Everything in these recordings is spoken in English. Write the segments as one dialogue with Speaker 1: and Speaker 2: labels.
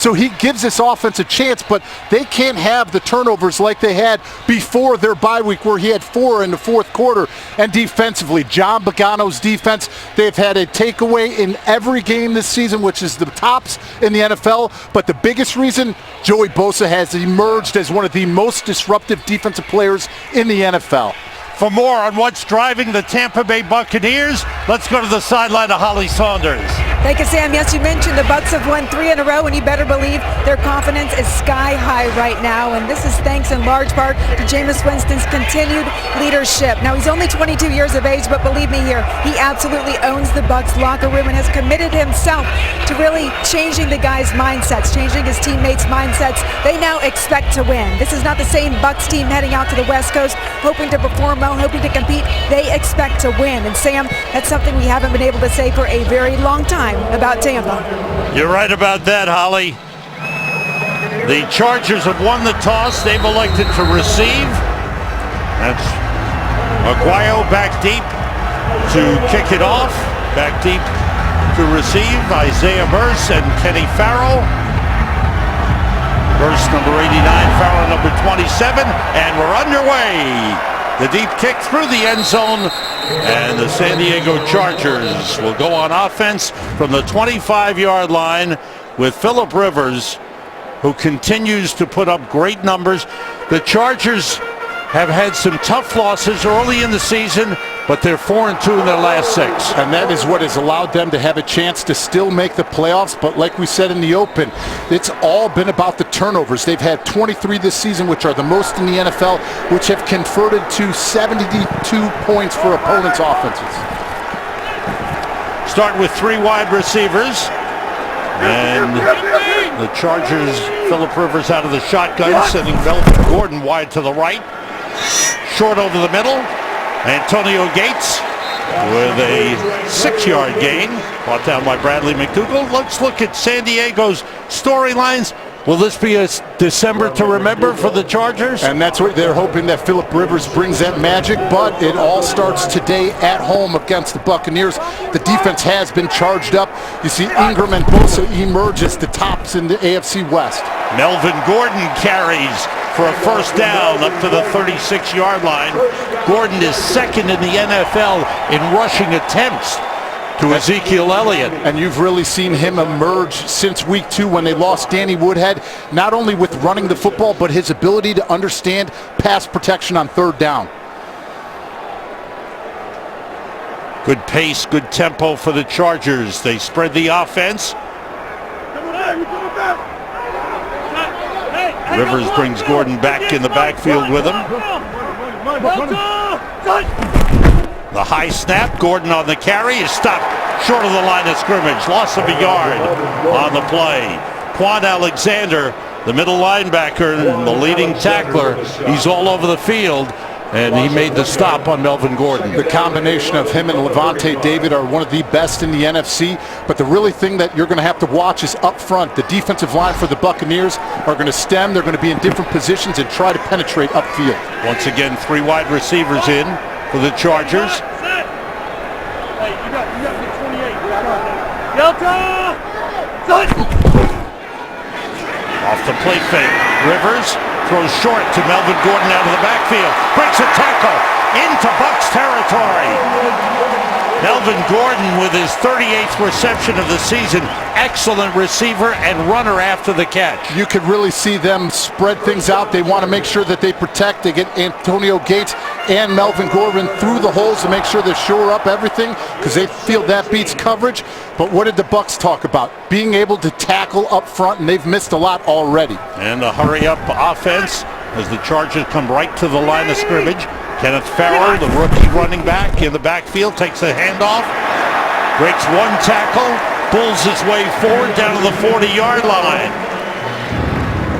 Speaker 1: So he gives this offense a chance, but they can't have the turnovers like they had before their bye week where he had 4 in the fourth quarter. And defensively, John Pagano's defense, they've had a takeaway in every game this season, which is the tops in the NFL. But the biggest reason, Joey Bosa has emerged as one of the most disruptive defensive players in the NFL.
Speaker 2: For more on what's driving the Tampa Bay Buccaneers, let's go to the sideline of Holly Saunders.
Speaker 3: Thank you, Sam. Yes, you mentioned the Bucs have won 3 in a row, and you better believe their confidence is sky high right now. And this is thanks in large part to Jameis Winston's continued leadership. Now, he's only 22 years of age, but believe me here, he absolutely owns the Bucs locker room and has committed himself to really changing the guys' mindsets, changing his teammates' mindsets. They now expect to win. This is not the same Bucs team heading out to the West Coast, hoping to perform well, hoping to compete. They expect to win. And Sam, that's something we haven't been able to say for a very long time about Tampa.
Speaker 2: You're right about that, Holly. The Chargers have won the toss. They've elected to receive. That's Aguayo back deep to kick it off. Back deep to receive. Isaiah Burse and Kenny Farrell. Burse number 89, Farrell number 27, and we're underway. The deep kick through the end zone, and the San Diego Chargers will go on offense from the 25-yard line with Phillip Rivers, who continues to put up great numbers. The Chargers have had some tough losses early in the season, but they're 4-2 in their last 6.
Speaker 1: And that is what has allowed them to have a chance to still make the playoffs. But like we said in the open, it's all been about the turnovers. They've had 23 this season, which are the most in the NFL, which have converted to 72 points for opponents' offenses.
Speaker 2: Start with 3 wide receivers. And the Chargers, Phillip Rivers out of the shotgun, sending Melvin Gordon wide to the right. Short over the middle. Antonio Gates with a 6-yard gain. Brought down by Bradley McDougald. Let's look at San Diego's storylines. Will this be a December to remember for the Chargers?
Speaker 1: And that's what they're hoping, that Phillip Rivers brings that magic, but it all starts today at home against the Buccaneers. The defense has been charged up. You see Ingram and Bosa emerge as the tops in the AFC West.
Speaker 2: Melvin Gordon carries for a first down up to the 36-yard line. Gordon is second in the NFL in rushing attempts to Ezekiel Elliott.
Speaker 1: And you've really seen him emerge since week 2 when they lost Danny Woodhead, not only with running the football, but his ability to understand pass protection on 3rd down.
Speaker 2: Good pace, good tempo for the Chargers. They spread the offense. Rivers brings Gordon back in the backfield with him. The high snap, Gordon on the carry is stopped short of the line of scrimmage. Loss of a yard on the play. Quan Alexander, the middle linebacker, the leading tackler, he's all over the field, and he made the stop on Melvin Gordon.
Speaker 1: The combination of him and Levante David are one of the best in the NFC, but the really thing that you're going to have to watch is up front. The defensive line for the Buccaneers are going to stem. They're going to be in different positions and try to penetrate upfield.
Speaker 2: Once again, 3 wide receivers in for the Chargers. Off the play fake, Rivers throws short to Melvin Gordon out of the backfield. Breaks a tackle into Bucs territory. Melvin Gordon with his 38th reception of the season. Excellent receiver and runner after the catch.
Speaker 1: You could really see them spread things out. They want to make sure that they protect. They get Antonio Gates and Melvin Gordon through the holes to make sure they shore up everything, because they feel that beats coverage. But what did the Bucs talk about? Being able to tackle up front, and they've missed a lot already.
Speaker 2: And a hurry-up offense as the Chargers come right to the line of scrimmage. Kenneth Farrell, the rookie running back in the backfield, takes a handoff, breaks 1 tackle, pulls his way forward down to the 40-yard line.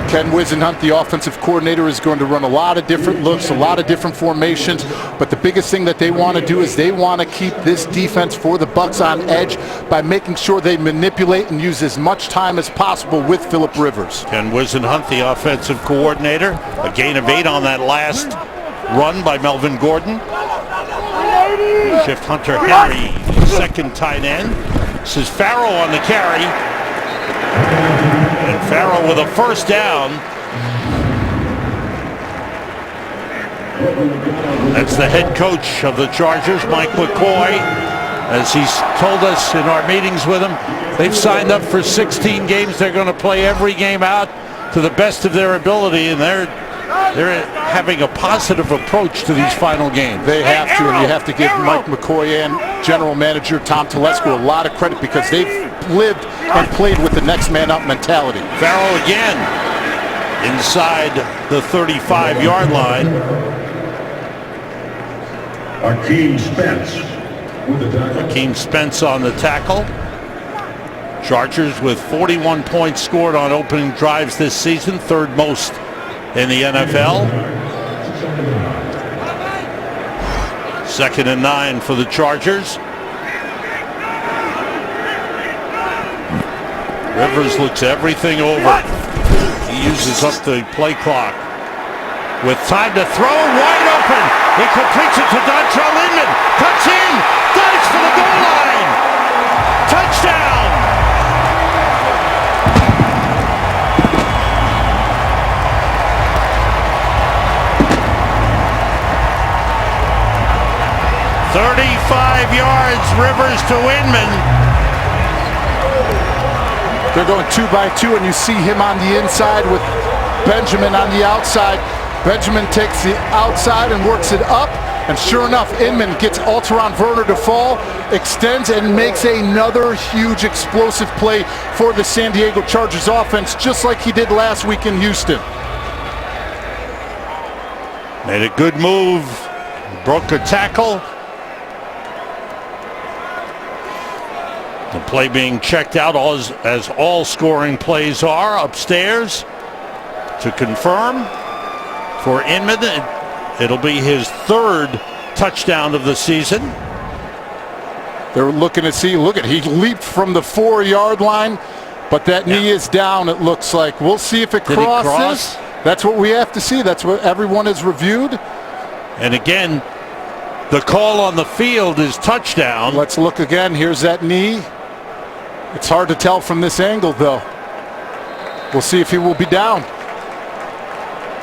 Speaker 1: Ken Wisenhunt, the offensive coordinator, is going to run a lot of different looks, a lot of different formations, but the biggest thing that they want to do is they want to keep this defense for the Bucs on edge by making sure they manipulate and use as much time as possible with Phillip Rivers.
Speaker 2: Ken Wisenhunt, the offensive coordinator, a gain of 8 on that last run by Melvin Gordon. Shift Hunter Henry, second tight end. This is Farrell on the carry. And Farrell with a first down. That's the head coach of the Chargers, Mike McCoy. As he's told us in our meetings with him, they've signed up for 16 games. They're going to play every game out to the best of their ability, and they're having a positive approach to these final games.
Speaker 1: They have to, and you have to give Mike McCoy and general manager Tom Telesco a lot of credit because they've lived and played with the next man up mentality.
Speaker 2: Farrell again inside the 35-yard line. Akeem Spence on the tackle. Chargers with 41 points scored on opening drives this season, third most in the NFL. 2nd and 9 for the Chargers. Rivers looks everything over. He uses up the play clock. With time to throw, wide open. He completes it to Dontrell Inman. Cuts in, dives for the goal line. Touchdown. "35 yards, Rivers to Inman."
Speaker 1: They're going 2 by 2, and you see him on the inside with Benjamin on the outside. Benjamin takes the outside and works it up, and sure enough, Inman gets Alteron Werner to fall, extends, and makes another huge explosive play for the San Diego Chargers offense, just like he did last week in Houston.
Speaker 2: Made a good move, broke a tackle. The play being checked out as all scoring plays are upstairs to confirm. For Inman, it'll be his 3rd touchdown of the season.
Speaker 1: They're looking to see, he leaped from the 4-yard line, but that knee is down, it looks like. We'll see if it crosses. That's what we have to see. That's what everyone has reviewed.
Speaker 2: And again, the call on the field is touchdown.
Speaker 1: Let's look again. Here's that knee. It's hard to tell from this angle, though. We'll see if he will be down.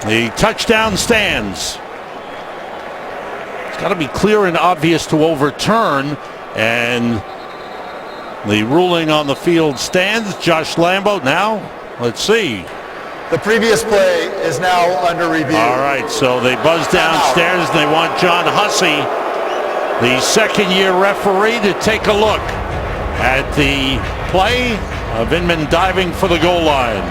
Speaker 2: The touchdown stands. It's got to be clear and obvious to overturn, and the ruling on the field stands. Josh Lambo now, let's see.
Speaker 4: The previous play is now under review.
Speaker 2: All right, so they buzz downstairs and they want John Hussey, the second-year referee, to take a look at the play of Inman diving for the goal line.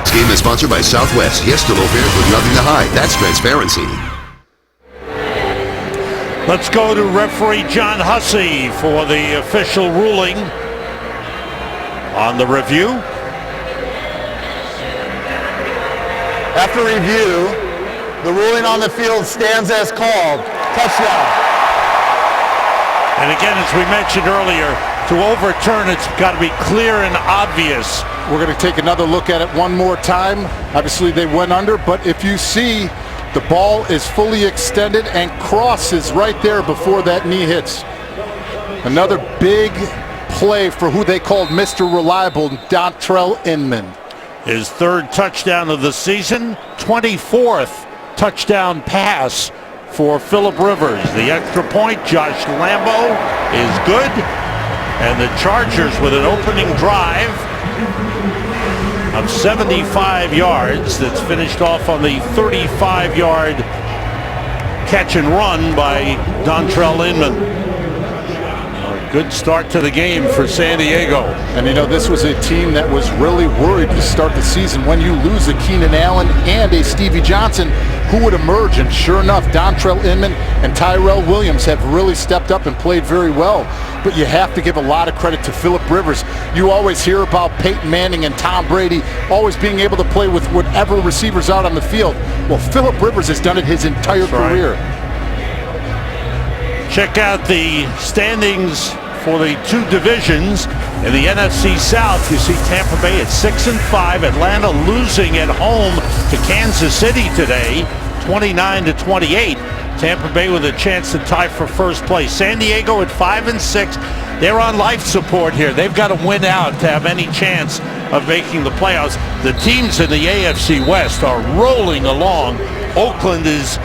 Speaker 5: This game is sponsored by Southwest. Yes to low fares with nothing to hide. That's transparency.
Speaker 2: Let's go to referee John Hussey for the official ruling on the review.
Speaker 4: After review, the ruling on the field stands as called. Touchdown.
Speaker 2: And again, as we mentioned earlier, to overturn, it's got to be clear and obvious.
Speaker 1: We're going to take another look at it one more time. Obviously, they went under, but if you see, the ball is fully extended and crosses right there before that knee hits. Another big play for who they called Mr. Reliable, Dontrell Inman.
Speaker 2: His 3rd touchdown of the season, 24th touchdown pass for Phillip Rivers. The extra point, Josh Lambo, is good. And the Chargers with an opening drive of 75 yards that's finished off on the 35-yard catch and run by Dontrell Inman. A good start to the game for San Diego.
Speaker 1: And you know, this was a team that was really worried to start the season when you lose a Keenan Allen and a Stevie Johnson, who would emerge. And sure enough, Dontrell Inman and Tyrell Williams have really stepped up and played very well. But you have to give a lot of credit to Phillip Rivers. You always hear about Peyton Manning and Tom Brady always being able to play with whatever receivers out on the field. Well, Phillip Rivers has done it his entire career.
Speaker 2: Check out the standings for the 2 divisions in the NFC South. You see Tampa Bay at 6-5. Atlanta losing at home to Kansas City today, 29-28. Tampa Bay with a chance to tie for first place. San Diego at 5-6. They're on life support here. They've got to win out to have any chance of making the playoffs. The teams in the AFC West are rolling along. Oakland is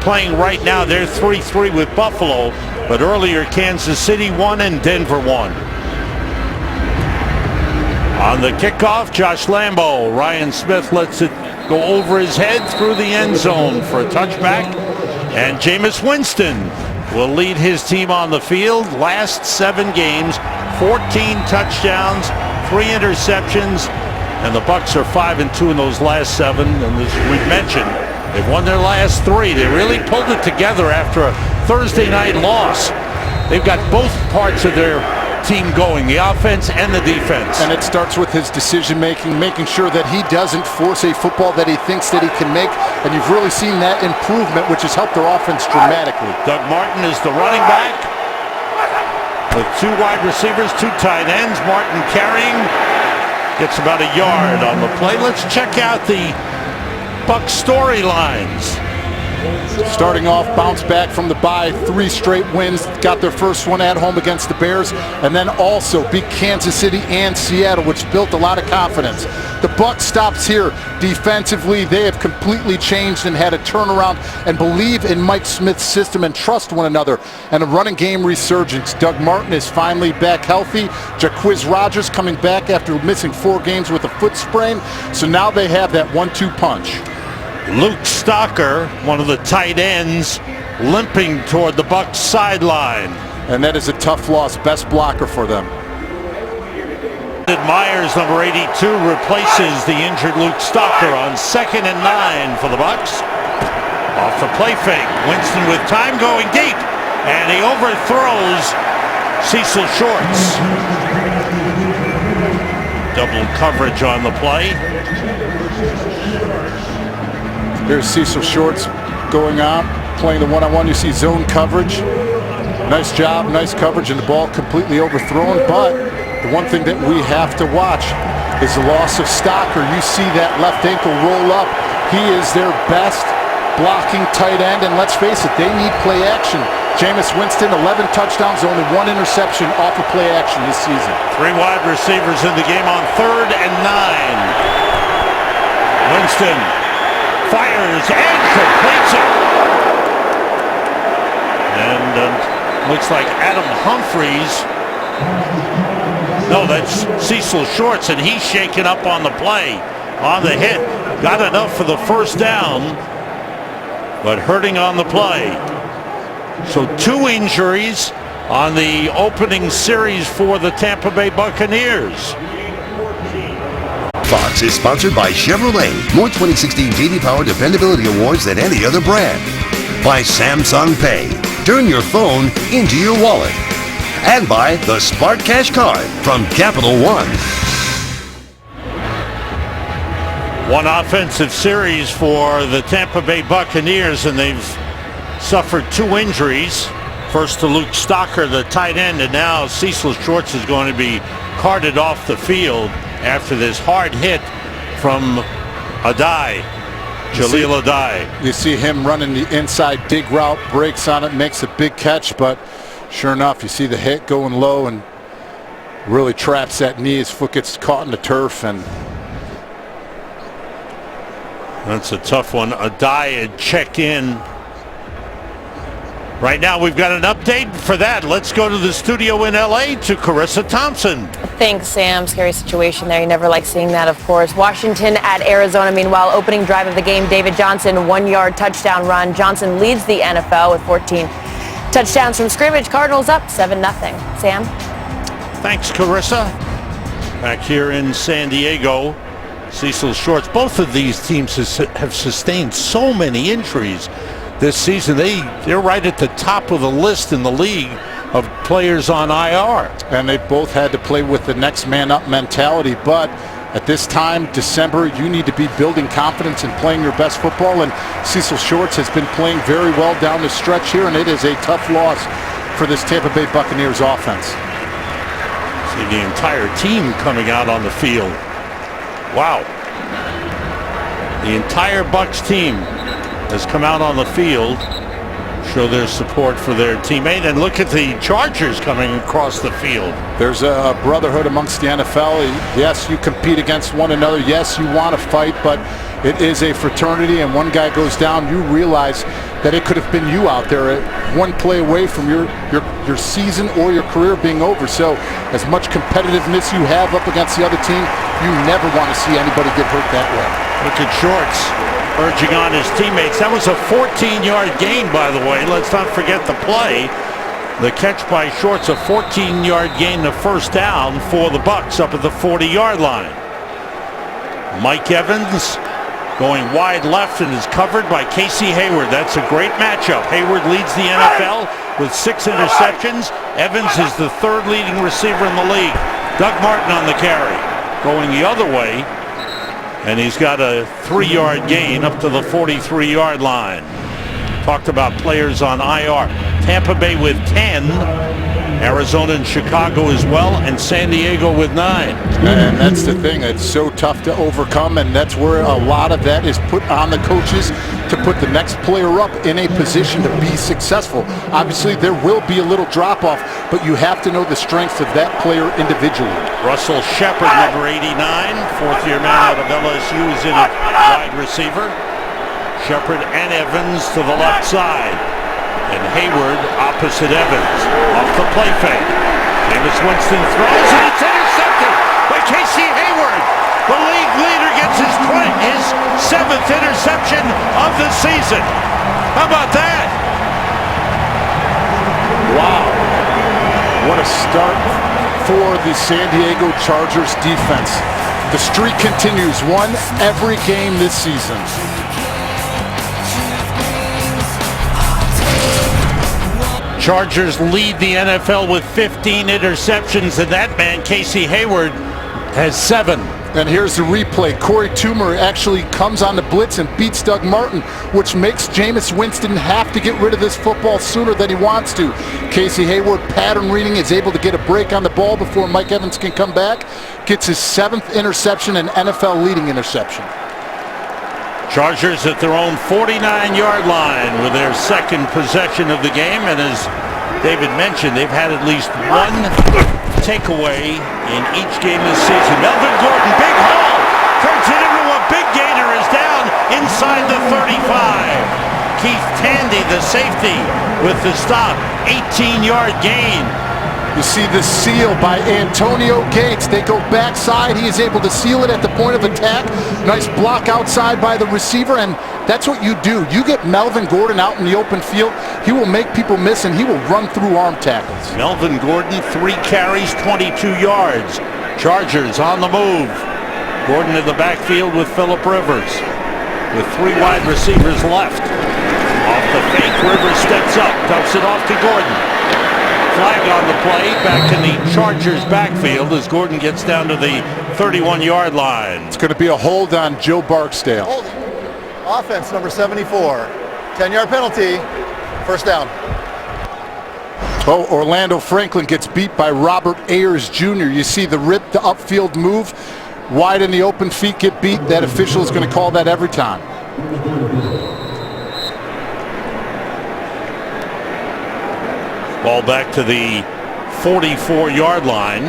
Speaker 2: playing right now. They're 3-3 with Buffalo, but earlier Kansas City won and Denver won. On the kickoff, Josh Lambo. Ryan Smith lets it go over his head through the end zone for a touchback. And Jameis Winston will lead his team on the field. Last 7 games, 14 touchdowns, 3 interceptions, and the Bucs are 5-2 in those last 7. And as we mentioned, they've won their last 3. They really pulled it together after a Thursday night loss. They've got both parts of their team going, the offense and the defense.
Speaker 1: And it starts with his decision making, making sure that he doesn't force a football that he thinks that he can make. And you've really seen that improvement, which has helped their offense dramatically.
Speaker 2: Doug Martin is the running back with 2 wide receivers, 2 tight ends. Martin carrying, gets about a yard on the play. Let's check out the Bucs storylines.
Speaker 1: Starting off, bounce back from the bye, 3 straight wins, got their first one at home against the Bears, and then also beat Kansas City and Seattle, which built a lot of confidence. The Bucs stops here. Defensively, they have completely changed and had a turnaround and believe in Mike Smith's system and trust one another. And a running game resurgence. Doug Martin is finally back healthy. Jaquiz Rogers coming back after missing 4 games with a foot sprain. So now they have that 1-2 punch.
Speaker 2: Luke Stocker, one of the tight ends, limping toward the Bucs sideline.
Speaker 1: And that is a tough loss, best blocker for them.
Speaker 2: Myers, number 82, replaces the injured Luke Stocker on 2nd and 9 for the Bucs. Off the play fake, Winston with time going deep, and he overthrows Cecil Shorts. Double coverage on the play.
Speaker 1: Here's Cecil Shorts going on, playing the one-on-one. You see zone coverage. Nice job, nice coverage, and the ball completely overthrown. But the one thing that we have to watch is the loss of Stocker. You see that left ankle roll up. He is their best blocking tight end, and let's face it, they need play action. Jameis Winston, 11 touchdowns, only 1 interception off of play action this season.
Speaker 2: 3 wide receivers in the game on 3rd and 9. Winston fires and completes it. And looks like Adam Humphries. No, that's Cecil Shorts, and he's shaken up on the play, on the hit. Got enough for the first down, but hurting on the play. So 2 injuries on the opening series for the Tampa Bay Buccaneers.
Speaker 5: Fox is sponsored by Chevrolet. More 2016 J.D. Power Dependability Awards than any other brand. By Samsung Pay. Turn your phone into your wallet. And by the Smart Cash Card from Capital One.
Speaker 2: One offensive series for the Tampa Bay Buccaneers, and they've suffered 2 injuries. First to Luke Stocker, the tight end, and now Cecil Shorts is going to be carted off the field after this hard hit from Adai, Jaleel Adai.
Speaker 1: You see him running the inside dig route, breaks on it, makes a big catch, but sure enough, you see the hit going low and really traps that knee. His foot gets caught in the turf, and
Speaker 2: that's a tough one. Adai had checked in. Right now we've got an update for that. Let's go to the studio in LA to Carissa Thompson.
Speaker 6: Thanks, Sam. Scary situation there. You never like seeing that, of course. Washington at Arizona. Meanwhile, opening drive of the game, David Johnson, 1-yard touchdown run. Johnson leads the NFL with 14 touchdowns from scrimmage. Cardinals up 7-0. Sam?
Speaker 2: Thanks, Carissa. Back here in San Diego, Cecil Shorts. Both of these teams have sustained so many injuries this season. They're right at the top of the list in the league of players on IR.
Speaker 1: And they both had to play with the next man up mentality. But at this time, December, you need to be building confidence and playing your best football. And Cecil Shorts has been playing very well down the stretch here, and it is a tough loss for this Tampa Bay Buccaneers offense.
Speaker 2: See the entire team coming out on the field. Wow. The entire Bucs team has come out on the field. show their support for their teammate. And look at the Chargers coming across the field.
Speaker 1: There's a brotherhood amongst the NFL. Yes, you compete against one another. Yes, you want to fight, but it is a fraternity, and one guy goes down, you realize that it could have been you out there one play away from your season or your career being over. So as much competitiveness you have up against the other team, you never want to see anybody get hurt that way.
Speaker 2: Look at Shorts urging on his teammates. That was a 14-yard gain, by the way. Let's not forget the play. The catch by Shorts, a 14-yard gain, the first down for the Bucs up at the 40-yard line. Mike Evans going wide left and is covered by Casey Hayward. That's a great matchup. Hayward leads the NFL with 6 interceptions. Evans is the 3rd leading receiver in the league. Doug Martin on the carry, going the other way, and he's got a 3-yard gain up to the 43-yard line. Talked about players on IR. Tampa Bay with 10, Arizona and Chicago as well, and San Diego with 9.
Speaker 1: And that's the thing. It's so tough to overcome, and that's where a lot of that is put on the coaches to put the next player up in a position to be successful. Obviously, there will be a little drop-off, but you have to know the strengths of that player individually.
Speaker 2: Russell Shepard, number 89, 4th-year man out of LSU, is in at wide receiver. Shepard and Evans to the left side, and Hayward opposite Evans. Off the play fake, Jameis Winston throws, and it's intercepted by Casey Hayward. The league leader gets his 7th interception of the season. How about that?
Speaker 1: Wow. What a start for the San Diego Chargers defense. The streak continues, won every game this season.
Speaker 2: Chargers lead the NFL with 15 interceptions, and that man, Casey Hayward, has 7.
Speaker 1: And here's the replay. Corey Toomer actually comes on the blitz and beats Doug Martin, which makes Jameis Winston have to get rid of this football sooner than he wants to. Casey Hayward, pattern reading, is able to get a break on the ball before Mike Evans can come back. Gets his 7th interception and NFL leading interception.
Speaker 2: Chargers at their own 49-yard line with their 2nd possession of the game, and as David mentioned, they've had at least one takeaway in each game this season. Melvin Gordon, big hole, turns it into a big gainer, is down inside the 35. Keith Tandy, the safety, with the stop, 18-yard gain.
Speaker 1: You see the seal by Antonio Gates. They go backside. He is able to seal it at the point of attack. Nice block outside by the receiver, and that's what you do. You get Melvin Gordon out in the open field, he will make people miss, and he will run through arm tackles.
Speaker 2: Melvin Gordon, 3 carries, 22 yards. Chargers on the move. Gordon in the backfield with Phillip Rivers, with 3 wide receivers left. Off the fake, Rivers steps up, dumps it off to Gordon. Flag on the play, back in the Chargers backfield as Gordon gets down to the 31-yard line.
Speaker 1: It's going to be a hold on Joe Barksdale.
Speaker 4: Hold. Offense number 74. 10-yard penalty. First down.
Speaker 1: Oh, Orlando Franklin gets beat by Robert Ayers Jr. You see the upfield move, wide in the open, feet get beat. That official is going to call that every time.
Speaker 2: Ball back to the 44-yard line.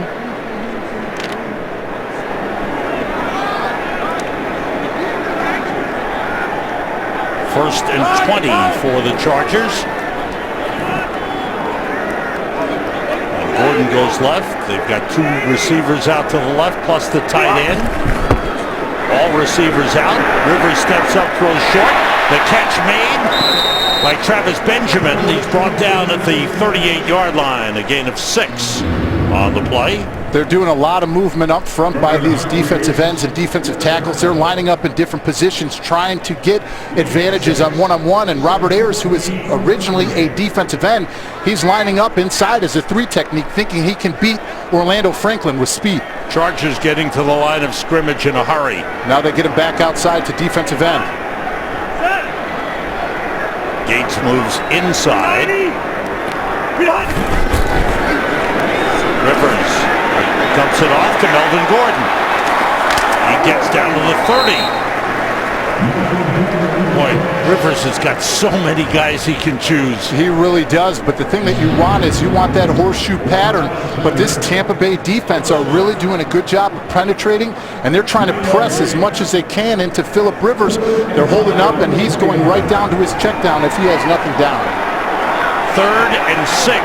Speaker 2: First and 20 for the Chargers. And Gordon goes left. They've got 2 receivers out to the left, plus the tight end. All receivers out. Rivers steps up, throws short. The catch made by Travis Benjamin. He's brought down at the 38-yard line. A gain of 6 on the play.
Speaker 1: They're doing a lot of movement up front by these defensive ends and defensive tackles. They're lining up in different positions, trying to get advantages on one-on-one. And Robert Ayers, who is originally a defensive end, he's lining up inside as a 3 technique, thinking he can beat Orlando Franklin with speed.
Speaker 2: Chargers getting to the line of scrimmage in a hurry.
Speaker 1: Now they get him back outside to defensive end.
Speaker 2: Gates moves inside. Rivers dumps it off to Melvin Gordon. He gets down to the 30. Boy, Rivers has got so many guys he can choose.
Speaker 1: He really does, but the thing that you want is you want that horseshoe pattern, but this Tampa Bay defense are really doing a good job of penetrating, and they're trying to press as much as they can into Phillip Rivers. They're holding up, and he's going right down to his check down if he has nothing down.
Speaker 2: 3rd and 6.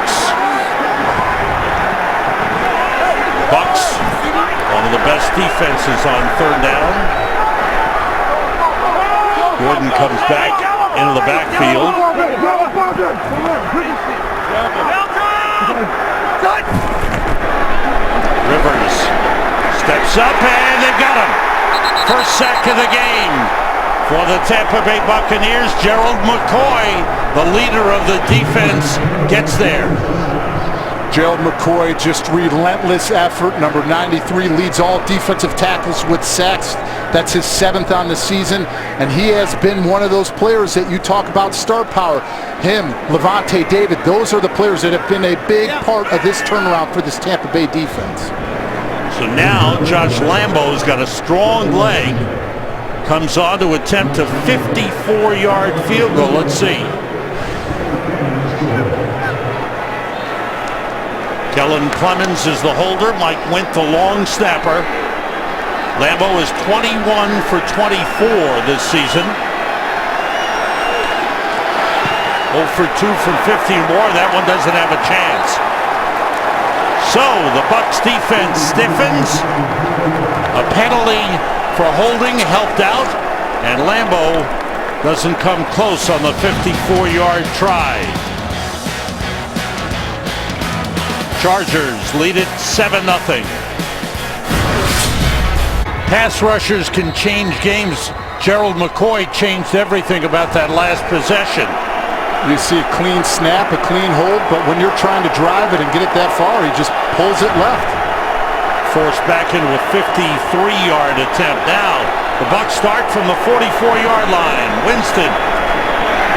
Speaker 2: Bucs, one of the best defenses on 3rd down. Gordon comes back into the backfield. Rivers steps up, and they've got him. First sack of the game for the Tampa Bay Buccaneers. Gerald McCoy, the leader of the defense, gets there.
Speaker 1: Gerald McCoy, just relentless effort. Number 93 leads all defensive tackles with sacks. That's his 7th on the season, and he has been one of those players that you talk about star power. Him, Levante David, those are the players that have been a big part of this turnaround for this Tampa Bay defense.
Speaker 2: So now Josh Lambo's got a strong leg. Comes on to attempt a 54-yard field goal. Let's see. Kellen Clemens is the holder. Mike Wint the long snapper. Lambo is 21 for 24 this season. 0 for 2 from 15 more. That one doesn't have a chance. So the Bucs defense stiffens. A penalty for holding helped out, and Lambo doesn't come close on the 54-yard try. Chargers lead it 7-0. Pass rushers can change games. Gerald McCoy changed everything about that last possession.
Speaker 1: You see a clean snap, a clean hold, but when you're trying to drive it and get it that far, he just pulls it left.
Speaker 2: Forced back into a 53-yard attempt. Now the Bucs start from the 44-yard line. Winston,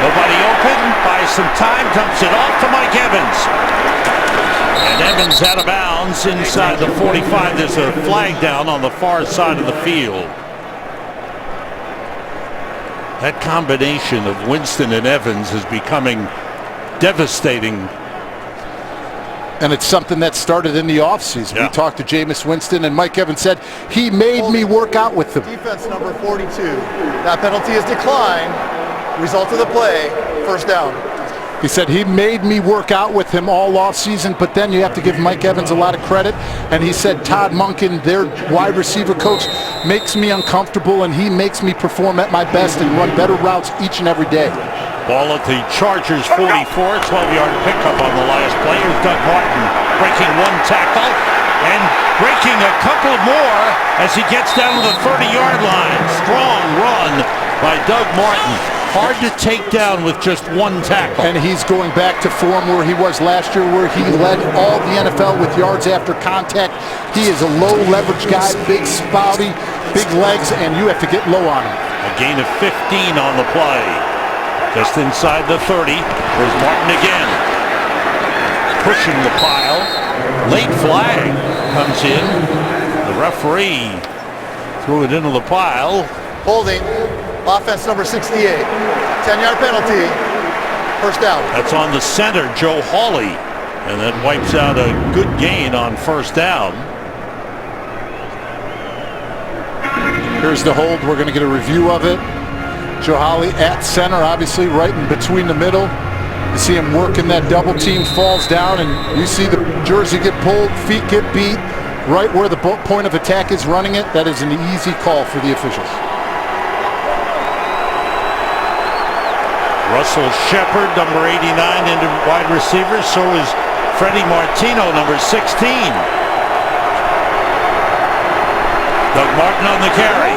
Speaker 2: nobody open, buys some time, dumps it off to Mike Evans. And Evans out of bounds inside the 45. There's a flag down on the far side of the field. That combination of Winston and Evans is becoming devastating.
Speaker 1: And it's something that started in the offseason.
Speaker 2: Yeah.
Speaker 1: We talked to Jameis Winston, and Mike Evans said he made me work out with him.
Speaker 4: Defense number 42. That penalty is declined. Result of the play, first down.
Speaker 1: He said he made me work out with him all offseason, but then you have to give Mike Evans a lot of credit. And he said Todd Monken, their wide receiver coach, makes me uncomfortable, and he makes me perform at my best and run better routes each and every day.
Speaker 2: Ball at the Chargers 44, 12-yard pickup on the last play. Here's Doug Martin breaking one tackle and breaking a couple more as he gets down to the 30-yard line. Strong run by Doug Martin. Hard to take down with just one tackle.
Speaker 1: And he's going back to form where he was last year, where he led all the NFL with yards after contact. He is a low leverage guy, big spouty, big legs, and you have to get low on him.
Speaker 2: A gain of 15 on the play. Just inside the 30. There's Martin again. Pushing the pile. Late flag comes in. The referee threw it into the pile.
Speaker 4: Holding. Offense number 68. 10-yard penalty. First down.
Speaker 2: That's on the center, Joe Hawley. And that wipes out a good gain on first down.
Speaker 1: Here's the hold. We're going to get a review of it. Joe Hawley at center, obviously right in between the middle. You see him working that double team, falls down, and you see the jersey get pulled, feet get beat, right where the point of attack is running it. That is an easy call for the officials.
Speaker 2: Russell Shepard, number 89, into wide receiver. So is Freddie Martino, number 16. Doug Martin on the carry.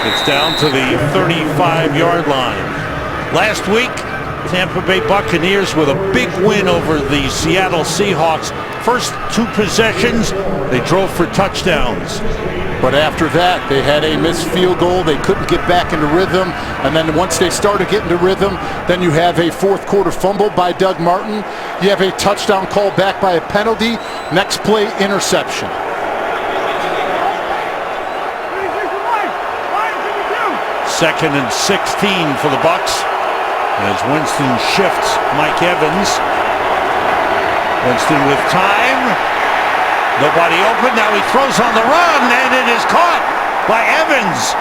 Speaker 2: It's down to the 35-yard line. Last week, Tampa Bay Buccaneers with a big win over the Seattle Seahawks. First 2 possessions, they drove for touchdowns.
Speaker 1: But after that, they had a missed field goal. They couldn't get back into rhythm. And then once they started getting to rhythm, then you have a fourth quarter fumble by Doug Martin. You have a touchdown call back by a penalty. Next play, interception.
Speaker 2: 2nd and 16 for the Bucs as Winston shifts Mike Evans. Winston with time. Nobody open. Now he throws on the run, and it is caught by Evans.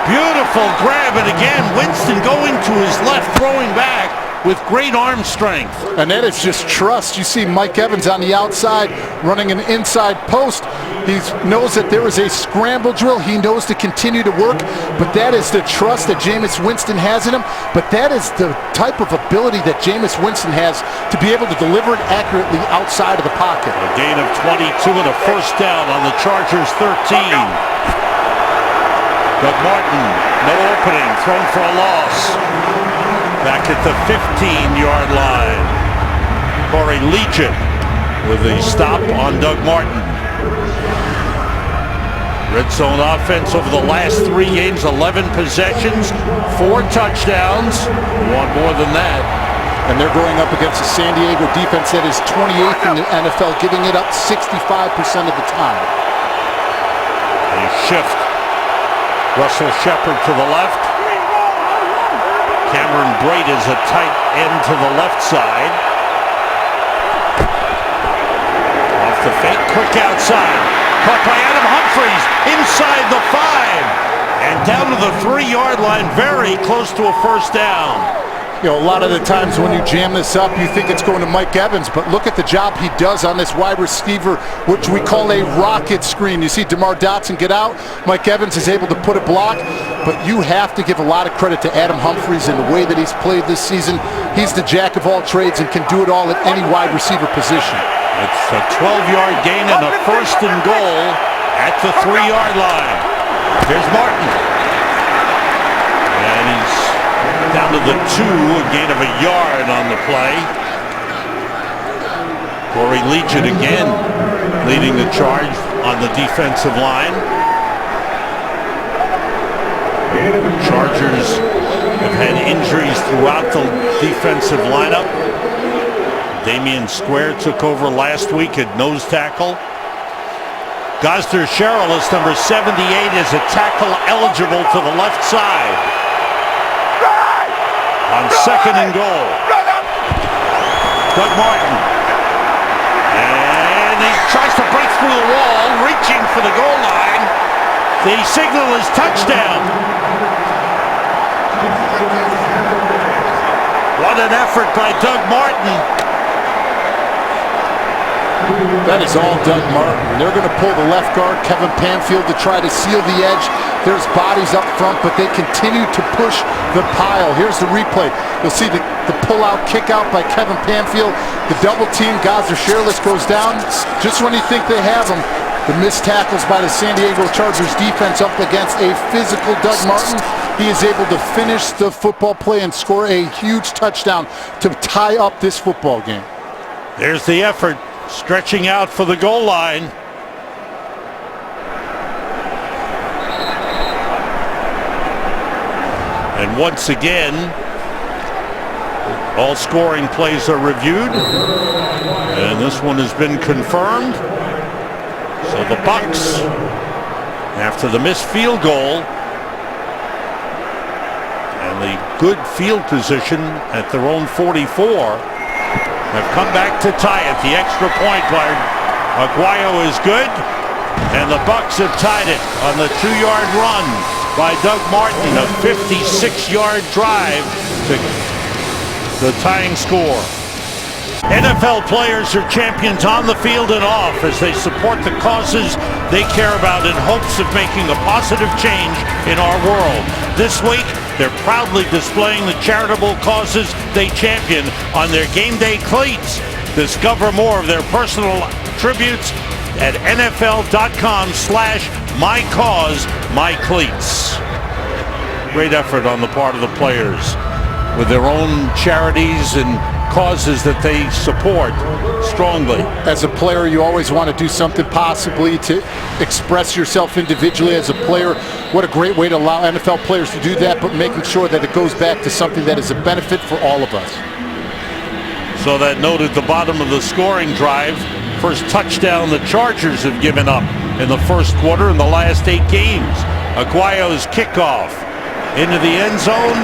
Speaker 2: Beautiful grab, and again, Winston going to his left, throwing back with great arm strength.
Speaker 1: And that is just trust. You see Mike Evans on the outside running an inside post. He knows that there is a scramble drill. He knows to continue to work, but that is the trust that Jameis Winston has in him. But that is the type of ability that Jameis Winston has to be able to deliver it accurately outside of the pocket.
Speaker 2: A gain of 22 and a first down on the Chargers 13. Doug Martin, no opening, thrown for a loss. Back at the 15-yard line. Corey Legion with a stop on Doug Martin. Red zone offense over the last 3 games, 11 possessions, 4 touchdowns. You want more than that.
Speaker 1: And they're going up against a San Diego defense that is 28th in the NFL, giving it up 65% of the time.
Speaker 2: A shift. Russell Shepard to the left. Cameron Brate is a tight end to the left side. Off the fake, quick outside. Caught by Adam Humphries inside the 5. And down to the 3-yard line, very close to a first down.
Speaker 1: You know, a lot of the times when you jam this up, you think it's going to Mike Evans, but look at the job he does on this wide receiver, which we call a rocket screen. You see DeMar Dotson get out. Mike Evans is able to put a block, but you have to give a lot of credit to Adam Humphries and the way that he's played this season. He's the jack of all trades and can do it all at any wide receiver position.
Speaker 2: It's a 12-yard gain and a first and goal at the 3-yard line. Here's Martin. And he's down to the 2, a gain of a yard on the play. Corey Legion again leading the charge on the defensive line. Chargers have had injuries throughout the defensive lineup. Damian Square took over last week at nose tackle. Gosder Sherrill is number 78, is a tackle eligible to the left side. On 2nd and goal. Doug Martin. And he tries to break through the wall, reaching for the goal line. The signal is touchdown. What an effort by Doug Martin.
Speaker 1: That is all Doug Martin. They're going to pull the left guard, Kevin Panfield, to try to seal the edge. There's bodies up front, but they continue to push the pile. Here's the replay. You'll see the pull-out kick-out by Kevin Panfield. The double team, Gosder Sherrill goes down. Just when you think they have him, the missed tackles by the San Diego Chargers defense up against a physical Doug Martin. He is able to finish the football play and score a huge touchdown to tie up this football game.
Speaker 2: There's the effort. Stretching out for the goal line. And once again, all scoring plays are reviewed. And this one has been confirmed. So the Bucs, after the missed field goal and the good field position at their own 44, have come back to tie it. The extra point by Aguayo is good, and the Bucs have tied it on the 2-yard run by Doug Martin, a 56-yard drive to the tying score. NFL players are champions on the field and off as they support the causes they care about in hopes of making a positive change in our world. This week, they're proudly displaying the charitable causes they champion on their game day cleats. Discover more of their personal tributes at NFL.com/mycausemycleats. Great effort on the part of the players with their own charities and causes that they support strongly.
Speaker 1: As a player, you always want to do something possibly to express yourself individually as a player. What a great way to allow NFL players to do that, but making sure that it goes back to something that is a benefit for all of us.
Speaker 2: So that note at the bottom of the scoring drive, first touchdown the Chargers have given up in the first quarter in the last 8 games. Aguayo's kickoff. into the end zone.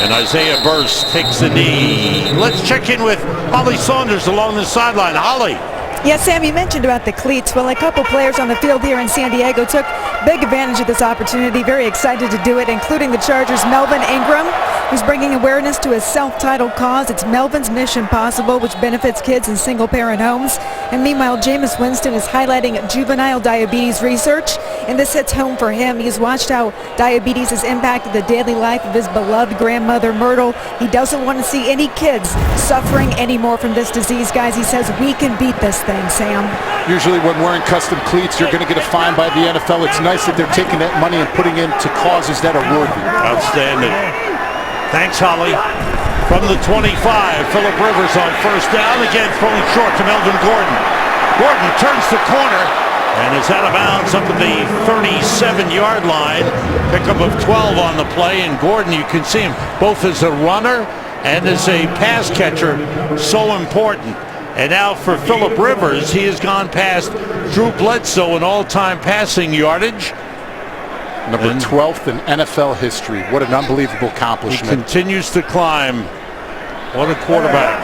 Speaker 2: And Isaiah Burst takes the knee. Let's check in with Holly Saunders along the sideline. Holly.
Speaker 3: Yes, Sam, you mentioned about the cleats. Well, a couple players on the field here in San Diego took big advantage of this opportunity. Very excited to do it, including the Chargers' Melvin Ingram, who's bringing awareness to his self-titled cause. It's Melvin's Mission Possible, which benefits kids in single-parent homes. And meanwhile, Jameis Winston is highlighting juvenile diabetes research, and this hits home for him. He's watched how diabetes has impacted the daily life of his beloved grandmother, Myrtle. He doesn't want to see any kids suffering anymore from this disease, guys. He says we can beat this thing, Sam.
Speaker 1: Usually when wearing custom cleats, you're going to get a fine by the NFL. It's nice that they're taking that money and putting it into causes that are worthy.
Speaker 2: Outstanding. Thanks, Holly. From the 25, Phillip Rivers on first down. Again, throwing short to Melvin Gordon. Gordon turns the corner and is out of bounds up at the 37-yard line. Pickup of 12 on the play, and Gordon, you can see him both as a runner and as a pass catcher, so important. And now for Phillip Rivers, he has gone past Drew Bledsoe in all-time passing yardage.
Speaker 1: Number 12th in NFL history. What an unbelievable accomplishment.
Speaker 2: He continues to climb. What a quarterback.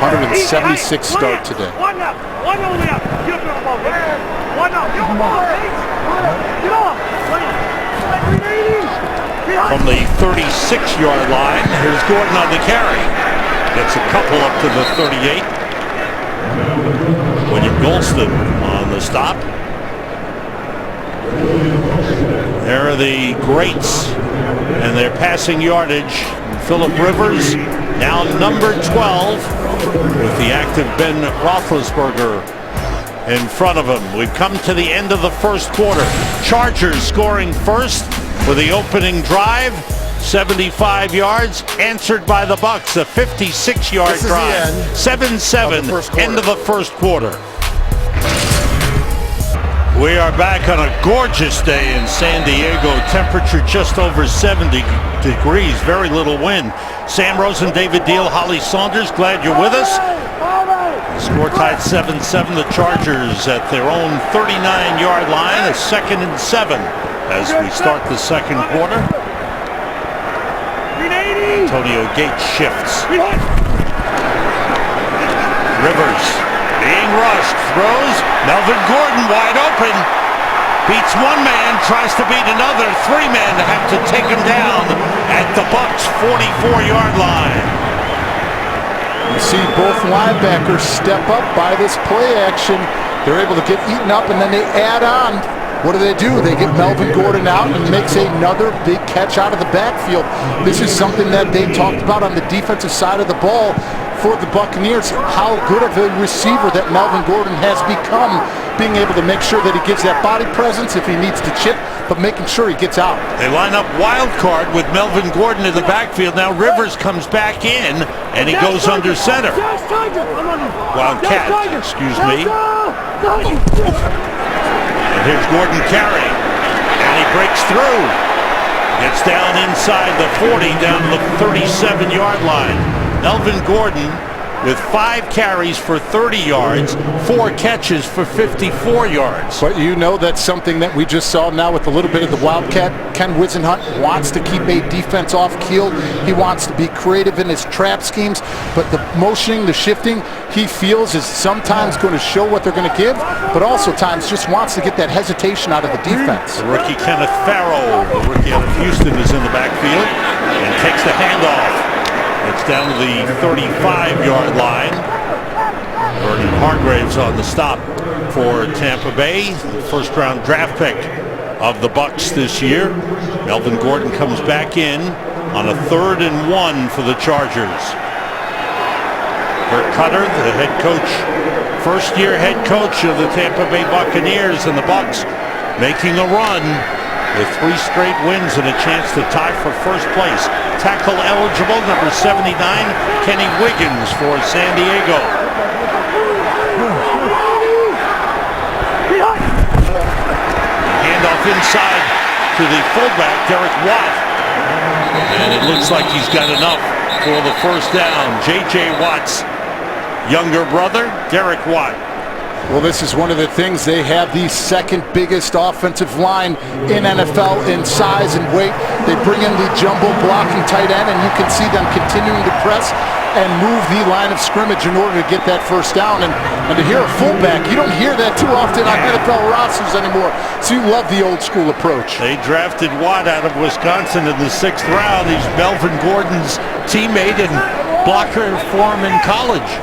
Speaker 1: 176 start today.
Speaker 2: From the 36-yard line, here's Gordon on the carry. Gets a couple up to the 38. William Golston on the stop. There are the greats and their passing yardage. Phillip Rivers now number 12 with the active Ben Roethlisberger in front of him. We've come to the end of the first quarter. Chargers scoring first with the opening drive. 75 yards, answered by the Bucs, a 56-yard drive. 7-7, end of the first quarter. We are back on a gorgeous day in San Diego. Temperature just over 70 degrees, very little wind. Sam Rosen, David Deal, Holly Saunders, glad you're with us. The score tied 7-7. The Chargers at their own 39-yard line, a 2nd and 7 as we start the second quarter. Antonio Gates shifts. Rivers being rushed, throws. Melvin Gordon wide open. Beats one man, tries to beat another. Three men have to take him down at the Bucs' 44-yard line.
Speaker 1: You see both linebackers step up by this play action. They're able to get eaten up, and then they add on. What do? They get Melvin Gordon out and makes another big catch out of the backfield. This is something that they talked about on the defensive side of the ball for the Buccaneers, how good of a receiver that Melvin Gordon has become, being able to make sure that he gives that body presence if he needs to chip, but making sure he gets out.
Speaker 2: They line up wild card with Melvin Gordon in the backfield. Now Rivers comes back in, and he goes under center. Wildcat, excuse me. And here's Gordon carrying, and he breaks through. Gets down inside the 40, down to the 37-yard line. Melvin Gordon with 5 carries for 30 yards, 4 catches for 54 yards.
Speaker 1: But you know that's something that we just saw now with a little bit of the Wildcat. Ken Wisenhunt wants to keep a defense off keel. He wants to be creative in his trap schemes, but the motioning, the shifting, he feels is sometimes going to show what they're going to give, but also times just wants to get that hesitation out of the defense.
Speaker 2: The rookie Kenneth Farrow, the rookie out of Houston, is in the backfield and takes the handoff. It's down to the 35-yard line. Vernon Hargraves on the stop for Tampa Bay, the first-round draft pick of the Bucs this year. Melvin Gordon comes back in on a 3rd and 1 for the Chargers. Bert Cutter, the head coach, first-year head coach of the Tampa Bay Buccaneers, and the Bucs making a run with 3 straight wins and a chance to tie for first place. Tackle eligible, number 79, Kenny Wiggins for San Diego. Handoff inside to the fullback, Derek Watt. And it looks like he's got enough for the first down. J.J. Watt's younger brother, Derek Watt,
Speaker 1: Well, this is one of the things. They have the second biggest offensive line in NFL in size and weight. They bring in the jumbo blocking tight end, and you can see them continuing to press and move the line of scrimmage in order to get that first down. And to hear a fullback, you don't hear that too often on NFL rosters anymore. So you love the old school approach.
Speaker 2: They drafted Watt out of Wisconsin in the 6th round. He's Melvin Gordon's teammate and blocker for him in college.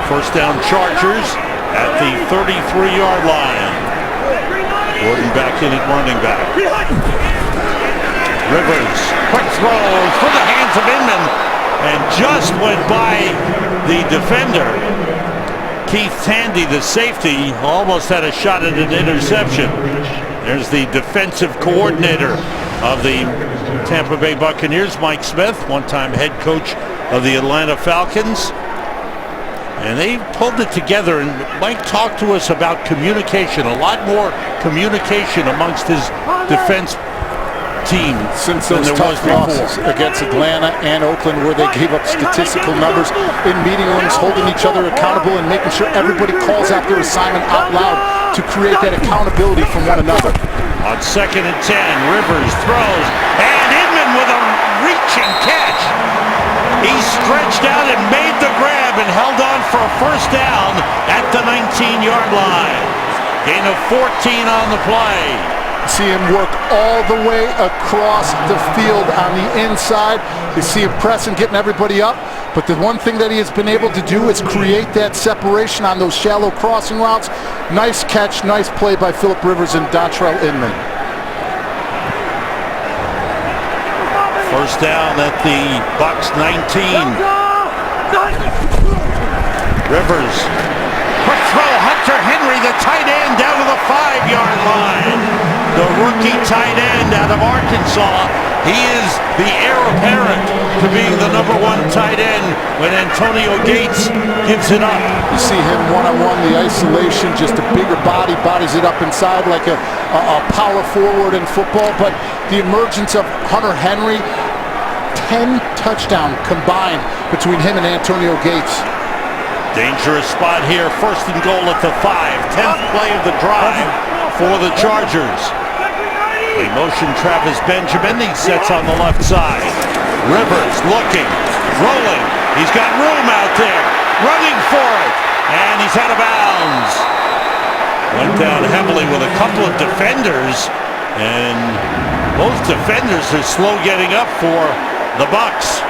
Speaker 2: First down Chargers at the 33-yard line. Gordon back in at running back. Rivers, quick throws for the hands of Inman, and just went by the defender. Keith Tandy, the safety, almost had a shot at an interception. There's the defensive coordinator of the Tampa Bay Buccaneers, Mike Smith, one-time head coach of the Atlanta Falcons. And they pulled it together, and Mike talked to us about communication, a lot more communication amongst his defense team
Speaker 1: since those tough losses against Atlanta and Oakland, where they gave up statistical numbers in meeting rooms, holding each other accountable and making sure everybody calls out their assignment out loud to create that accountability from one another.
Speaker 2: On 2nd and 10, Rivers throws, and Inman with a reaching catch. He stretched out and made the grab and held on for a first down at the 19-yard line. Gain of 14 on the play.
Speaker 1: See him work all the way across the field on the inside. You see him pressing, getting everybody up. But the one thing that he has been able to do is create that separation on those shallow crossing routes. Nice catch, nice play by Phillip Rivers and Dontrell Inman.
Speaker 2: First down at the Bucs 19. Rivers, quick throw, Hunter Henry, the tight end, down to the 5-yard line. The rookie tight end out of Arkansas. He is the heir apparent to being the #1 tight end when Antonio Gates gives it up.
Speaker 1: You see him one-on-one, the isolation, just a bigger body, bodies it up inside like a power forward in football. But the emergence of Hunter Henry, 10 touchdowns combined between him and Antonio Gates.
Speaker 2: Dangerous spot here, 1st and goal at the 5. 10th play of the drive for the Chargers. They motion Travis Benjamin. He sets on the left side. Rivers looking, rolling. He's got room out there, running for it, and he's out of bounds. Went down heavily with a couple of defenders, and both defenders are slow getting up for the Bucs.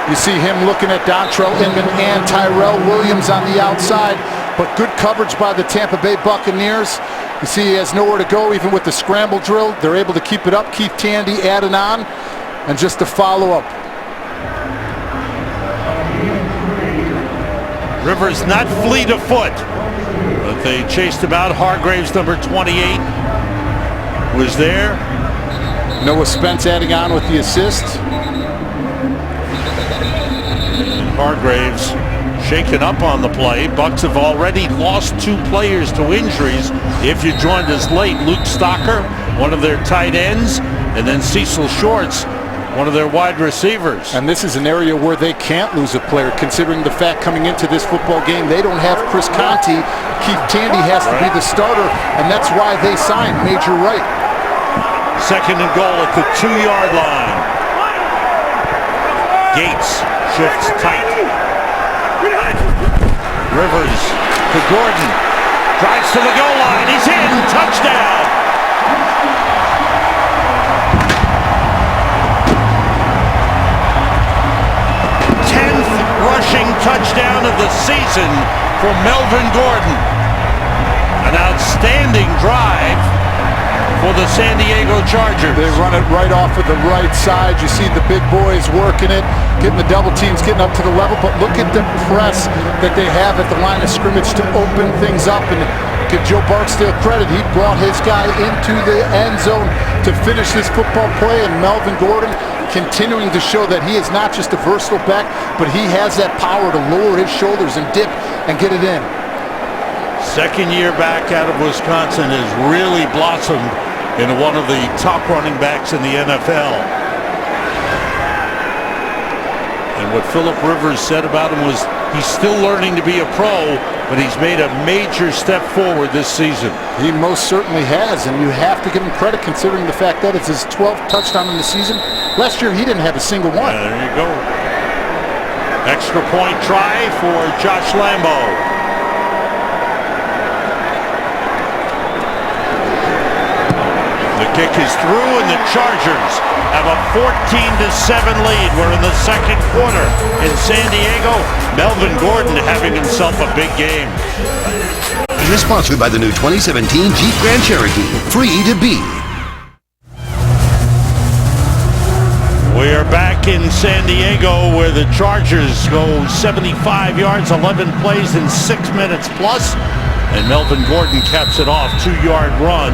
Speaker 1: You see him looking at Dontrell Inman and Tyrell Williams on the outside, but good coverage by the Tampa Bay Buccaneers. You see he has nowhere to go even with the scramble drill. They're able to keep it up. Keith Tandy adding on, and just to follow up.
Speaker 2: Rivers not fleet of foot, but they chased him out. Hargraves, number 28, was there.
Speaker 1: Noah Spence adding on with the assist.
Speaker 2: Hargraves shaken up on the play. Bucs have already lost 2 players to injuries. If you joined us late, Luke Stocker, one of their tight ends, and then Cecil Shorts, one of their wide receivers.
Speaker 1: And this is an area where they can't lose a player, considering the fact coming into this football game, they don't have Chris Conte. Keith Tandy has to be the starter, and that's why they signed Major Wright.
Speaker 2: 2nd and goal at the 2-yard line. Gates shifts tight. Rivers to Gordon. Drives to the goal line. He's in. Touchdown. Rushing touchdown of the season for Melvin Gordon. An outstanding drive for the San Diego Chargers.
Speaker 1: They run it right off of the right side. You see the big boys working it, getting the double teams, getting up to the level. But look at the press that they have at the line of scrimmage to open things up. And give Joe Barksdale credit. He brought his guy into the end zone to finish this football play. And Melvin Gordon continuing to show that he is not just a versatile back, but he has that power to lower his shoulders and dip and get it in.
Speaker 2: Second year back out of Wisconsin has really blossomed into one of the top running backs in the NFL. And what Phillip Rivers said about him was he's still learning to be a pro, but he's made a major step forward this season.
Speaker 1: He most certainly has, and you have to give him credit considering the fact that it's his 12th touchdown in the season. Last year, he didn't have a single one.
Speaker 2: There you go. Extra point try for Josh Lambo. The kick is through, and the Chargers have a 14-7 lead. We're in the second quarter in San Diego. Melvin Gordon having himself a big game.
Speaker 5: Is sponsored by the new 2017 Jeep Grand Cherokee, free to be.
Speaker 2: We are back in San Diego where the Chargers go 75 yards, 11 plays in 6 minutes plus, and Melvin Gordon caps it off, 2-yard run.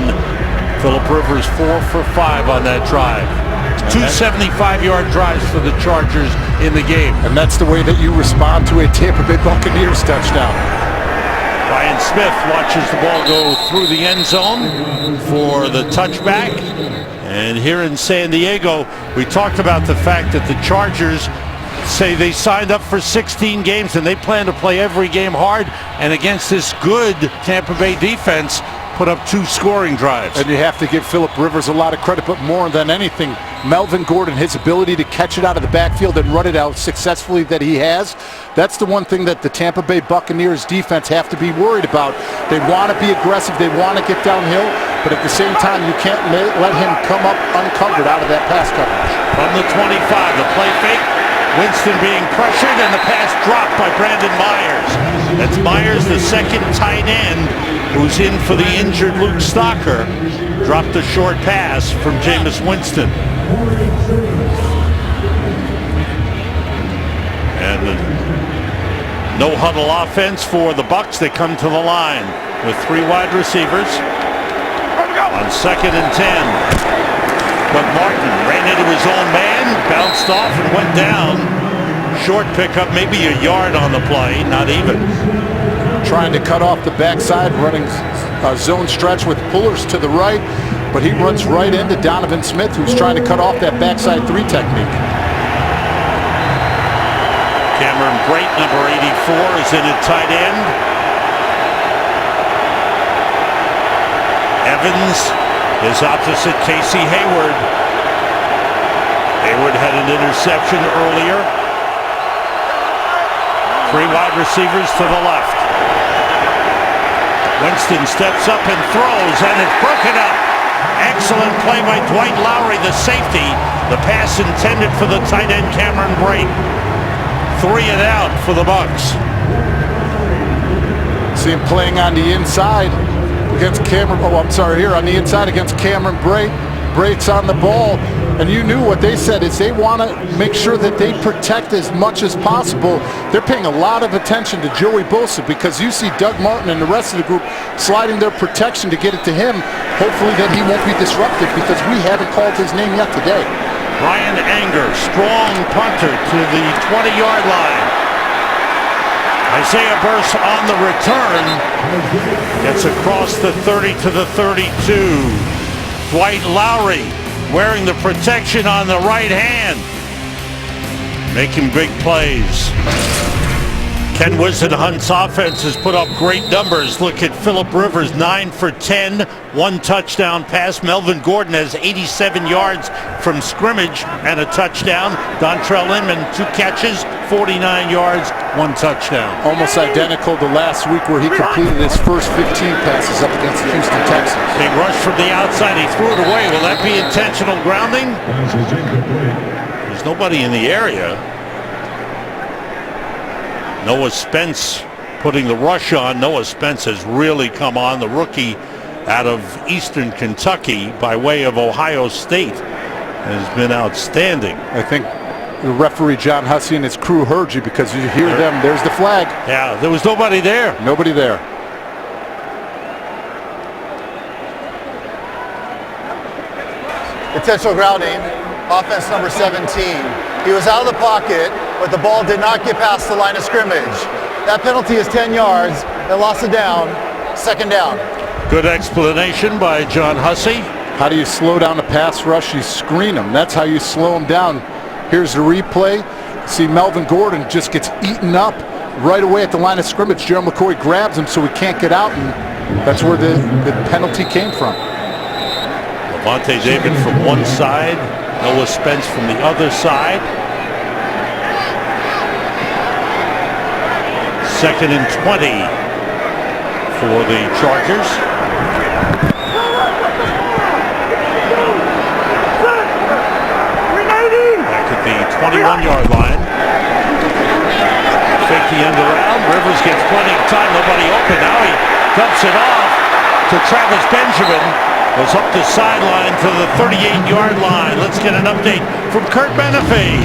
Speaker 2: Phillip Rivers 4 for 5 on that drive. 2 75-yard drives for the Chargers in the game.
Speaker 1: And that's the way that you respond to a Tampa Bay Buccaneers touchdown.
Speaker 2: Ryan Smith watches the ball go through the end zone for the touchback. And here in San Diego, we talked about the fact that the Chargers say they signed up for 16 games and they plan to play every game hard, and against this good Tampa Bay defense, put up 2 scoring drives.
Speaker 1: And you have to give Phillip Rivers a lot of credit, but more than anything, Melvin Gordon, his ability to catch it out of the backfield and run it out successfully that he has, that's the one thing that the Tampa Bay Buccaneers defense have to be worried about. They want to be aggressive, they want to get downhill, but at the same time, you can't let him come up uncovered out of that pass coverage.
Speaker 2: From the 25, the play fake, Winston being pressured, and the pass dropped by Brandon Myers. That's Myers, the second tight end, who's in for the injured Luke Stocker. Dropped a short pass from Jameis Winston. And the no-huddle offense for the Bucs. They come to the line with 3 wide receivers on 2nd and 10. But Martin ran into his own man, bounced off and went down. Short pickup, maybe a yard on the play, not even.
Speaker 1: Trying to cut off the backside, running a zone stretch with pullers to the right, but he runs right into Donovan Smith, who's trying to cut off that backside 3 technique.
Speaker 2: Cameron Brate, number 84, is in at tight end. Evans is opposite Casey Hayward. Hayward had an interception earlier. 3 wide receivers to the left. Winston steps up and throws, and it's broken up. Excellent play by Dwight Lowry, the safety. The pass intended for the tight end Cameron Brate. 3 and out for the Bucs.
Speaker 1: See him playing on the inside against Cameron. Oh, I'm sorry, here on the inside against Cameron Brate. Brate's on the ball, and you knew what they said is they want to make sure that they protect as much as possible. They're paying a lot of attention to Joey Bosa because you see Doug Martin and the rest of the group sliding their protection to get it to him. Hopefully that he won't be disruptive because we haven't called his name yet today.
Speaker 2: Ryan Anger, strong punter to the 20-yard line. Isaiah Burse on the return. Gets across the 30 to the 32. Dwight Lowry wearing the protection on the right hand. Making big plays. Ken Whisenhunt's offense has put up great numbers. Look at Phillip Rivers, 9 for 10, 1 touchdown pass. Melvin Gordon has 87 yards from scrimmage and a touchdown. Dontrell Inman, 2 catches, 49 yards, 1 touchdown.
Speaker 1: Almost identical to last week where he completed his first 15 passes up against the Houston Texans.
Speaker 2: Big rush from the outside. He threw it away. Will that be intentional grounding? There's nobody in the area. Noah Spence putting the rush on. Noah Spence has really come on. The rookie out of Eastern Kentucky by way of Ohio State has been outstanding.
Speaker 1: I think the referee John Hussey and his crew heard you because you hear them. There's the flag.
Speaker 2: Yeah, there was nobody there.
Speaker 1: Nobody there.
Speaker 4: Intentional grounding, offense number 17. He was out of the pocket, but the ball did not get past the line of scrimmage. That penalty is 10 yards. They lost it down. 2nd down.
Speaker 2: Good explanation by John Hussey.
Speaker 1: How do you slow down a pass rush? You screen them. That's how you slow them down. Here's the replay. See Melvin Gordon just gets eaten up right away at the line of scrimmage. Gerald McCoy grabs him so he can't get out, and that's where the penalty came from.
Speaker 2: Levante David from one side, Noah Spence from the other side. 2nd and 20 for the Chargers. Back at the 21-yard line. Fake the end around. Rivers gets plenty of time. Nobody open. Now he dumps it off to Travis Benjamin. Goes up the sideline to the 38-yard line. Let's get an update from Kurt Menefee.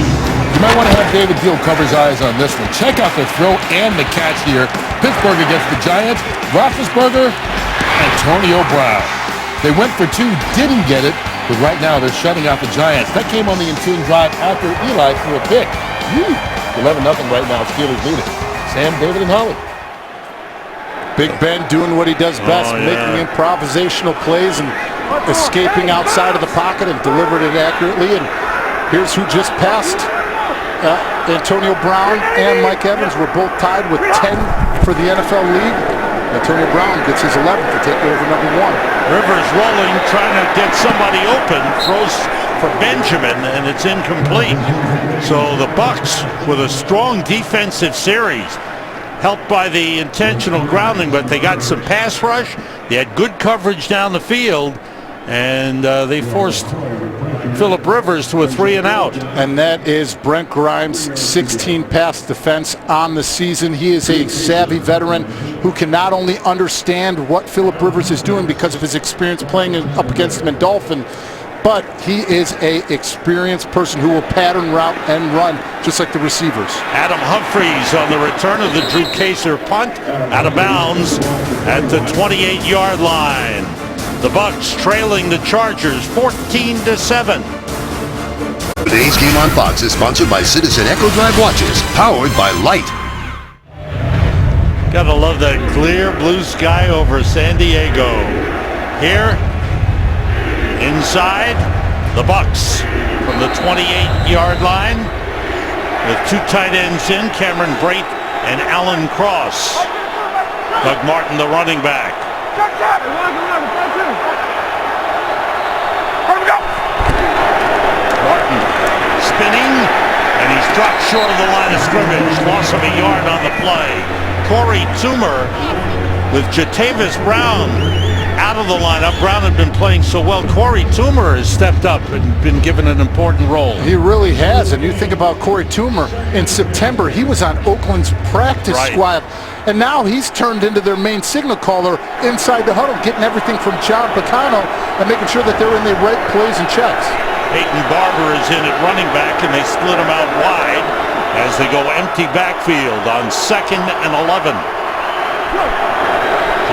Speaker 7: You might want to have David Gill cover his eyes on this one. Check out the throw and the catch here. Pittsburgh against the Giants. Roethlisberger, Antonio Brown. They went for 2, didn't get it, but right now they're shutting out the Giants. That came on the ensuing drive after Eli threw a pick. 11-0 right now. Steelers lead it. Sam, David, and Holly.
Speaker 1: Big Ben doing what he does best, making improvisational plays and escaping outside of the pocket and delivered it accurately. And here's who just passed. Antonio Brown and Mike Evans were both tied with 10 for the NFL lead. Antonio Brown gets his 11th to take over number 1.
Speaker 2: Rivers rolling, trying to get somebody open, throws for Benjamin, and it's incomplete. So the Bucs with a strong defensive series, helped by the intentional grounding, but they got some pass rush. They had good coverage down the field, and they forced Phillip Rivers to a 3-and-out.
Speaker 1: And that is Brent Grimes' 16 pass defense on the season. He is a savvy veteran who can not only understand what Phillip Rivers is doing because of his experience playing up against him in Dolphin, but he is an experienced person who will pattern route and run just like the receivers.
Speaker 2: Adam Humphries on the return of the Drew Kaser punt, out of bounds at the 28-yard line. The Bucs trailing the Chargers 14-7.
Speaker 5: Today's game on Fox is sponsored by Citizen Echo Drive watches, powered by Light.
Speaker 2: Gotta love that clear blue sky over San Diego. Here, inside, the Bucs from the 28-yard line with 2 tight ends in, Cameron Brate and Alan Cross. Doug Martin, the running back. Martin spinning, and he's dropped short of the line of scrimmage. Loss of a yard on the play. Corey Toomer with Jatavis Brown out of the lineup. Brown had been playing so well. Corey Toomer has stepped up and been given an important role.
Speaker 1: He really has. And you think about Corey Toomer, in September, he was on Oakland's practice squad. And now he's turned into their main signal caller inside the huddle, getting everything from John Picano and making sure that they're in the right plays and checks.
Speaker 2: Peyton Barber is in at running back, and they split him out wide as they go empty backfield on 2nd and 11.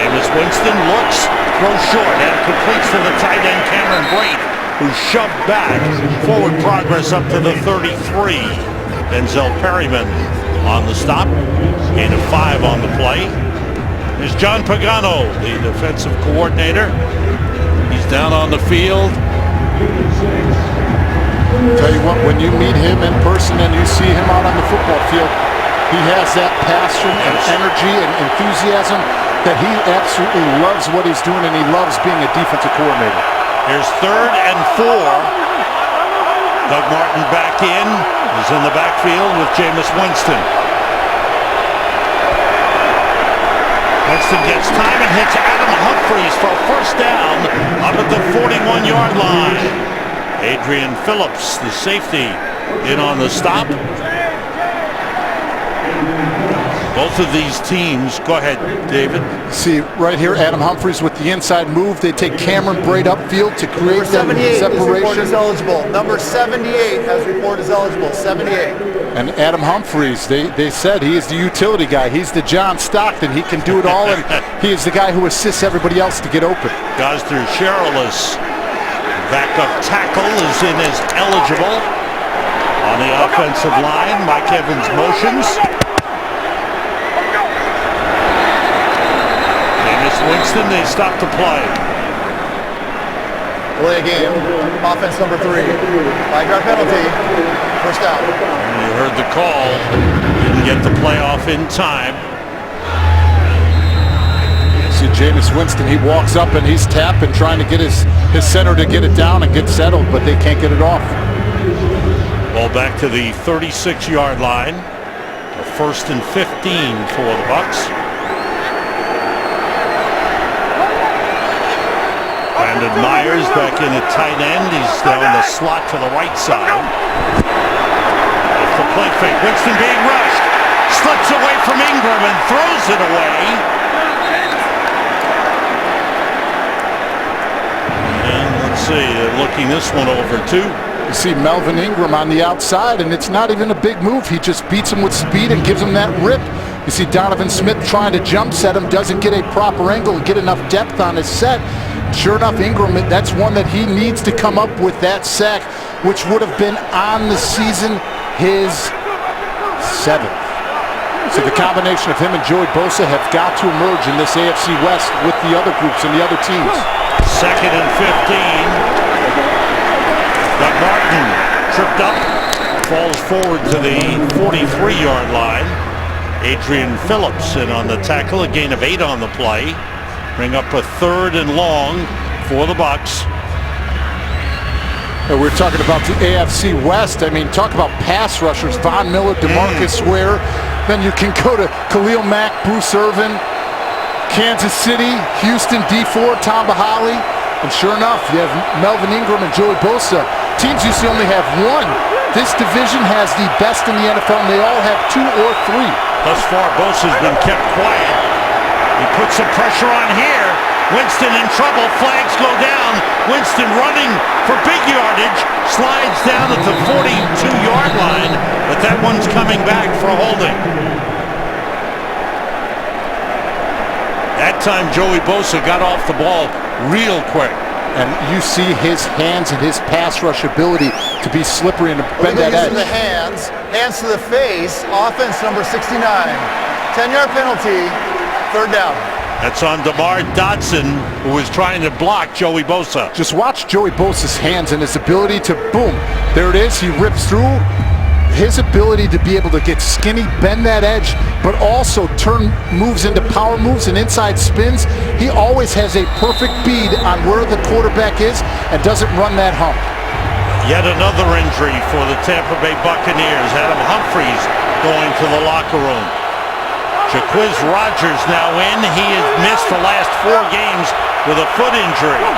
Speaker 2: Jameis Winston looks, throws short, and completes to the tight end Cameron Brate, who shoved back. Forward progress up to the 33. Denzel Perryman on the stop. Gain of 5 on the play. There's John Pagano, the defensive coordinator. He's down on the field.
Speaker 1: Tell you what, when you meet him in person and you see him out on the football field, he has that passion and energy and enthusiasm that he absolutely loves what he's doing, and he loves being a defensive coordinator.
Speaker 2: Here's 3rd and 4. Doug Martin back in. He's in the backfield with Jameis Winston. Winston gets time and hits Adam Humphries for a 1st down up at the 41-yard line. Adrian Phillips, the safety, in on the stop. Both of these teams, go ahead, David.
Speaker 1: See, right here, Adam Humphries with the inside move. They take Cameron Brate upfield to create that separation.
Speaker 4: Is eligible. Number 78 has report is eligible. 78.
Speaker 1: And Adam Humphries, they said he is the utility guy. He's the John Stockton. He can do it all, and he is the guy who assists everybody else to get open.
Speaker 2: Gosder Cherilus, backup tackle, is in as eligible. On the offensive line, Mike Evans motions. Winston, they stop the play.
Speaker 4: Delay a game. Offense number 3. Flag penalty. 1st down.
Speaker 2: And you heard the call. Didn't get the playoff in time.
Speaker 1: See Jameis Winston, he walks up and he's tapping, trying to get his center to get it down and get settled, but they can't get it off.
Speaker 2: Ball back to the 36-yard line. A 1st and 15 for the Bucs. Brandon Myers back in at tight end. He's down the slot to the right side. Off the play fake. Winston being rushed. Slips away from Ingram and throws it away. And let's see, they're looking this one over too.
Speaker 1: You see Melvin Ingram on the outside, and it's not even a big move. He just beats him with speed and gives him that rip. You see Donovan Smith trying to jump set him, doesn't get a proper angle and get enough depth on his set. Sure enough, Ingram, that's one that he needs to come up with that sack, which would have been on the season his 7th. So the combination of him and Joey Bosa have got to emerge in this AFC West with the other groups and the other teams.
Speaker 2: 2nd and 15. Doug Martin tripped up, falls forward to the 43-yard line. Adrian Phillips in on the tackle, a gain of 8 on the play. Bring up a 3rd and long for the Bucs.
Speaker 1: We're talking about the AFC West. I mean, talk about pass rushers. Von Miller, DeMarcus Ware. Then you can go to Khalil Mack, Bruce Irvin, Kansas City, Houston, D4, Tom Bahali. And sure enough, you have Melvin Ingram and Joey Bosa. Teams used to only have one. This division has the best in the NFL, and they all have 2 or 3.
Speaker 2: Thus far, Bosa's been kept quiet. He puts some pressure on here. Winston in trouble. Flags go down. Winston running for big yardage. Slides down at the 42-yard line, but that one's coming back for holding. That time, Joey Bosa got off the ball real quick.
Speaker 1: And you see his hands and his pass rush ability to be slippery and to bend that edge.
Speaker 4: The hands to the face, offense number 69. 10-yard penalty, 3rd down.
Speaker 2: That's on DeMar Dotson, who was trying to block Joey Bosa.
Speaker 1: Just watch Joey Bosa's hands and his ability to, boom, there it is, he rips through. His ability to be able to get skinny, bend that edge, but also turn moves into power moves and inside spins. He always has a perfect bead on where the quarterback is and doesn't run that hump.
Speaker 2: Yet another injury for the Tampa Bay Buccaneers. Adam Humphries going to the locker room. Jaquiz Rogers now in. He has missed the last 4 games with a foot injury.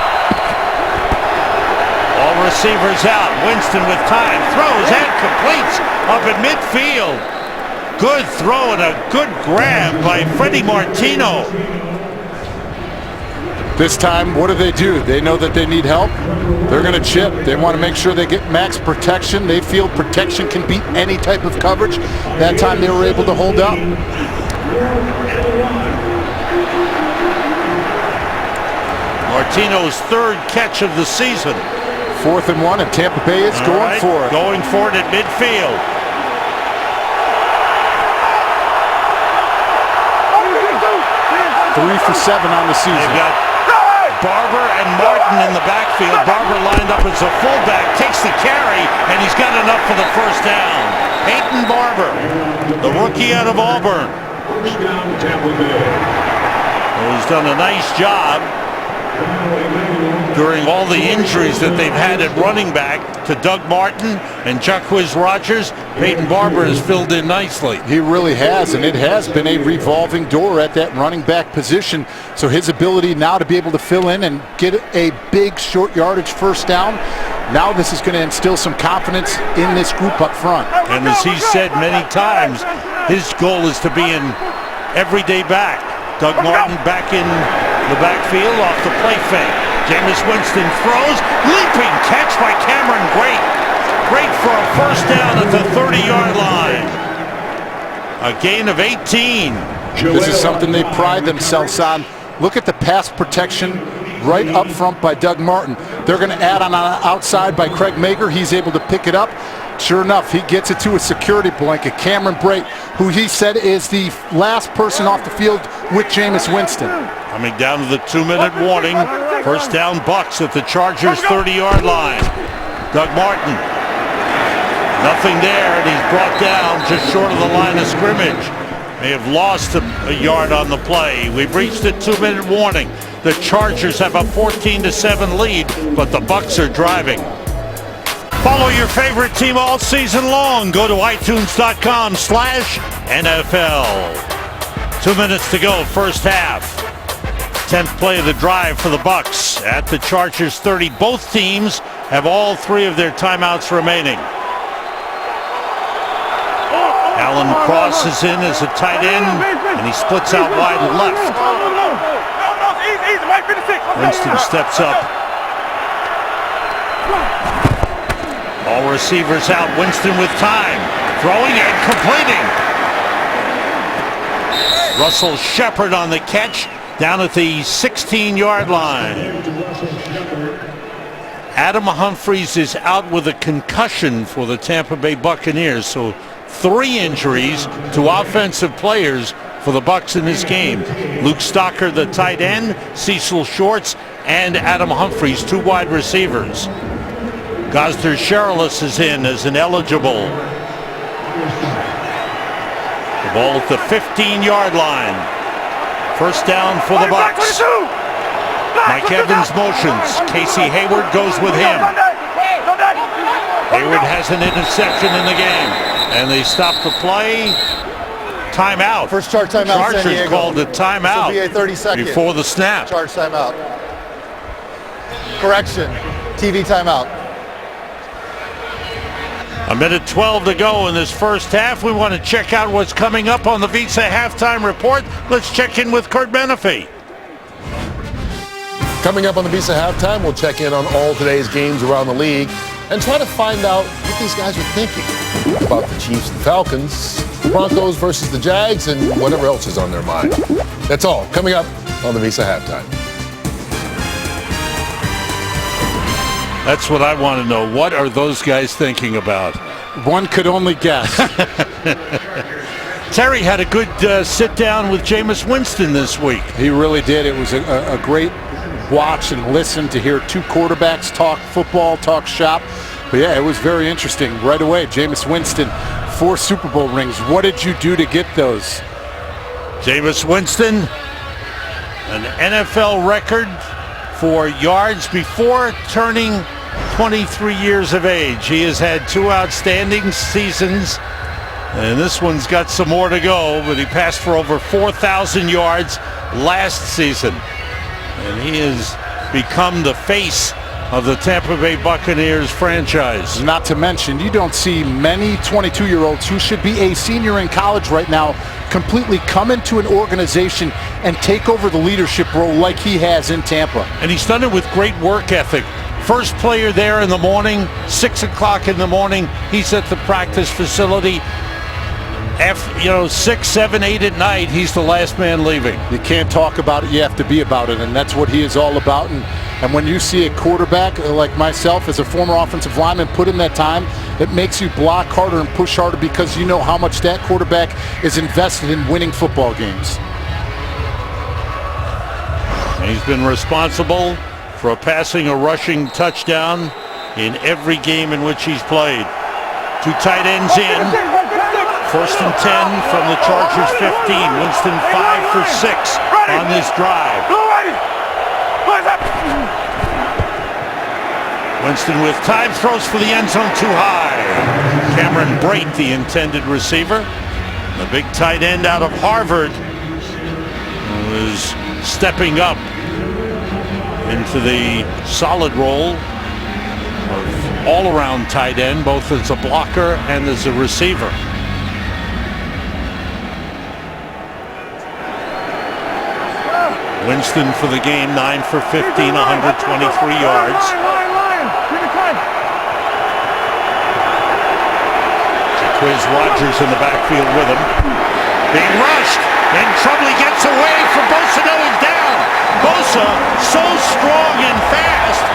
Speaker 2: All receivers out. Winston with time. Throws and completes up at midfield. Good throw and a good grab by Freddie Martino.
Speaker 1: This time, what do? They know that they need help. They're going to chip. They want to make sure they get max protection. They feel protection can beat any type of coverage. That time they were able to hold up.
Speaker 2: Martino's 3rd catch of the season.
Speaker 1: 4th and 1, and Tampa Bay is going for it.
Speaker 2: Going for it at midfield.
Speaker 1: Three for 7 on the season.
Speaker 2: They've got Barber and Martin in the backfield. Barber lined up as a fullback, takes the carry, and he's got enough for the 1st down. Peyton Barber, the rookie out of Auburn. He's done a nice job during all the injuries that they've had at running back to Doug Martin and Jaquiz Rogers. Peyton Barber has filled in nicely.
Speaker 1: He really has, and it has been a revolving door at that running back position. So his ability now to be able to fill in and get a big short yardage 1st down, now this is going to instill some confidence in this group up front.
Speaker 2: And as he said many times, his goal is to be an everyday back. Doug Martin back in the backfield off the play fake. Jameis Winston throws, leaping catch by Cameron Brate. Great for a 1st down at the 30-yard line. A gain of 18.
Speaker 1: This is something they pride themselves on. Look at the pass protection right up front by Doug Martin. They're going to add on outside by Craig Mager. He's able to pick it up. Sure enough, he gets it to a security blanket. Cameron Brate, who he said is the last person off the field with Jameis Winston.
Speaker 2: Coming down to the 2-minute warning. 1st down Bucs at the Chargers 30-yard line. Doug Martin Nothing there, and he's brought down just short of the line of scrimmage. May have lost a yard on the play. We've reached a 2-minute warning. The Chargers have a 14-7 lead, but the Bucs are driving. Follow your favorite team all season long. Go to iTunes.com/NFL. 2 minutes to go, first half. 10th play of the drive for the Bucs at the Chargers 30. Both teams have all 3 of their timeouts remaining. Allen crosses in as a tight end, and he splits out wide left. Winston steps up. All receivers out. Winston with time. Throwing and completing. Russell Shepard on the catch down at the 16-yard line. Adam Humphries is out with a concussion for the Tampa Bay Buccaneers, so 3 injuries to offensive players for the Bucs in this game. Luke Stocker, the tight end, Cecil Shorts, and Adam Humphries, 2 wide receivers. Gosder Sherilis is in as an eligible. The ball at the 15-yard line. First down for the Bucs. Mike Evans motions. Casey Hayward goes with him. Hayward has an interception in the game. And they stop the play. Timeout.
Speaker 4: First Charge timeout.
Speaker 2: Chargers called a timeout
Speaker 4: This will be a 30-second
Speaker 2: before the snap.
Speaker 4: Charge timeout. Correction. TV timeout.
Speaker 2: 1:12 to go in this first half. We want to check out what's coming up on the Visa halftime report. Let's check in with Kurt Menefee.
Speaker 7: Coming up on the Visa halftime, we'll check in on all today's games around the league and try to find out what these guys are thinking about the Chiefs and Falcons, the Broncos versus the Jags, and whatever else is on their mind. That's all coming up on the Visa halftime.
Speaker 2: That's what I want to know. What are those guys thinking about?
Speaker 1: One could only guess.
Speaker 2: Terry had a good sit down with Jameis Winston this week.
Speaker 1: He really did. It was a great watch and listen to hear 2 quarterbacks talk football, talk shop. But yeah, it was very interesting. Right away, Jameis Winston, 4 Super Bowl rings. What did you do to get those?
Speaker 2: Jameis Winston, an NFL record for yards before turning 23 years of age. He has had 2 outstanding seasons, and this one's got some more to go, but he passed for over 4,000 yards last season. And he has become the face of the Tampa Bay Buccaneers franchise.
Speaker 1: Not to mention, you don't see many 22-year-olds who should be a senior in college right now completely come into an organization and take over the leadership role like he has in Tampa. And
Speaker 2: he's done it with great work ethic. First player there in the morning, 6 o'clock in the morning, he's at the practice facility. 6, 7, 8 at night, he's the last man leaving.
Speaker 1: You can't talk about it, you have to be about it, and that's what he is all about. And when you see a quarterback like myself as a former offensive lineman put in that time, it makes you block harder and push harder because you know how much that quarterback is invested in winning football games.
Speaker 2: He's been responsible for passing a rushing touchdown in every game in which he's played. 2 tight ends in. First and 10 from the Chargers 15. Winston 5 for 6 on this drive. Winston with time, throws for the end zone too high. Cameron Brate, the intended receiver. The big tight end out of Harvard, who is stepping up into the solid role of all-around tight end, both as a blocker and as a receiver. Winston for the game, 9 for 15, 123 yards. Quiz Rogers in the backfield with him. Being rushed. In trouble, he gets away from Bosa. No, he's down. Bosa, so strong and fast,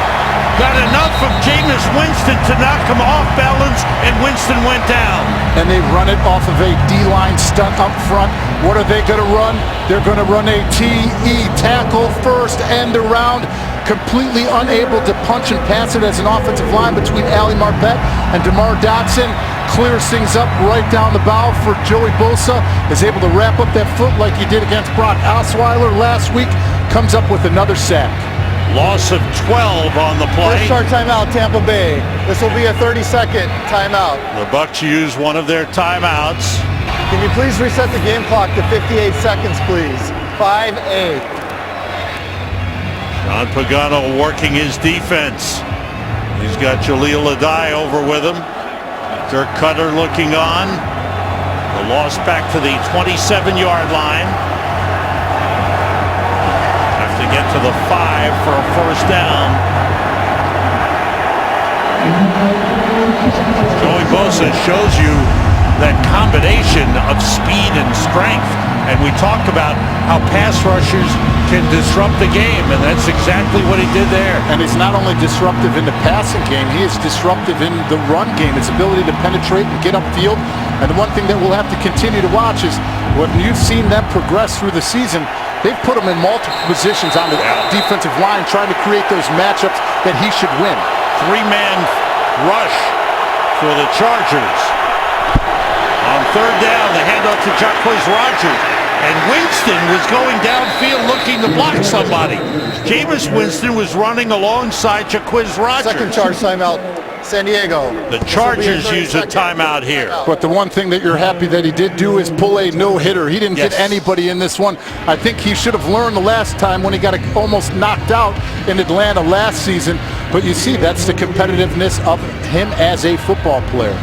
Speaker 2: got enough of Jameis Winston to knock him off balance, and Winston went down.
Speaker 1: And they run it off of a D-line stunt up front. What are they going to run? They're going to run a TE, tackle first, end around. Completely unable to punch and pass it as an offensive line between Ali Marpet and DeMar Dotson. clears things up right down the bow for Joey Bosa, is able to wrap up that foot like he did against Brock Osweiler last week, comes up with another sack.
Speaker 2: Loss of 12 on the play.
Speaker 4: First start timeout, Tampa Bay. This will be a 30-second timeout.
Speaker 2: The Bucs use one of their timeouts.
Speaker 4: Can you please reset the game clock to 58 seconds, please? 5-8.
Speaker 2: John Pagano working his defense. He's got Jaleel Adai over with him. Dirk Cutter looking on. The loss back to the 27-yard line. Have to get to the 5 for a first down. Joey Bosa shows you that combination of speed and strength. And we talk about how pass rushers can disrupt the game, and that's exactly what he did there.
Speaker 1: And he's not only disruptive in the passing game, he is disruptive in the run game, his ability to penetrate and get upfield. And the one thing that we'll have to continue to watch is when you've seen them progress through the season, they've put him in multiple positions on the defensive line, trying to create those matchups that he should win.
Speaker 2: 3-man rush for the Chargers. On third down, the handoff to Jameis Winston. And Winston was going downfield looking to block somebody. Jameis Winston was running alongside Jameis Winston.
Speaker 4: Second charge timeout, San Diego.
Speaker 2: The Chargers use a timeout here.
Speaker 1: But the one thing that you're happy that he did do is pull a no-hitter. He didn't get anybody in this one. I think he should have learned the last time when he got almost knocked out in Atlanta last season. But you see, that's the competitiveness of him as a football player.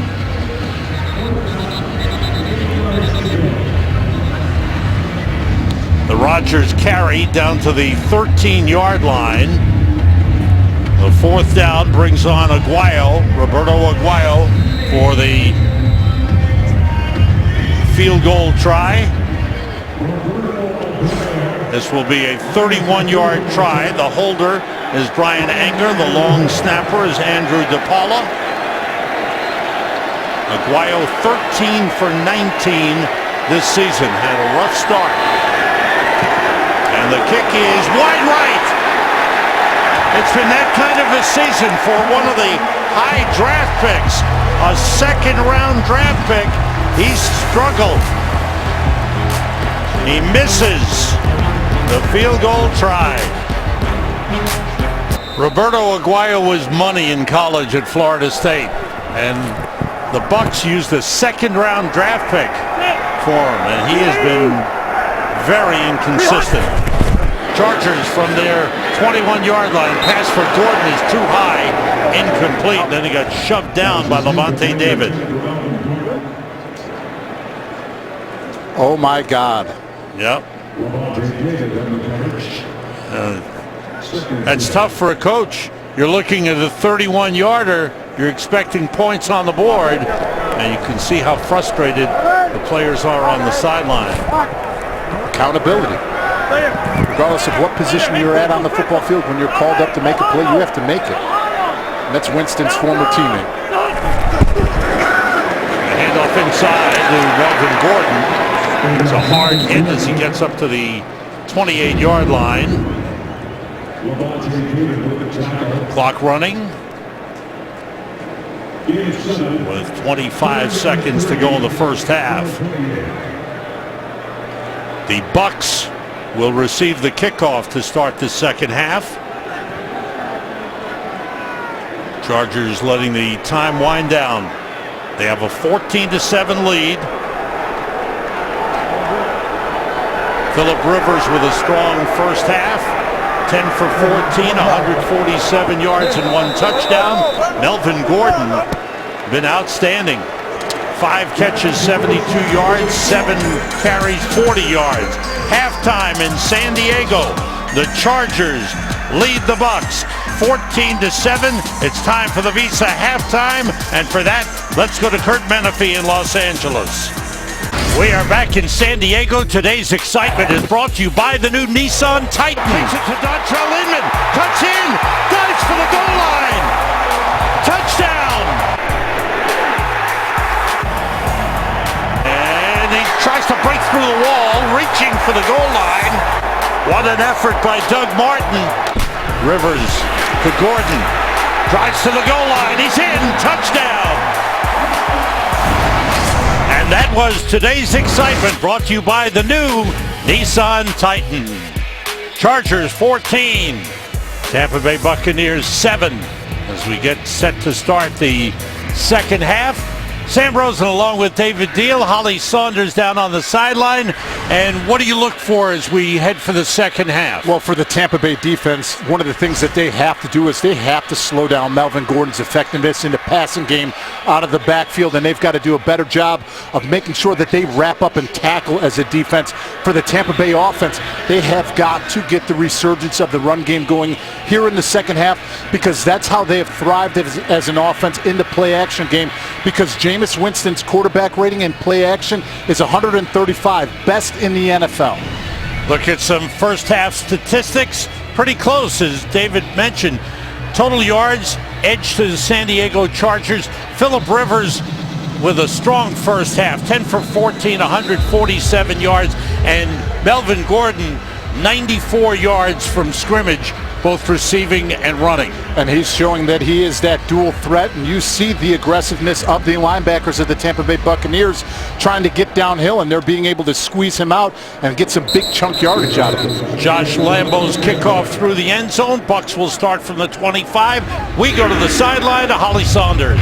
Speaker 2: The Rodgers carry down to the 13-yard line. The fourth down brings on Roberto Aguayo, for the field goal try. This will be a 31-yard try. The holder is Brian Anger. The long snapper is Andrew DePaula. Aguayo 13 for 19 this season. Had a rough start. And the kick is wide right. It's been that kind of a season for one of the high draft picks. A second-round draft pick. He's struggled. He misses the field goal try. Roberto Aguayo was money in college at Florida State. And the Bucs used a second-round draft pick for him. And he has been very inconsistent. Chargers from their 21-yard line. Pass for Gordon is too high. Incomplete. Then he got shoved down by Lavonte David.
Speaker 1: Oh, my God.
Speaker 2: Yep. That's tough for a coach. You're looking at a 31-yarder. You're expecting points on the board. And you can see how frustrated the players are on the sideline.
Speaker 1: Accountability. Regardless of what position you're at on the football field, when you're called up to make a play, you have to make it. And that's Winston's former teammate.
Speaker 2: Handoff inside to Melvin Gordon. It's a hard hit as he gets up to the 28-yard line. Clock running with 25 seconds to go in the first half. The Bucs will receive the kickoff to start the second half. Chargers letting the time wind down. They have a 14-7 lead. Phillip Rivers with a strong first half. 10 for 14, 147 yards and 1 touchdown. Melvin Gordon been outstanding. 5 catches, 72 yards, 7 carries, 40 yards. Halftime in San Diego. The Chargers lead the Bucs 14-7. It's time for the Visa halftime, and for that, let's go to Kurt Menefee in Los Angeles. We are back in San Diego. Today's excitement is brought to you by the new Nissan Titan. Takes it to Dontrell Inman. Cuts in. Dives for the goal line. Touchdown. And he tries to break through the wall, reaching for the goal line. What an effort by Doug Martin. Rivers to Gordon. Drives to the goal line. He's in. Touchdown. that was today's excitement, brought to you by the new Nissan Titan. Chargers 14, Tampa Bay Buccaneers 7, as we get set to start the second half. Sam Rosen along with David Deal, Holly Saunders down on the sideline. And what do you look for as we head for the second half?
Speaker 1: Well, for the Tampa Bay defense, one of the things that they have to do is they have to slow down Melvin Gordon's effectiveness in the passing game out of the backfield, and they've got to do a better job of making sure that they wrap up and tackle as a defense. For the Tampa Bay offense, they have got to get the resurgence of the run game going here in the second half, because that's how they have thrived as an offense in the play-action game, because Jameis Winston's quarterback rating in play action is 135, best in the NFL.
Speaker 2: Look at some first half statistics. Pretty close, as David mentioned. Total yards, edge to the San Diego Chargers. Phillip Rivers with a strong first half, 10 for 14, 147 yards. And Melvin Gordon, 94 yards from scrimmage, both receiving and running.
Speaker 1: And he's showing that he is that dual threat, and you see the aggressiveness of the linebackers of the Tampa Bay Buccaneers trying to get downhill, and they're being able to squeeze him out and get some big chunk yardage out of him.
Speaker 2: Josh Lambo's kickoff through the end zone. Bucs will start from the 25. We go to the sideline to Holly Saunders.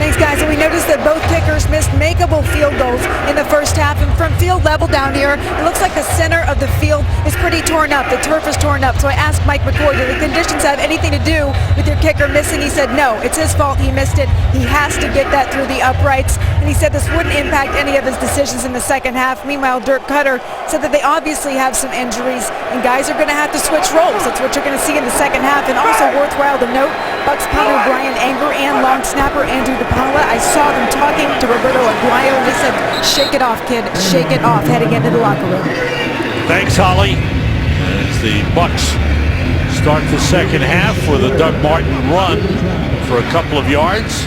Speaker 3: Thanks, guys. And we noticed that both kickers missed makeable field goals in the first half. And from field level down here, it looks like the center of the field is pretty torn up. The turf is torn up. So I asked Mike McCoy, do the conditions have anything to do with your kicker missing? He said, no, it's his fault. He missed it. He has to get that through the uprights. And he said this wouldn't impact any of his decisions in the second half. Meanwhile, Dirk Cutter said that they obviously have some injuries, and guys are going to have to switch roles. That's what you're going to see in the second half. And also worthwhile to note, Bucs punter Brian Anger and long snapper Andrew DePaula, I saw them talking to Roberto Aguayo, and they said, shake it off, kid, shake it off, heading into the locker room.
Speaker 2: Thanks, Holly. As the Bucs start the second half with a Doug Martin run for a couple of yards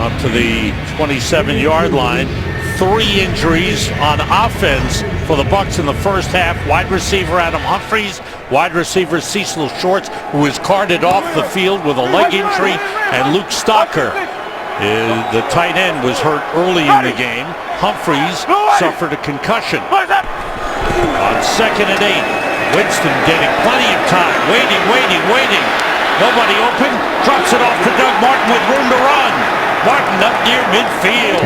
Speaker 2: up to the 27-yard line. 3 injuries on offense for the Bucs in the first half. Wide receiver Adam Humphries, wide receiver Cecil Shorts, who was carted off the field with a leg injury, and Luke Stocker, the tight end, was hurt early in the game. Humphries suffered a concussion. On 2nd and 8, Winston getting plenty of time, waiting. Nobody open, drops it off to Doug Martin with room to run. Martin up near midfield.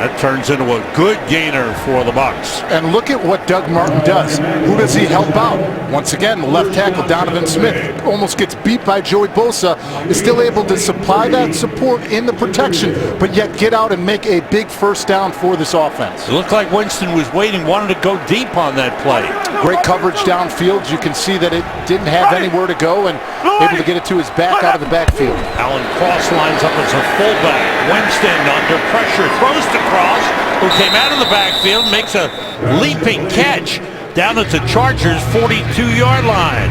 Speaker 2: That turns into a good gainer for the Bucs.
Speaker 1: And look at what Doug Martin does. Who does he help out? Once again, the left tackle, Donovan Smith, almost gets beat by Joey Bosa, is still able to supply that support in the protection, but yet get out and make a big first down for this offense.
Speaker 2: It looked like Winston was waiting, wanted to go deep on that play.
Speaker 1: Great coverage downfield. You can see that it didn't have anywhere to go, and able to get it to his back out of the backfield.
Speaker 2: Alan Cross lines up as a fullback. Winston under pressure, throws to Cross, who came out of the backfield, makes a leaping catch down at the Chargers' 42-yard line.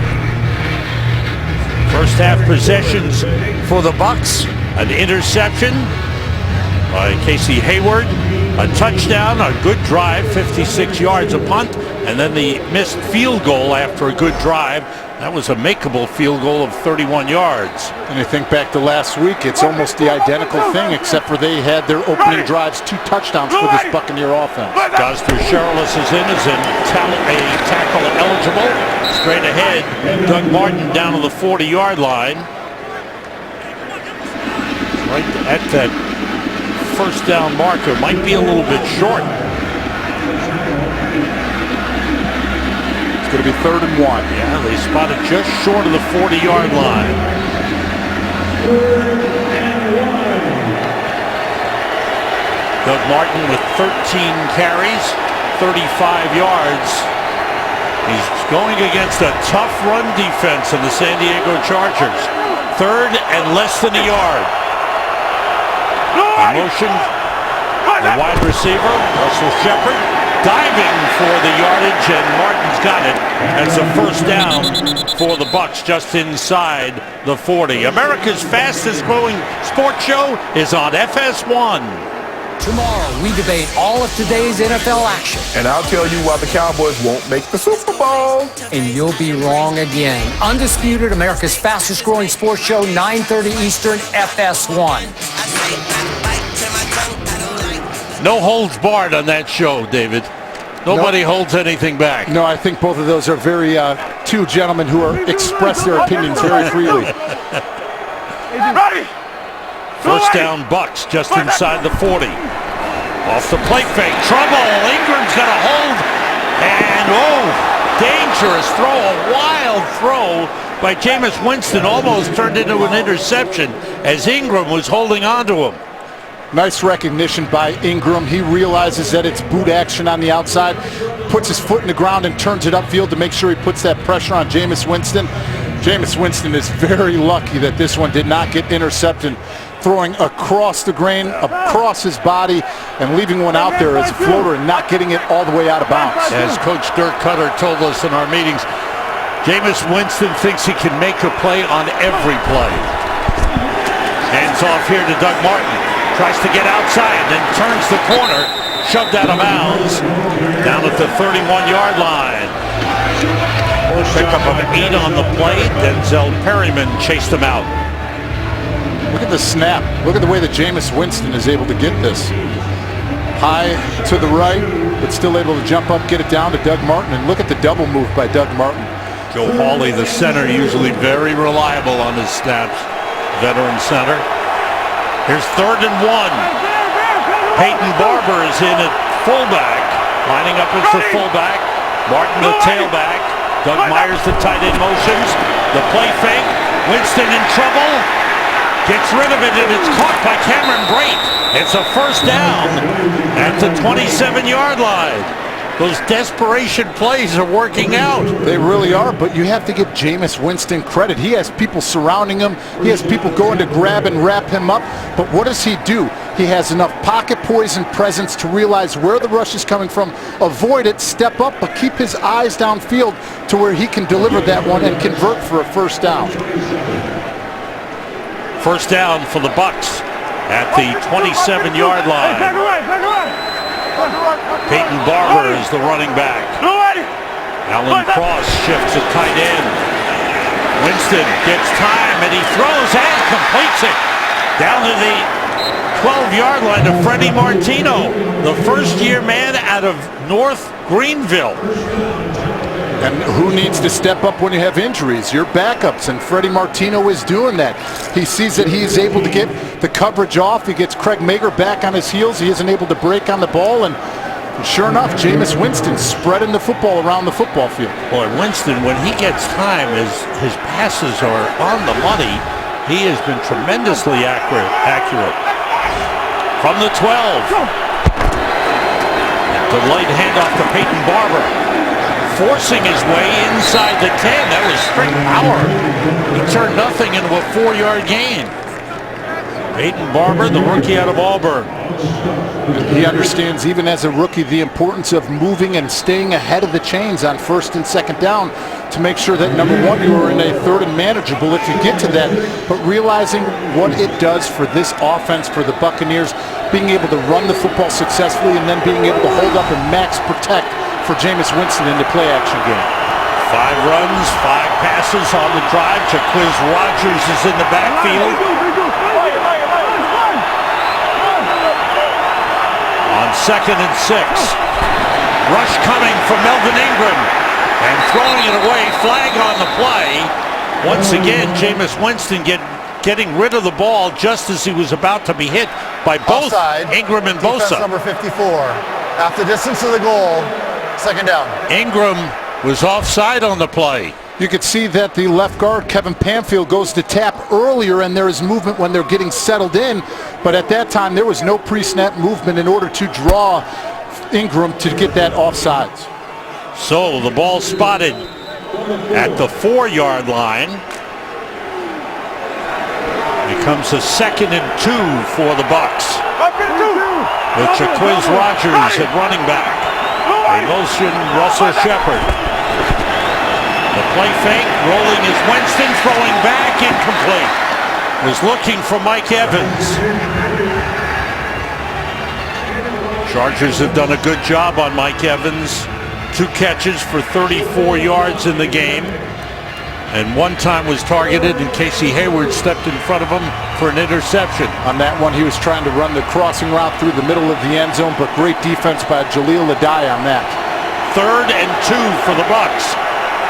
Speaker 2: First half possessions for the Bucs. An interception by Casey Hayward, a touchdown, a good drive, 56 yards, a punt, and then the missed field goal after a good drive. That was a makeable field goal of 31 yards.
Speaker 1: And you think back to last week, it's almost the identical thing, except for they had their opening drives 2 touchdowns for this Buccaneer offense.
Speaker 2: Gosder Sherrillis is in as a tackle eligible. Straight ahead, Doug Martin down to the 40-yard line. Right at that first down marker, might be a little bit short.
Speaker 1: It's going to be 3rd and 1.
Speaker 2: Yeah, they spotted just short of the 40-yard line. Doug Martin with 13 carries, 35 yards. He's going against a tough run defense of the San Diego Chargers. 3rd and less than a yard. In motion, the wide receiver, Russell Shepard, diving for the yardage, and Martin's got it. That's a first down for the Bucs just inside the 40. America's fastest growing sports show is on FS1.
Speaker 8: Tomorrow, we debate all of today's NFL action.
Speaker 9: And I'll tell you why the Cowboys won't make the Super Bowl.
Speaker 8: And you'll be wrong again. Undisputed, America's fastest growing sports show, 9:30 Eastern, FS1.
Speaker 2: No holds barred on that show, David. Nobody holds anything back.
Speaker 1: No, I think both of those are very two gentlemen who express their opinions very freely.
Speaker 2: First down, Bucs just inside the 40. Off the play fake, trouble. Ingram's got a hold, and dangerous throw, a wild throw by Jameis Winston, almost turned into an interception as Ingram was holding on to him.
Speaker 1: Nice recognition by Ingram. He realizes that it's boot action on the outside, puts his foot in the ground and turns it upfield to make sure he puts that pressure on Jameis Winston. Jameis Winston is very lucky that this one did not get intercepted, throwing across the grain, across his body, and leaving one out there as a floater and not getting it all the way out of bounds.
Speaker 2: As Coach Dirk Cutter told us in our meetings, Jameis Winston thinks he can make a play on every play. Hands off here to Doug Martin. Tries to get outside, then turns the corner, shoved out of bounds, down at the 31-yard line. Pickup of 8 on the play. Denzel Perryman chased him out.
Speaker 1: Look at the snap. Look at the way that Jameis Winston is able to get this. High to the right, but still able to jump up, get it down to Doug Martin, and look at the double move by Doug Martin.
Speaker 2: Joe Hawley, the center, usually very reliable on his snaps. Veteran center. Here's 3rd and 1. Peyton Barber is in at fullback, lining up as the fullback. Martin the tailback. Doug Myers the tight end motions. The play fake. Winston in trouble. Gets rid of it, and it's caught by Cameron Brate. It's a first down at the 27-yard line. Those desperation plays are working out.
Speaker 1: They really are, but you have to give Jameis Winston credit. He has people surrounding him. He has people going to grab and wrap him up. But what does he do? He has enough pocket poise and presence to realize where the rush is coming from, avoid it, step up, but keep his eyes downfield to where he can deliver that one and convert for a first down.
Speaker 2: First down for the Bucs at the 27-yard line. Peyton Barber is the running back. Alan Cross shifts at tight end. Winston gets time and he throws and completes it down to the 12-yard line to Freddie Martino, the first-year man out of North Greenville.
Speaker 1: And who needs to step up when you have injuries? Your backups, and Freddie Martino is doing that. He sees that he is able to get the coverage off. He gets Craig Mager back on his heels. He isn't able to break on the ball, and sure enough, Jameis Winston spreading the football around the football field.
Speaker 2: Boy, Winston, when he gets time, his passes are on the money. He has been tremendously accurate. From the 12. The light handoff to Peyton Barber. Forcing his way inside the 10. That was straight power. He turned nothing into a 4-yard gain. Peyton Barber, the rookie out of Auburn.
Speaker 1: He understands, even as a rookie, the importance of moving and staying ahead of the chains on 1st and 2nd down to make sure that, number one, you are in a 3rd and manageable if you get to that, but realizing what it does for this offense, for the Buccaneers, being able to run the football successfully and then being able to hold up and max protect for Jameis Winston in the play-action game.
Speaker 2: 5 runs, 5 passes on the drive. Jaquiz Rogers is in the backfield. On 2nd and 6. Rush coming from Melvin Ingram. And throwing it away. Flag on the play. Once again, Jameis Winston getting rid of the ball just as he was about to be hit by both
Speaker 4: Offside.
Speaker 2: Ingram and
Speaker 4: Defense
Speaker 2: Bosa.
Speaker 4: number 54. Half the distance to the goal. 2nd down.
Speaker 2: Ingram was offside on the play.
Speaker 1: You could see that the left guard, Kevin Pamfield, goes to tap earlier, and there is movement when they're getting settled in. But at that time, there was no pre-snap movement in order to draw Ingram to get that offsides.
Speaker 2: So the ball spotted at the 4-yard line. Becomes a 2nd and 2 for the Bucs. With Jaquiz Rogers at running back. They motion Russell Shepard. The play fake, rolling is Winston, throwing back, incomplete. Was looking for Mike Evans. Chargers have done a good job on Mike Evans. 2 catches for 34 yards in the game. And one time was targeted, and Casey Hayward stepped in front of him for an interception.
Speaker 1: On that one, he was trying to run the crossing route through the middle of the end zone, but great defense by Jaleel Adai on that.
Speaker 2: 3rd and 2 for the Bucs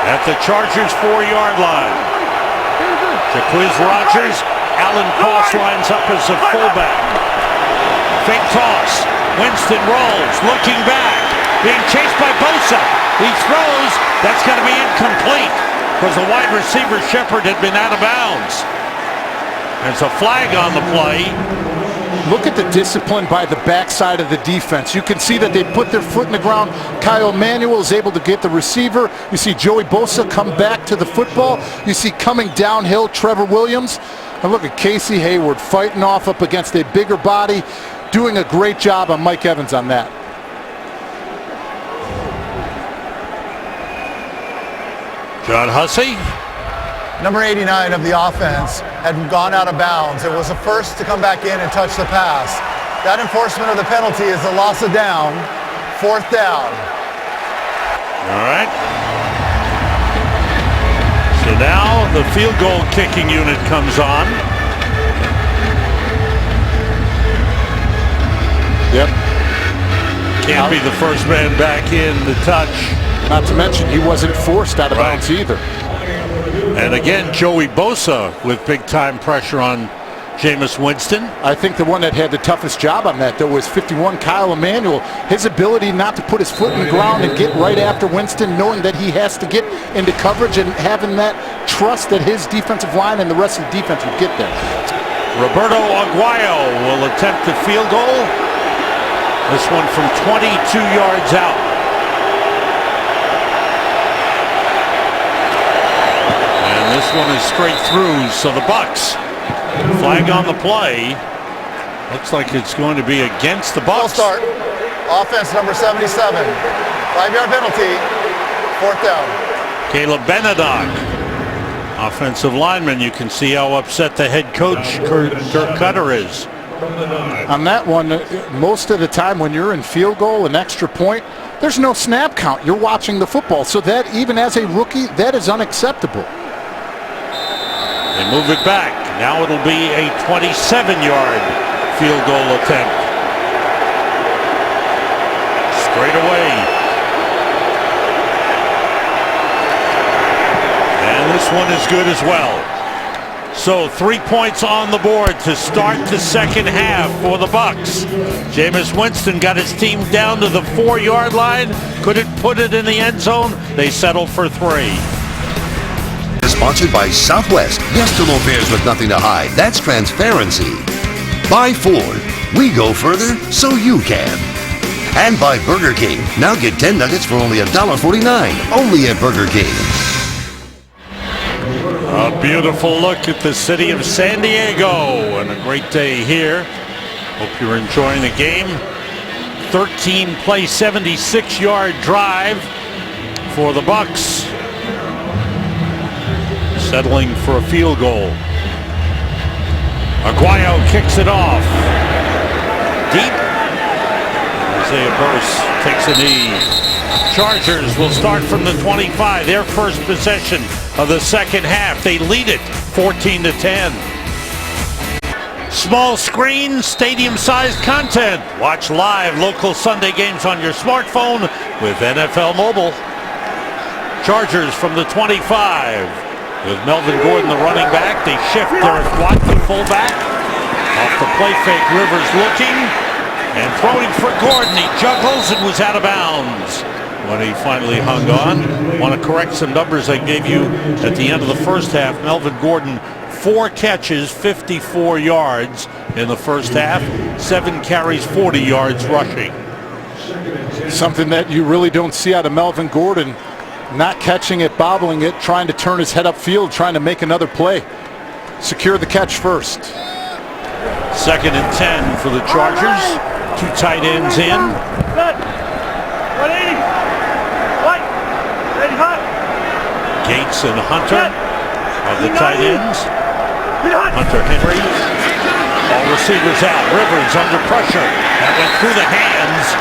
Speaker 2: at the Chargers 4-yard line. Jaquiz Rogers, Alan Koss lines up as a fullback. Fake toss. Winston rolls, looking back, being chased by Bosa. He throws. That's going to be incomplete because the wide receiver Shepard had been out of bounds. There's a flag on the play.
Speaker 1: Look at the discipline by the backside of the defense. You can see that they put their foot in the ground. Kyle Emanuel is able to get the receiver. You see Joey Bosa come back to the football. You see coming downhill Trevor Williams. And look at Casey Hayward fighting off up against a bigger body, doing a great job on Mike Evans on that.
Speaker 2: John Hussey.
Speaker 4: Number 89 of the offense had gone out of bounds. It was the first to come back in and touch the pass. That enforcement of the penalty is a loss of down, 4th down.
Speaker 2: All right. So now the field goal kicking unit comes on.
Speaker 1: Yep.
Speaker 2: Can't be the first man back in the touch.
Speaker 1: Not to mention he wasn't forced out of bounds either.
Speaker 2: And again, Joey Bosa with big-time pressure on Jameis Winston.
Speaker 1: I think the one that had the toughest job on that, though, was 51, Kyle Emanuel. His ability not to put his foot in the ground and get right after Winston, knowing that he has to get into coverage and having that trust that his defensive line and the rest of the defense would get there.
Speaker 2: Roberto Aguayo will attempt the field goal. This one from 22 yards out. This one is straight through, so the Bucs flag on the play. Looks like it's going to be against the Bucs.
Speaker 4: Full start. Offense number 77. 5-yard penalty. 4th down.
Speaker 2: Caleb Benedock, offensive lineman. You can see how upset the head coach, Dirk Cutter, is.
Speaker 1: On that one, most of the time when you're in field goal, an extra point, there's no snap count. You're watching the football. So that, even as a rookie, that is unacceptable.
Speaker 2: They move it back. Now it'll be a 27-yard field goal attempt. Straight away. And this one is good as well. So 3 points on the board to start the second half for the Bucs. Jameis Winston got his team down to the 4-yard line. Couldn't put it in the end zone. They settled for 3.
Speaker 5: Sponsored by Southwest. Yes to low fares with nothing to hide. That's transparency. By Ford. We go further so you can. And by Burger King. Now get 10 nuggets for only $1.49. Only at Burger King.
Speaker 2: A beautiful look at the city of San Diego. And a great day here. Hope you're enjoying the game. 13-play, 76-yard drive for the Bucs. Settling for a field goal. Aguayo kicks it off. Deep. Isaiah Burse takes a knee. Chargers will start from the 25. Their first possession of the second half. They lead it 14-10. Small screen, stadium-sized content. Watch live local Sunday games on your smartphone with NFL Mobile. Chargers from the 25. With Melvin Gordon, the running back, they shift Derek Watt, the fullback. Off the play fake, Rivers looking and throwing for Gordon. He juggles and was out of bounds when he finally hung on. Want to correct some numbers I gave you at the end of the first half. Melvin Gordon, 4 catches, 54 yards in the first half. 7 carries, 40 yards rushing.
Speaker 1: Something that you really don't see out of Melvin Gordon. Not catching it, bobbling it, trying to turn his head upfield, trying to make another play. Secure the catch first.
Speaker 2: 2nd and 10 for the Chargers. 2 tight ends in. Gates and Hunter are the tight ends. Hunter Henry. All receivers out. Rivers under pressure. That went through the hands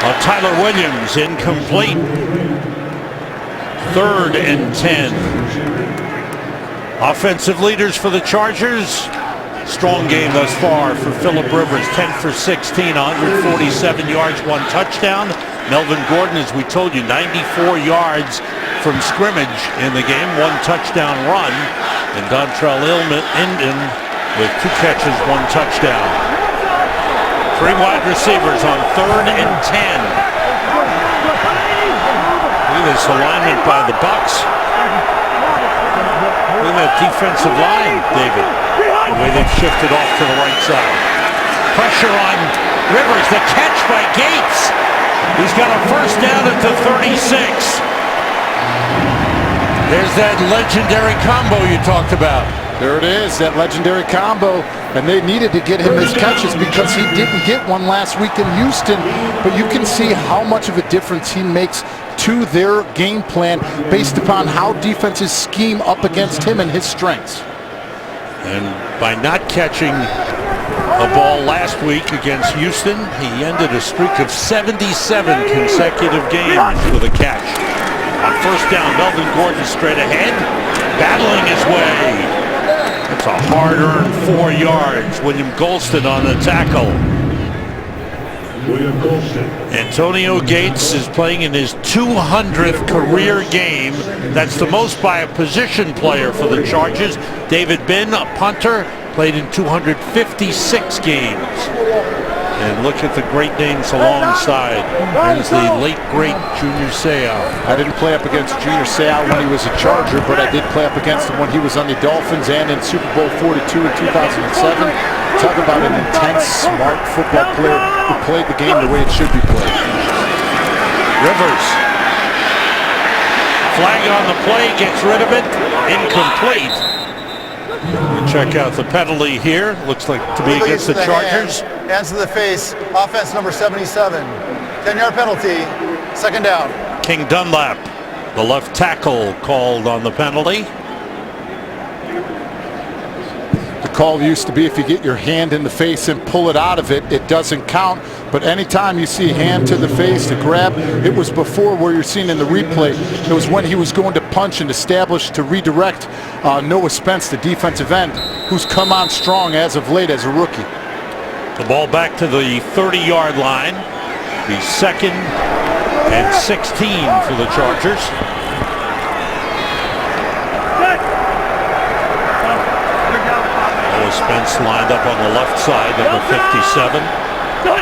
Speaker 2: of Tyler Williams. Incomplete. 3rd and 10. Offensive leaders for the Chargers. Strong game thus far for Phillip Rivers. 10 for 16, 147 yards, 1 touchdown. Melvin Gordon, as we told you, 94 yards from scrimmage in the game, 1 touchdown run. And Dontrell Inman with 2 catches, 1 touchdown. 3 wide receivers on 3rd and 10. Look at this alignment by the Bucs. Look at that defensive line, David. The way they've shifted off to the right side. Pressure on Rivers. The catch by Gates. He's got a first down at the 36. There's that legendary combo you talked about.
Speaker 1: There it is, that legendary combo. And they needed to get him his catches because he didn't get one last week in Houston. But you can see how much of a difference he makes to their game plan based upon how defenses scheme up against him and his strengths.
Speaker 2: And by not catching a ball last week against Houston, he ended a streak of 77 consecutive games with a catch. On first down, Melvin Gordon straight ahead, battling his way. That's a hard-earned 4 yards. William Golston on the tackle. Antonio Gates is playing in his 200th career game. That's the most by a position player for the Chargers. David Binn, a punter, played in 256 games. And look at the great names alongside. There's the late, great Junior Seau.
Speaker 1: I didn't play up against Junior Seau when he was a Charger, but I did play up against him when he was on the Dolphins and in Super Bowl 42 in 2007. Talk about an intense, smart football player who played the game the way it should be played.
Speaker 2: Rivers. Flag on the play, gets rid of it. Incomplete. We'll check out the penalty here. Looks like to be against the Chargers.
Speaker 4: Hands to the face. Offense number 77. 10-yard penalty. 2nd down.
Speaker 2: King Dunlap, the left tackle, called on the penalty.
Speaker 1: The call used to be if you get your hand in the face and pull it out of it, it doesn't count. But anytime you see hand to the face to grab, it was before where you're seeing in the replay. It was when he was going to punch and establish to redirect Noah Spence, the defensive end, who's come on strong as of late as a rookie.
Speaker 2: The ball back to the 30-yard line. The 2nd and 16 for the Chargers. Noah Spence lined up on the left side, number 57. Throw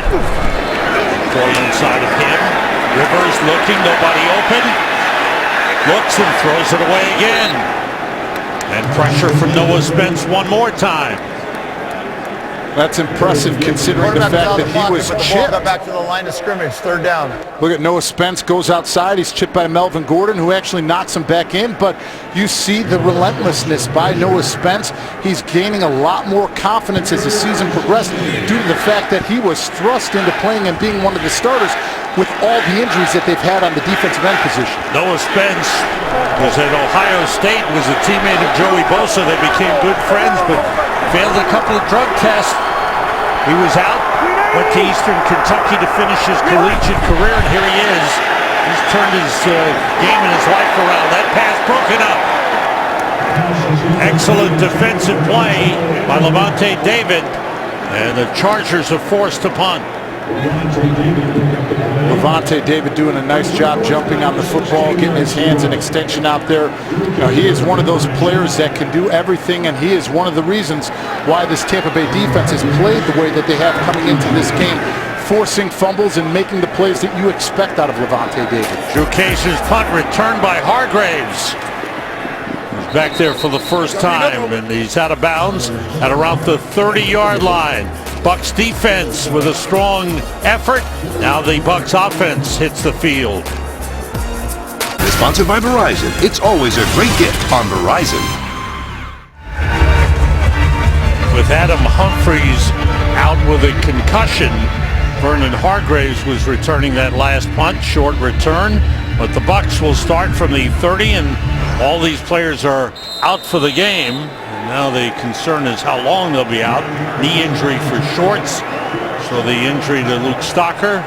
Speaker 2: inside of him. Rivers looking, nobody open. Looks and throws it away again. And pressure from Noah Spence one more time.
Speaker 1: That's impressive considering the fact that he was chipped.
Speaker 4: Back to the line of scrimmage, 3rd down.
Speaker 1: Look at Noah Spence goes outside. He's chipped by Melvin Gordon, who actually knocks him back in. But you see the relentlessness by Noah Spence. He's gaining a lot more confidence as the season progressed due to the fact that he was thrust into playing and being one of the starters with all the injuries that they've had on the defensive end position.
Speaker 2: Noah Spence was at Ohio State, was a teammate of Joey Bosa. They became good friends, but failed a couple of drug tests. He was out, went to Eastern Kentucky to finish his collegiate career, and here he is. He's turned his game and his life around. That pass broken up. Excellent defensive play by Lavonte David, and the Chargers are forced to punt.
Speaker 1: Lavonte David doing a nice job jumping on the football, getting his hands and extension out there. You know, he is one of those players that can do everything, and he is one of the reasons why this Tampa Bay defense has played the way that they have coming into this game, forcing fumbles and making the plays that you expect out of Lavonte David.
Speaker 2: Drew Case's punt returned by Hargraves. He's back there for the first time, and he's out of bounds at around the 30-yard line. Bucs defense with a strong effort. Now the Bucs offense hits the field.
Speaker 5: Sponsored by Verizon. It's always a great gift on Verizon.
Speaker 2: With Adam Humphries out with a concussion, Vernon Hargraves was returning that last punt, short return. But the Bucs will start from the 30, and all these players are out for the game. Now the concern is how long they'll be out. Knee injury for Shorts. So the injury to Luke Stocker.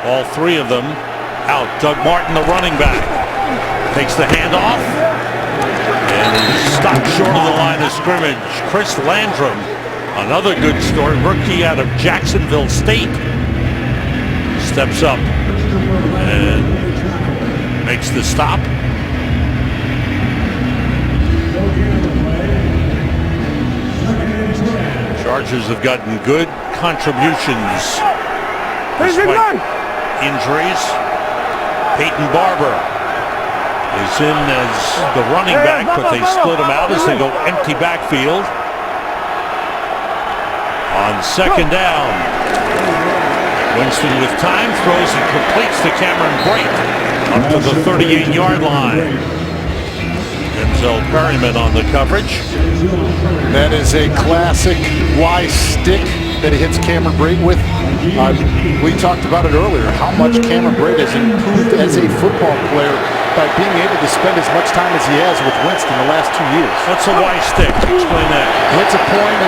Speaker 2: All 3 of them out. Doug Martin, the running back, takes the handoff. And he's stopped short of the line of scrimmage. Chris Landrum, another good story, rookie out of Jacksonville State, steps up and makes the stop. Chargers have gotten good contributions despite injuries. Peyton Barber is in as the running back, but they split him out as they go empty backfield. On second down, Winston with time throws and completes to Cameron Brate up to the 38-yard line. Denzel Perryman on the coverage.
Speaker 1: That is a classic Y stick that he hits Cameron Brate with. We talked about it earlier, how much Cameron Brate has improved as a football player by being able to spend as much time as he has with Winston the last 2 years.
Speaker 2: What's a Y stick? Explain that.
Speaker 1: Hits a point,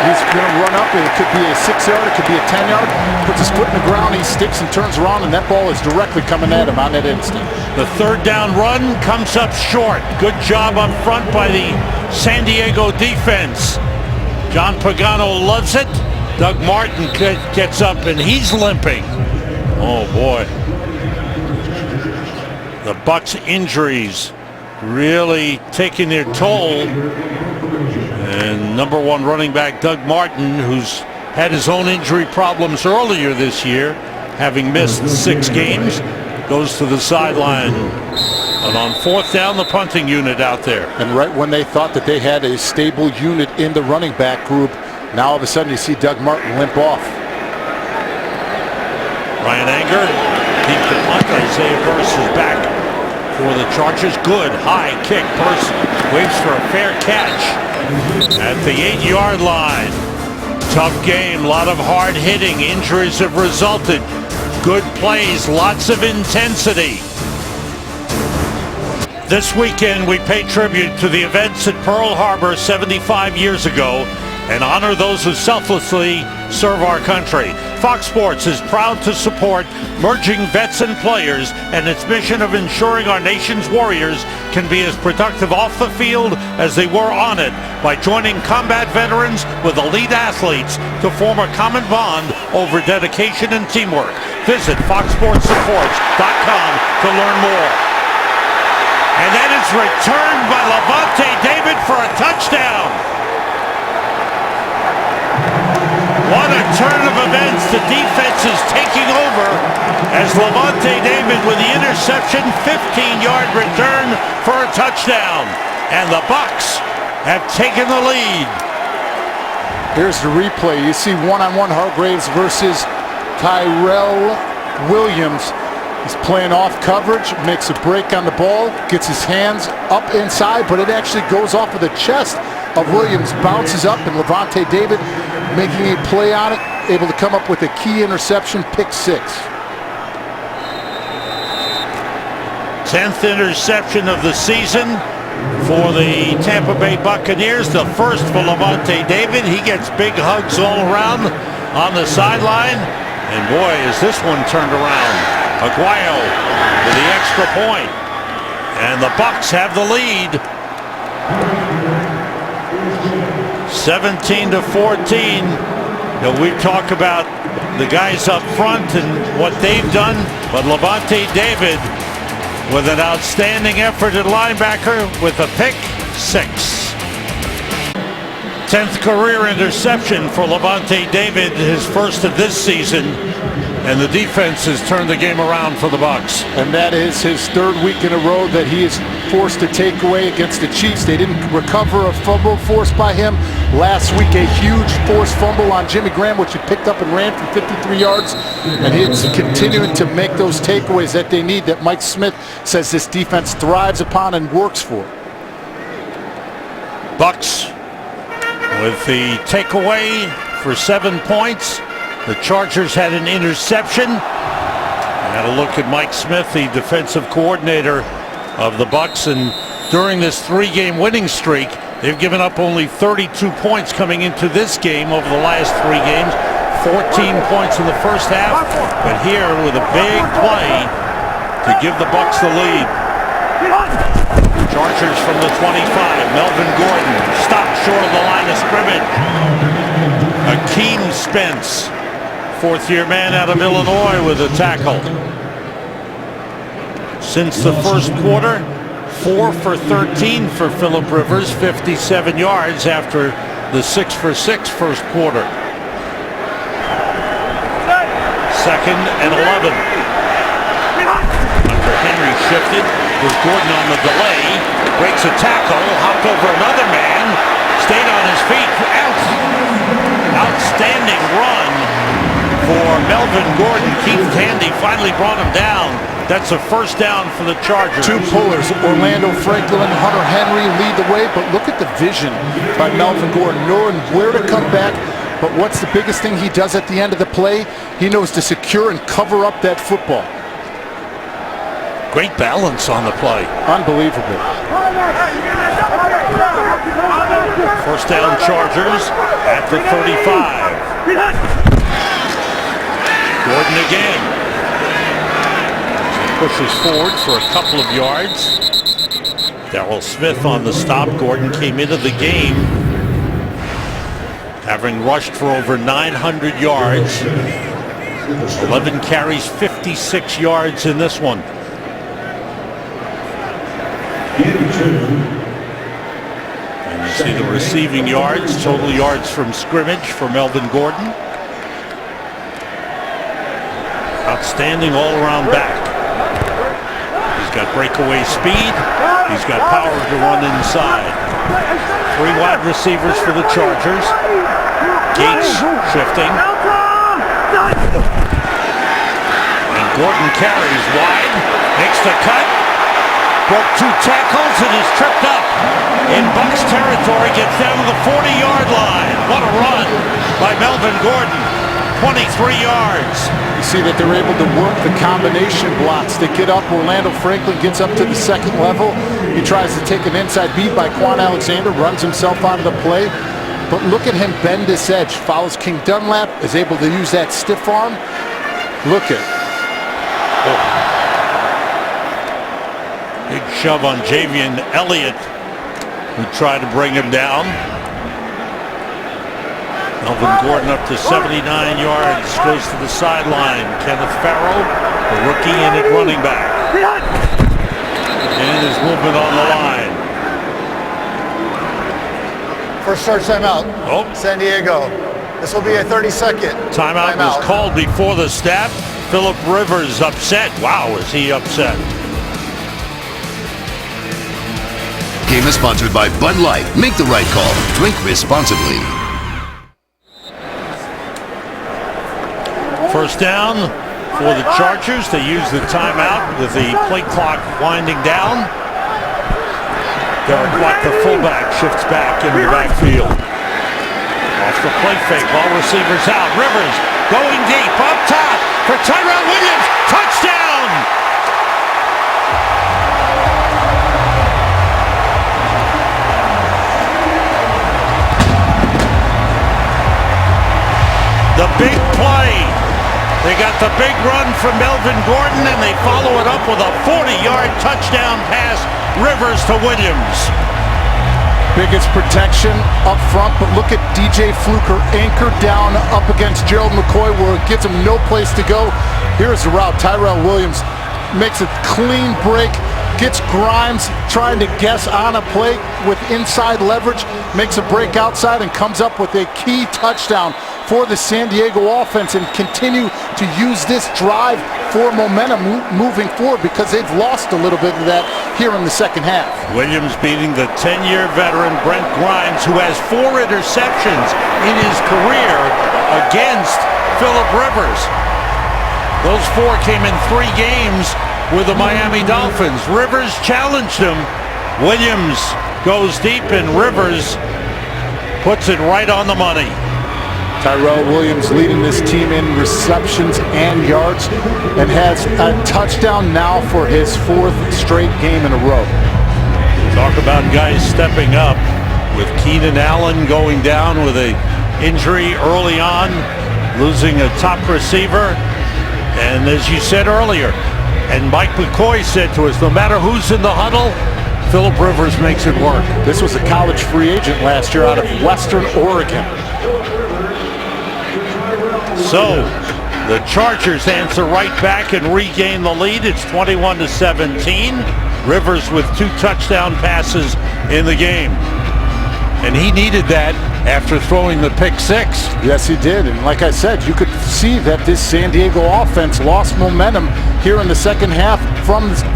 Speaker 1: he's going to run up, and it could be a 6-yard, it could be a 10-yard, puts his foot in the ground, he sticks and turns around, and that ball is directly coming at him on that instant.
Speaker 2: The third down run comes up short. Good job up front by the San Diego defense. John Pagano loves it. Doug Martin gets up and he's limping. Oh boy. The Bucs injuries really taking their toll. And number one running back Doug Martin, who's had his own injury problems earlier this year, having missed 6 games, goes to the sideline. And on fourth down, the punting unit out there.
Speaker 1: And right when they thought that they had a stable unit in the running back group, now all of a sudden you see Doug Martin limp off.
Speaker 2: Ryan Anger, deep to punt. Isaiah Burse is back for the Chargers. Good high kick. Burse waits for a fair catch at the 8-yard line. Tough game, a lot of hard hitting. Injuries have resulted. Good plays, lots of intensity. This weekend we pay tribute to the events at Pearl Harbor 75 years ago and honor those who selflessly serve our country. Fox Sports is proud to support merging vets and players and its mission of ensuring our nation's warriors can be as productive off the field as they were on it by joining combat veterans with elite athletes to form a common bond over dedication and teamwork. Visit foxsportsupports.com to learn more. And then it's returned by Lavonte David for a touchdown. What a turn of events. The defense is taking over as Lavonte David with the interception, 15-yard return for a touchdown. And the Bucs have taken the lead.
Speaker 1: Here's the replay. You see one-on-one Hargraves versus Tyrell Williams. He's playing off coverage, makes a break on the ball, gets his hands up inside, but it actually goes off of the chest of Williams, bounces up, and Lavonte David making a play on it, able to come up with a key interception, pick 6.
Speaker 2: 10th interception of the season for the Tampa Bay Buccaneers, the first for Lavonte David. He gets big hugs all around on the sideline, and boy, is this one turned around. Aguayo with the extra point, and the Bucs have the lead. 17-14. Now we talk about the guys up front and what they've done, but Lavonte David with an outstanding effort at linebacker with a pick 6. 10th career interception for Lavonte David, his first of this season, and the defense has turned the game around for the Bucs.
Speaker 1: And that is his 3rd week in a row that he is forced to take away against the Chiefs. They didn't recover a fumble forced by him. Last week, a huge forced fumble on Jimmy Graham, which he picked up and ran for 53 yards. And he's continuing to make those takeaways that they need, that Mike Smith says this defense thrives upon and works for.
Speaker 2: Bucs with the takeaway for 7 points. The Chargers had an interception. Had a look at Mike Smith, the defensive coordinator of the Bucs, and during this 3-game winning streak, they've given up only 32 points coming into this game over the last 3 games. 14 points in the first half, but here with a big play to give the Bucs the lead. Chargers from the 25. Melvin Gordon stopped short of the line of scrimmage. Akeem Spence, fourth-year man out of Illinois, with a tackle. Since the first quarter, 4 for 13 for Phillip Rivers, 57 yards after the 6 for 6 first quarter. Second and 11. Under Henry shifted with Gordon on the delay, breaks a tackle, hopped over another man, stayed on his feet. Outstanding run for Melvin Gordon. Keith Tandy finally brought him down. That's a first down for the Chargers.
Speaker 1: Two pullers, Orlando Franklin, Hunter Henry lead the way, but look at the vision by Melvin Gordon, knowing where to come back. But what's the biggest thing he does at the end of the play? He knows to secure and cover up that football.
Speaker 2: Great balance on the play.
Speaker 1: Unbelievable.
Speaker 2: First down Chargers at the 35. Gordon again. Pushes forward for a couple of yards. Darrell Smith on the stop. Gordon came into the game having rushed for over 900 yards. 11 carries, 56 yards in this one. And you see the receiving yards, total yards from scrimmage for Melvin Gordon. Outstanding all-around back. He's got breakaway speed. He's got power to run inside. 3 wide receivers for the Chargers. Gates shifting. And Gordon carries wide. Makes the cut. Broke 2 tackles and is tripped up in Bucs territory. Gets down to the 40-yard line. What a run by Melvin Gordon. 23 yards.
Speaker 1: You see that they're able to work the combination blocks to get up. Orlando Franklin gets up to the second level. He tries to take an inside beat by Quan Alexander, runs himself out of the play. But look at him bend this edge. Follows King Dunlap, is able to use that stiff arm. Look at.
Speaker 2: Oh. Big shove on Javian Elliott, who tried to bring him down. Melvin Gordon up to 79 yards, goes to the sideline. Kenneth Farrell, the rookie in at running back. And his movement on the line.
Speaker 4: First charge timeout.
Speaker 2: Oh.
Speaker 4: San Diego. This will be a 30-second
Speaker 2: Timeout was called before the snap. Phillip Rivers upset. Wow, is he upset.
Speaker 5: Game is sponsored by Bud Light. Make the right call. Drink responsibly.
Speaker 2: First down for the Chargers. They use the timeout with the play clock winding down. Derek White, the fullback, shifts back in the backfield. Off the play fake, all receivers out. Rivers going deep up top for Tyrell Williams. Touchdown! The big play. They got the big run from Melvin Gordon, and they follow it up with a 40-yard touchdown pass, Rivers to Williams.
Speaker 1: Biggest protection up front, but look at DJ Fluker anchored down up against Gerald McCoy, where it gives him no place to go. Here's the route. Tyrell Williams makes a clean break, gets Grimes trying to guess on a play with inside leverage, makes a break outside, and comes up with a key touchdown for the San Diego offense, and continue to use this drive for momentum moving forward, because they've lost a little bit of that here in the second half.
Speaker 2: Williams beating the 10-year veteran Brent Grimes, who has 4 interceptions in his career against Phillip Rivers. Those 4 came in 3 games with the Miami Dolphins. Rivers challenged him. Williams goes deep, and Rivers puts it right on the money.
Speaker 1: Tyrell Williams leading this team in receptions and yards, and has a touchdown now for his 4th straight game in a row.
Speaker 2: Talk about guys stepping up, with Keenan Allen going down with an injury early on, losing a top receiver. And as you said earlier, and Mike McCoy said to us, no matter who's in the huddle, Phillip Rivers makes it work.
Speaker 1: This was a college free agent last year out of Western Oregon.
Speaker 2: So the Chargers answer right back and regain the lead. It's 21-17. Rivers with 2 touchdown passes in the game. And he needed that after throwing the pick 6.
Speaker 1: Yes, he did. And like I said, you could see that this San Diego offense lost momentum here in the second half.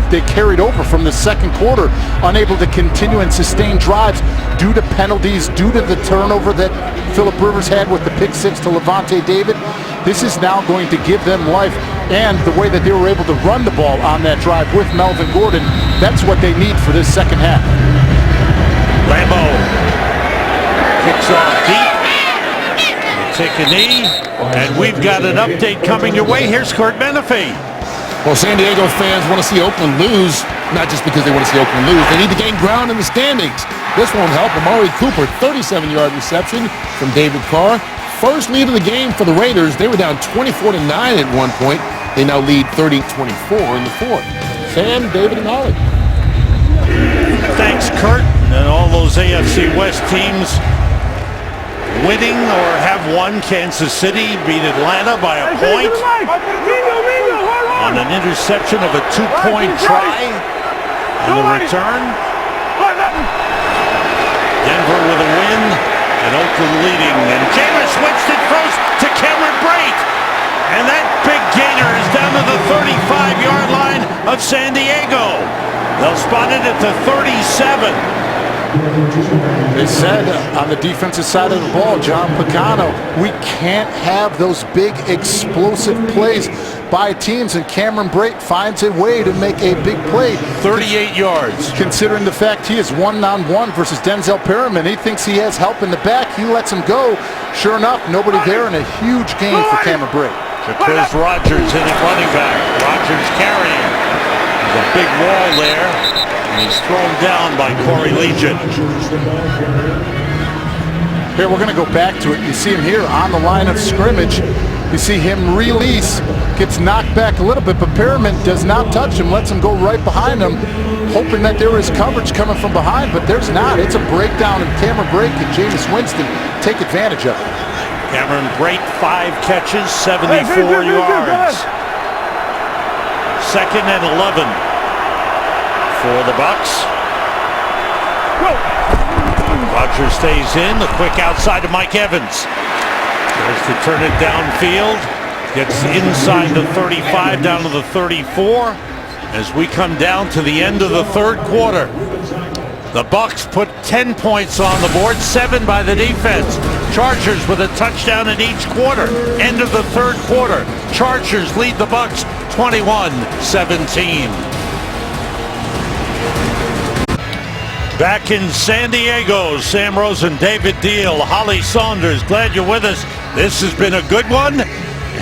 Speaker 1: They carried over from the second quarter, unable to continue and sustain drives due to penalties, due to the turnover that Phillip Rivers had with the pick 6 to Levante David. This is now going to give them life, and the way that they were able to run the ball on that drive with Melvin Gordon, that's what they need for this second half.
Speaker 2: Lambo kicks off deep. They take a knee, and we've got an update coming your way. Here's Kurt Menefee.
Speaker 7: Well, San Diego fans want to see Oakland lose, not just because they want to see Oakland lose. They need to gain ground in the standings. This won't help. Amari Cooper, 37-yard reception from David Carr. First lead of the game for the Raiders. They were down 24-9 at one point. They now lead 30-24 in the fourth. Sam, David, and Ollie.
Speaker 2: Thanks, Kurt. And all those AFC West teams winning or have won. Kansas City beat Atlanta by a point on an interception of a 2-point try in the return. Denver with a win and Oakland leading. And Jameis Winston throws to Cameron Brate. And that big gainer is down to the 35-yard line of San Diego. They'll spot it at the 37.
Speaker 1: They said on the defensive side of the ball, John Pagano, we can't have those big explosive plays by teams, and Cameron Brate finds a way to make a big play.
Speaker 2: 38 yards.
Speaker 1: Considering the fact he is one-on-one versus Denzel Perriman, he thinks he has help in the back. He lets him go. Sure enough, nobody there, and a huge gain for Cameron Brate.
Speaker 2: Chris Rogers in at running back. Rogers carrying. There's a big wall there. And he's thrown down by Corey Legion.
Speaker 1: Here, we're going to go back to it. You see him here on the line of scrimmage. You see him release, gets knocked back a little bit, but Perriman does not touch him, lets him go right behind him, hoping that there is coverage coming from behind, but there's not. It's a breakdown, and Cameron Brate and Jameis Winston take advantage of it.
Speaker 2: Cameron Brate, 5 catches, 74 yards. Second and 11 for the Bucs. Rogers stays in, the quick outside to Mike Evans. Tries to turn it downfield. Gets inside the 35, down to the 34. As we come down to the end of the third quarter, the Bucs put 10 points on the board, 7 by the defense. Chargers with a touchdown in each quarter. End of the third quarter, Chargers lead the Bucs 21-17. Back in San Diego, Sam Rosen, David Deal, Holly Saunders, glad you're with us. This has been a good one,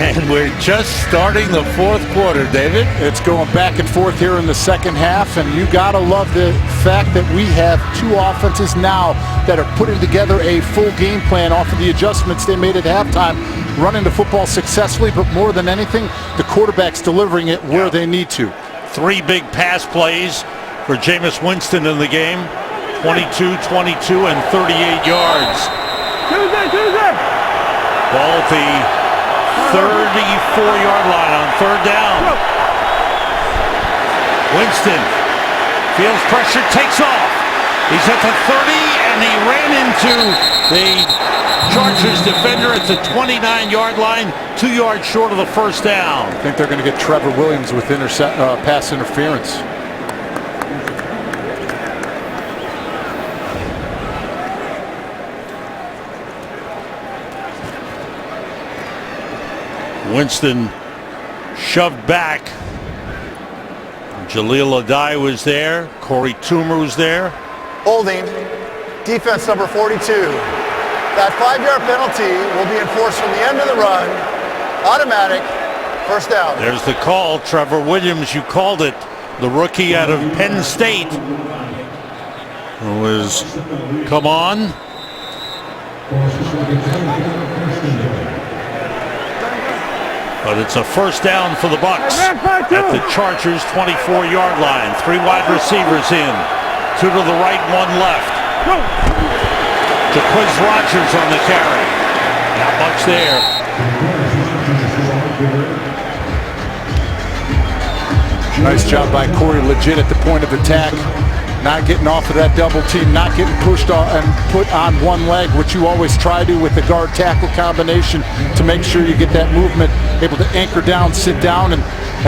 Speaker 2: and we're just starting the fourth quarter, David.
Speaker 1: It's going back and forth here in the second half, and you gotta love the fact that we have 2 offenses now that are putting together a full game plan off of the adjustments they made at halftime, running the football successfully, but more than anything, the quarterback's delivering it where they need to.
Speaker 2: 3 big pass plays for Jameis Winston in the game. 22, 22, and 38 yards. Ball at the 34-yard line on third down. Winston feels pressure, takes off. He's at the 30, and he ran into the Chargers defender at the 29-yard line, 2 yards short of the first down.
Speaker 1: I think they're going to get Trevor Williams with pass interference.
Speaker 2: Winston shoved back. Jaleel Adai was there. Corey Toomer was there.
Speaker 4: Holding, defense number 42. That 5-yard penalty will be enforced from the end of the run. Automatic, first down.
Speaker 2: There's the call. Trevor Williams, you called it. The rookie out of Penn State. Who was, come on. But it's a first down for the Bucs at the Chargers 24-yard line. 3 wide receivers in. Two to the right, one left. Bucs Chargers on the carry. Not much there.
Speaker 1: Nice job by Corey Legit at the point of attack. Not getting off of that double team, not getting pushed off and put on one leg, which you always try to with the guard tackle combination to make sure you get that movement, able to anchor down, sit down, and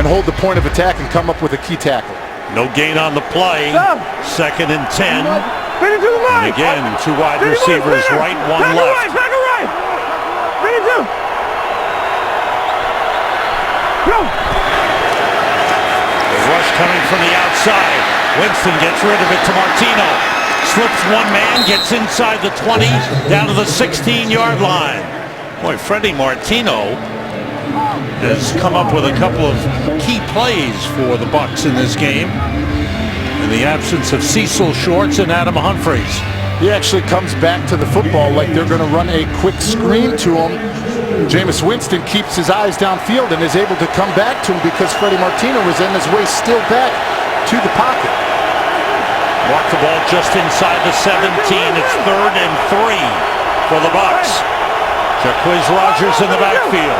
Speaker 1: hold the point of attack and come up with a key tackle.
Speaker 2: No gain on the play. 2nd and 10. And again, two wide receivers, right, one left. The rush coming from the outside. Winston gets rid of it to Martino. Slips one man, gets inside the 20, down to the 16-yard line. Boy, Freddie Martino has come up with a couple of key plays for the Bucs in this game. In the absence of Cecil Shorts and Adam Humphries.
Speaker 1: He actually comes back to the football like they're going to run a quick screen to him. Jameis Winston keeps his eyes downfield and is able to come back to him because Freddie Martino was in his way still back to the pocket.
Speaker 2: Walk the ball just inside the 17. It's 3rd and 3 for the Bucs. Bucs Chargers in the backfield.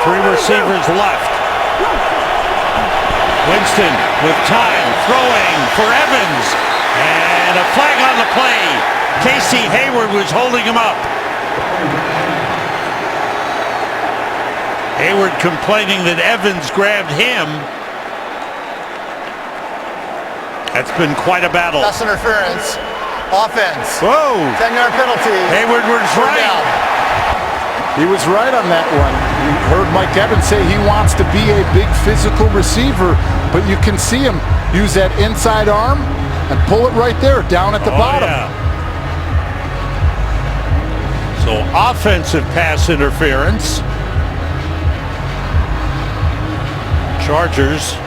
Speaker 2: 3 receivers left. Winston with time, throwing for Evans. And a flag on the play. Casey Hayward was holding him up. Hayward complaining that Evans grabbed him. That's been quite a battle.
Speaker 4: Pass interference. Offense.
Speaker 2: Whoa.
Speaker 4: 10-yard penalty.
Speaker 2: Hayward was right.
Speaker 1: He was right on that one. You heard Mike Evans say he wants to be a big physical receiver, but you can see him use that inside arm and pull it right there down at the bottom.
Speaker 2: Yeah. So offensive pass interference. Chargers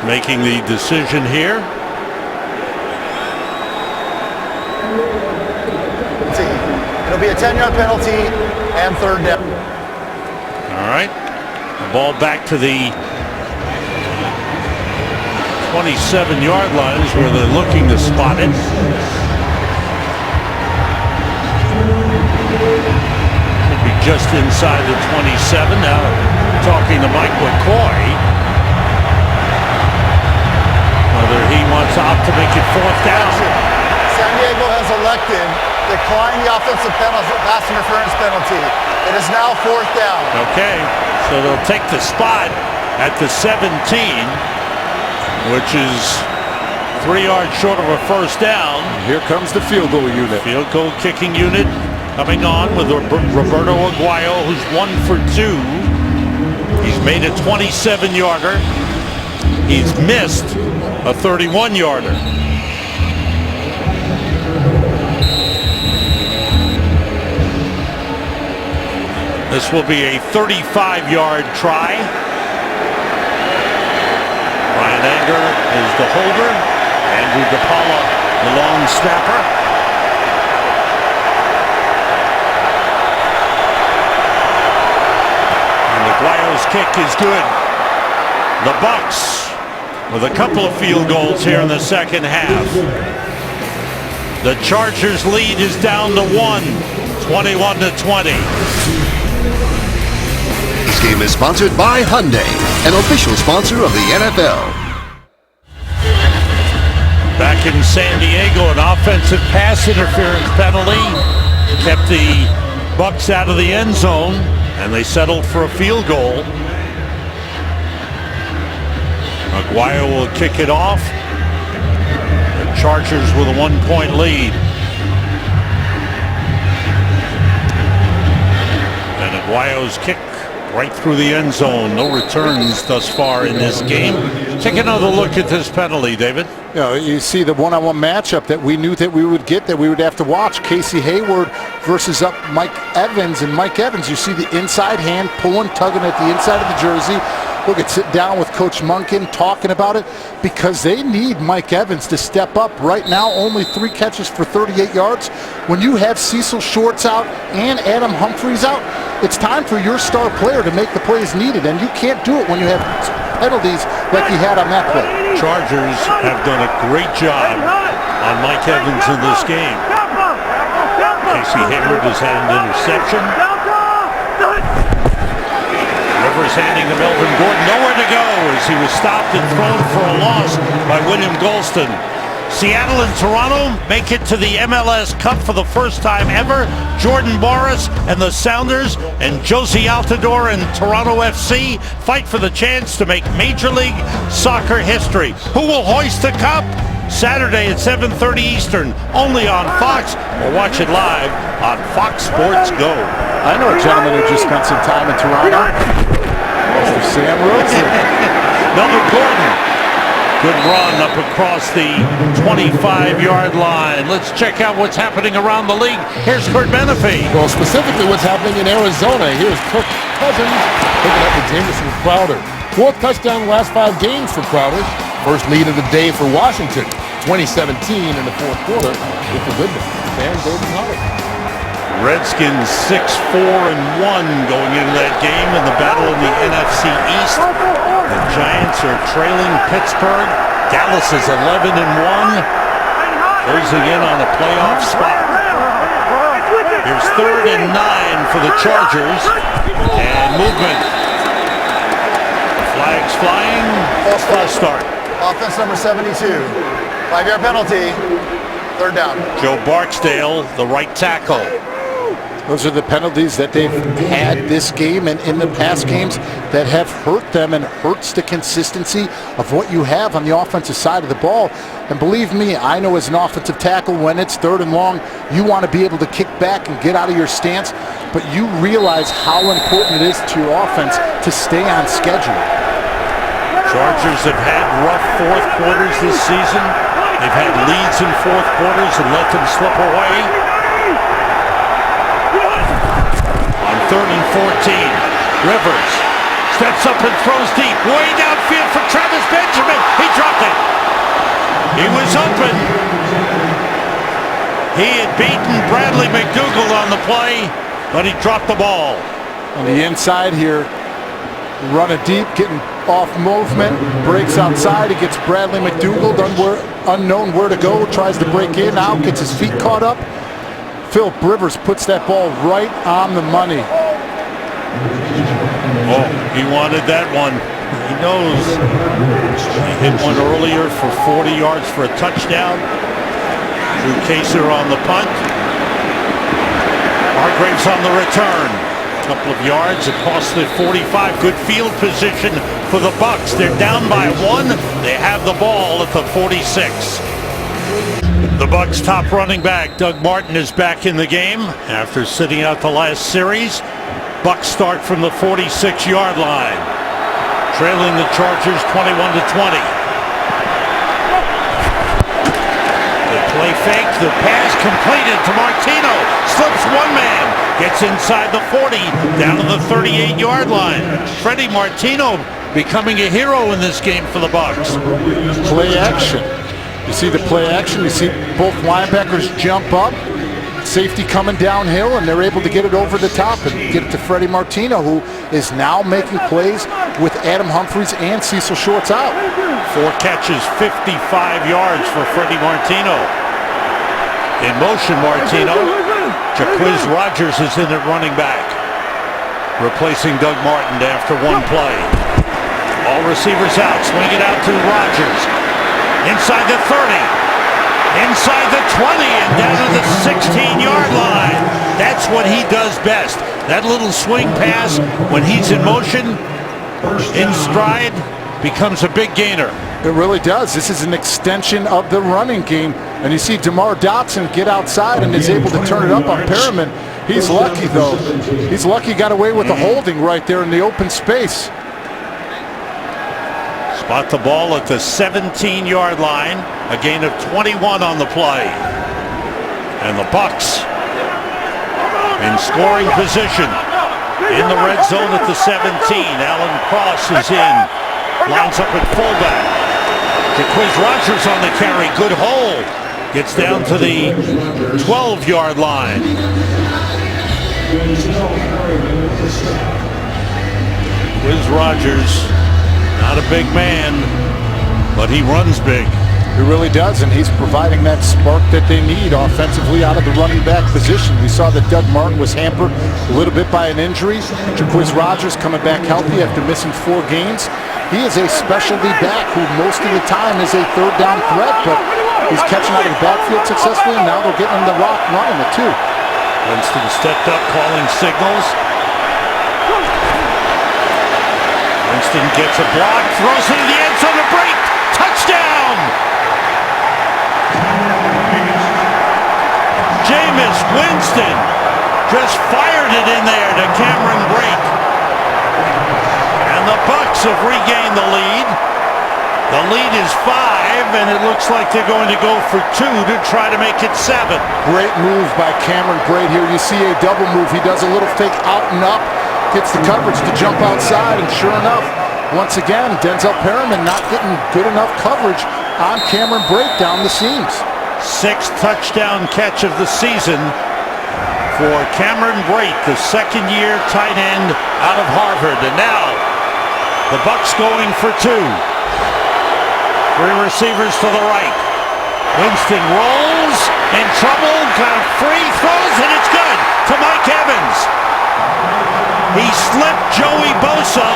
Speaker 2: making the decision here.
Speaker 4: It'll be a 10-yard penalty and 3rd down.
Speaker 2: All right. The ball back to the 27-yard line is where they're looking to spot it. Could be just inside the 27. Now talking to Mike McCoy. Whether he wants to opt to make it 4th down.
Speaker 4: San Diego has elected to decline the offensive pass interference penalty. It is now 4th down.
Speaker 2: Okay, so they'll take the spot at the 17, which is 3 yards short of a 1st down.
Speaker 1: Here comes the field goal unit.
Speaker 2: Field goal kicking unit coming on with Roberto Aguayo, who's 1 for 2. He's made a 27-yarder. He's missed a 31-yarder. This will be a 35-yard try. Ryan Anger is the holder. Andrew DePaula, the long snapper. And Aguayo's kick is good. The Bucs with a couple of field goals here in the 2nd half. The Chargers lead is down to 1, 21-20.
Speaker 5: This game is sponsored by Hyundai, an official sponsor of the NFL.
Speaker 2: Back in San Diego, an offensive pass interference penalty kept the Bucs out of the end zone, and they settled for a field goal. Aguayo will kick it off. The Chargers with a 1-point lead. And Aguayo's kick right through the end zone. No returns thus far in this game. Take another look at this penalty, David.
Speaker 1: You know, you see the one-on-one matchup that we knew that we would get, that we would have to watch. Casey Hayward versus up Mike Evans. And Mike Evans, you see the inside hand pulling, tugging at the inside of the jersey. Look at sit down with Coach Munkin talking about it because they need Mike Evans to step up. Right now, only 3 catches for 38 yards. When you have Cecil Shorts out and Adam Humphries out, it's time for your star player to make the plays needed, and you can't do it when you have penalties like he had on that play.
Speaker 2: Chargers have done a great job on Mike Evans in this game. Casey Hayward has had an interception. Rivers handing to Melvin Gordon, nowhere to go as he was stopped and thrown for a loss by William Golston. Seattle and Toronto make it to the MLS Cup for the first time ever. Jordan Morris and the Sounders and Josie Altidore and Toronto FC fight for the chance to make Major League Soccer history. Who will hoist the cup? Saturday at 7:30 Eastern, only on Fox, or watch it live on Fox Sports Go.
Speaker 1: I know a gentleman who just spent some time in Toronto. Mr. Sam Rosen.
Speaker 2: Melvin Gordon. Good run up across the 25-yard line. Let's check out what's happening around the league. Here's Kurt Menefee.
Speaker 7: Well, specifically what's happening in Arizona. Here's Kirk Cousins picking up the Jameson Crowder. 4th touchdown in the last 5 games for Crowder. First lead of the day for Washington. 2017 in the 4th quarter with the Goodman. And David Hunt.
Speaker 2: Redskins 6-4-1 going into that game in the battle in the NFC East. The Giants are trailing Pittsburgh. Dallas is 11-1, closing in on a playoff spot. Here's 3rd and 9 for the Chargers, and movement. Flags flying. False start.
Speaker 4: Offense number 72. 5-yard penalty. 3rd down.
Speaker 2: Joe Barksdale, the right tackle.
Speaker 1: Those are the penalties that they've had this game and in the past games that have hurt them and hurts the consistency of what you have on the offensive side of the ball. And believe me, I know as an offensive tackle, when it's 3rd and long, you want to be able to kick back and get out of your stance, but you realize how important it is to your offense to stay on schedule.
Speaker 2: Chargers have had rough 4th quarters this season. They've had leads in 4th quarters and let them slip away. 3rd and 14. Rivers steps up and throws deep. Way downfield for Travis Benjamin. He dropped it. He was open. He had beaten Bradley McDougald on the play, but he dropped the ball.
Speaker 1: On the inside here, running deep, getting off movement, breaks outside. He gets Bradley McDougald, unknown where to go, tries to break in, now gets his feet caught up. Phil Rivers puts that ball right on the money.
Speaker 2: Oh, he wanted that one. He knows. He hit one earlier for 40 yards for a touchdown. Drew Kaser on the punt. Hargraves on the return. A couple of yards across the 45. Good field position for the Bucs. They're down by 1. They have the ball at the 46. The Bucs' top running back, Doug Martin, is back in the game after sitting out the last series. Bucs start from the 46-yard line, trailing the Chargers 21-20. The play fake, the pass completed to Martino. Slips one man, gets inside the 40, down to the 38-yard line. Freddie Martino becoming a hero in this game for the Bucs.
Speaker 1: Play action. You see the play action, you see both linebackers jump up, safety coming downhill, and they're able to get it over the top and get it to Freddie Martino, who is now making plays with Adam Humphries and Cecil Shorts out.
Speaker 2: 4 catches, 55 yards for Freddie Martino. In motion, Martino. Jaquiz Rogers is in at running back, replacing Doug Martin after one play. All receivers out, swing it out to Rogers. Inside the 30, inside the 20, and down to the 16-yard line. That's what he does best. That little swing pass, when he's in motion, in stride, becomes a big gainer.
Speaker 1: It really does. This is an extension of the running game. And you see DeMar Dotson get outside and is able to turn it up on Perriman. He's lucky, though. He's lucky he got away with the holding right there in the open space.
Speaker 2: Spot the ball at the 17-yard line. A gain of 21 on the play. And the Bucs in scoring position in the red zone at the 17. Alan Cross is in. Lines up at fullback. Jaquiz Rogers on the carry. Good hold. Gets down to the 12-yard line. Wiz Rogers, not a big man, but he runs big.
Speaker 1: He really does, and he's providing that spark that they need offensively out of the running back position. We saw that Doug Martin was hampered a little bit by an injury. Wiz Rogers coming back healthy after missing 4 games. He is a specialty back who most of the time is a third down threat, but he's catching out of the backfield successfully, and now they're getting him the rock running it too.
Speaker 2: Winston stepped up, calling signals. Winston gets a block, throws it in the end zone to break. Touchdown! Jameis Winston just fired it in there to Cameron Brate. And the Bucs have regained the lead. The lead is 5, and it looks like they're going to go for 2 to try to make it 7.
Speaker 1: Great move by Cameron Brate here. You see a double move. He does a little fake out and up, gets the coverage to jump outside, and sure enough, once again, Denzel Perryman not getting good enough coverage on Cameron Brate down the seams.
Speaker 2: 6th touchdown catch of the season for Cameron Brate, the second-year tight end out of Harvard. And now the Bucs going for 2. 3 receivers to the right. Winston rolls, in trouble, got free, throws, and it's good to Mike Evans. He slipped Joey Bosa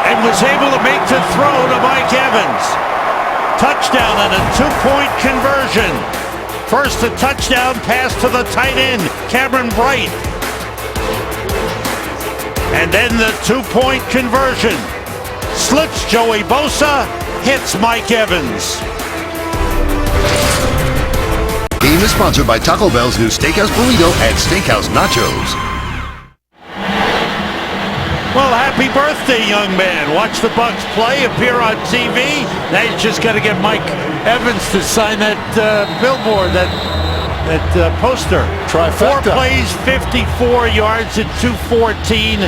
Speaker 2: and was able to make the throw to Mike Evans. Touchdown and a 2-point conversion. First a touchdown pass to the tight end, Cameron Brate. And then the 2-point conversion. Slips Joey Bosa, hits Mike Evans.
Speaker 5: Game is sponsored by Taco Bell's new Steakhouse Burrito and Steakhouse Nachos.
Speaker 2: Well, happy birthday, young man. Watch the Bucs play, appear on TV. Now you just got to get Mike Evans to sign that billboard, that poster.
Speaker 1: Trifecta.
Speaker 2: 4 plays, 54 yards at 2:14.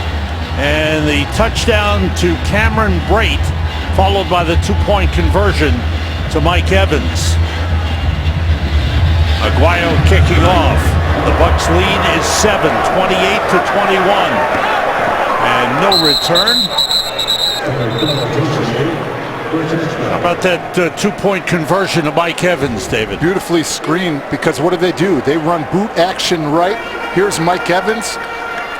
Speaker 2: And the touchdown to Cameron Brate, followed by the 2-point conversion to Mike Evans. Aguayo kicking off. The Bucs lead is 7, 28-21. And no return. How about that 2-point conversion to Mike Evans, David?
Speaker 1: Beautifully screened, because what do? They run boot action right. Here's Mike Evans.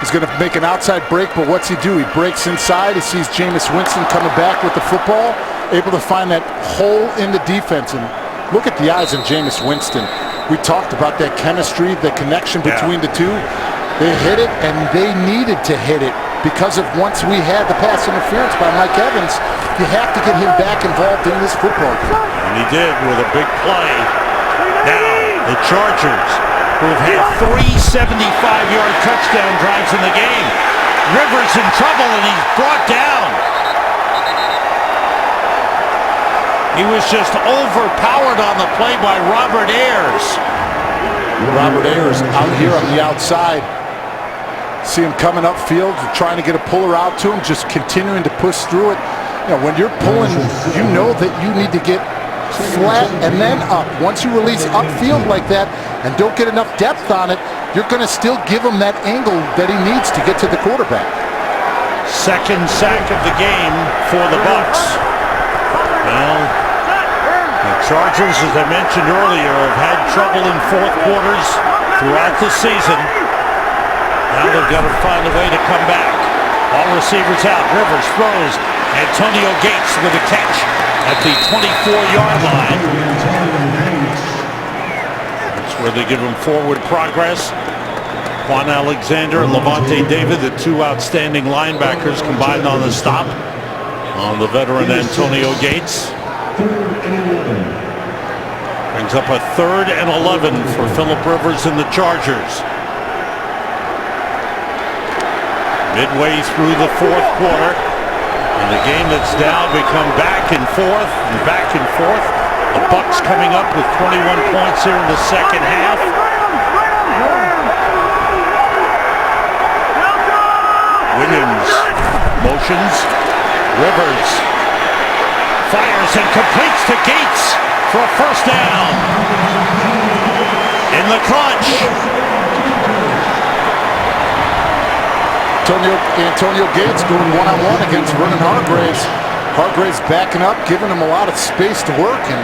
Speaker 1: He's going to make an outside break, but what's he do? He breaks inside. He sees Jameis Winston coming back with the football, able to find that hole in the defense. And look at the eyes of Jameis Winston. We talked about that chemistry, the connection between the two. They hit it, and they needed to hit it because of once we had the pass interference by Mike Evans, you have to get him back involved in this football game.
Speaker 2: And he did with a big play. Now, the Chargers, who have had 3 75-yard touchdown drives in the game. Rivers in trouble, and he's brought down. He was just overpowered on the play by Robert Ayers.
Speaker 1: Robert Ayers out here on the outside. See him coming upfield, trying to get a puller out to him, just continuing to push through it. You know, when you're pulling, you know that you need to get flat and then up. Once you release upfield like that and don't get enough depth on it, you're going to still give him that angle that he needs to get to the quarterback.
Speaker 2: Second sack of the game for the Bucs. Well, the Chargers, as I mentioned earlier, have had trouble in fourth quarters throughout the season. Now they've got to find a way to come back. All receivers out. Rivers throws. Antonio Gates with a catch at the 24-yard line. That's where they give him forward progress. Quan Alexander and Levante David, the 2 outstanding linebackers, combined on the stop on the veteran Antonio Gates. Brings up a 3rd and 11 for Phillip Rivers and the Chargers. Midway through the fourth quarter, and the game that's now become back and forth and back and forth. The Bucs coming up with 21 points here in the second half. Williams motions. Rivers fires and completes to Gates for a first down. In the clutch.
Speaker 1: Antonio Gates going one-on-one against Vernon Hargreaves. Hargreaves backing up, giving him a lot of space to work, and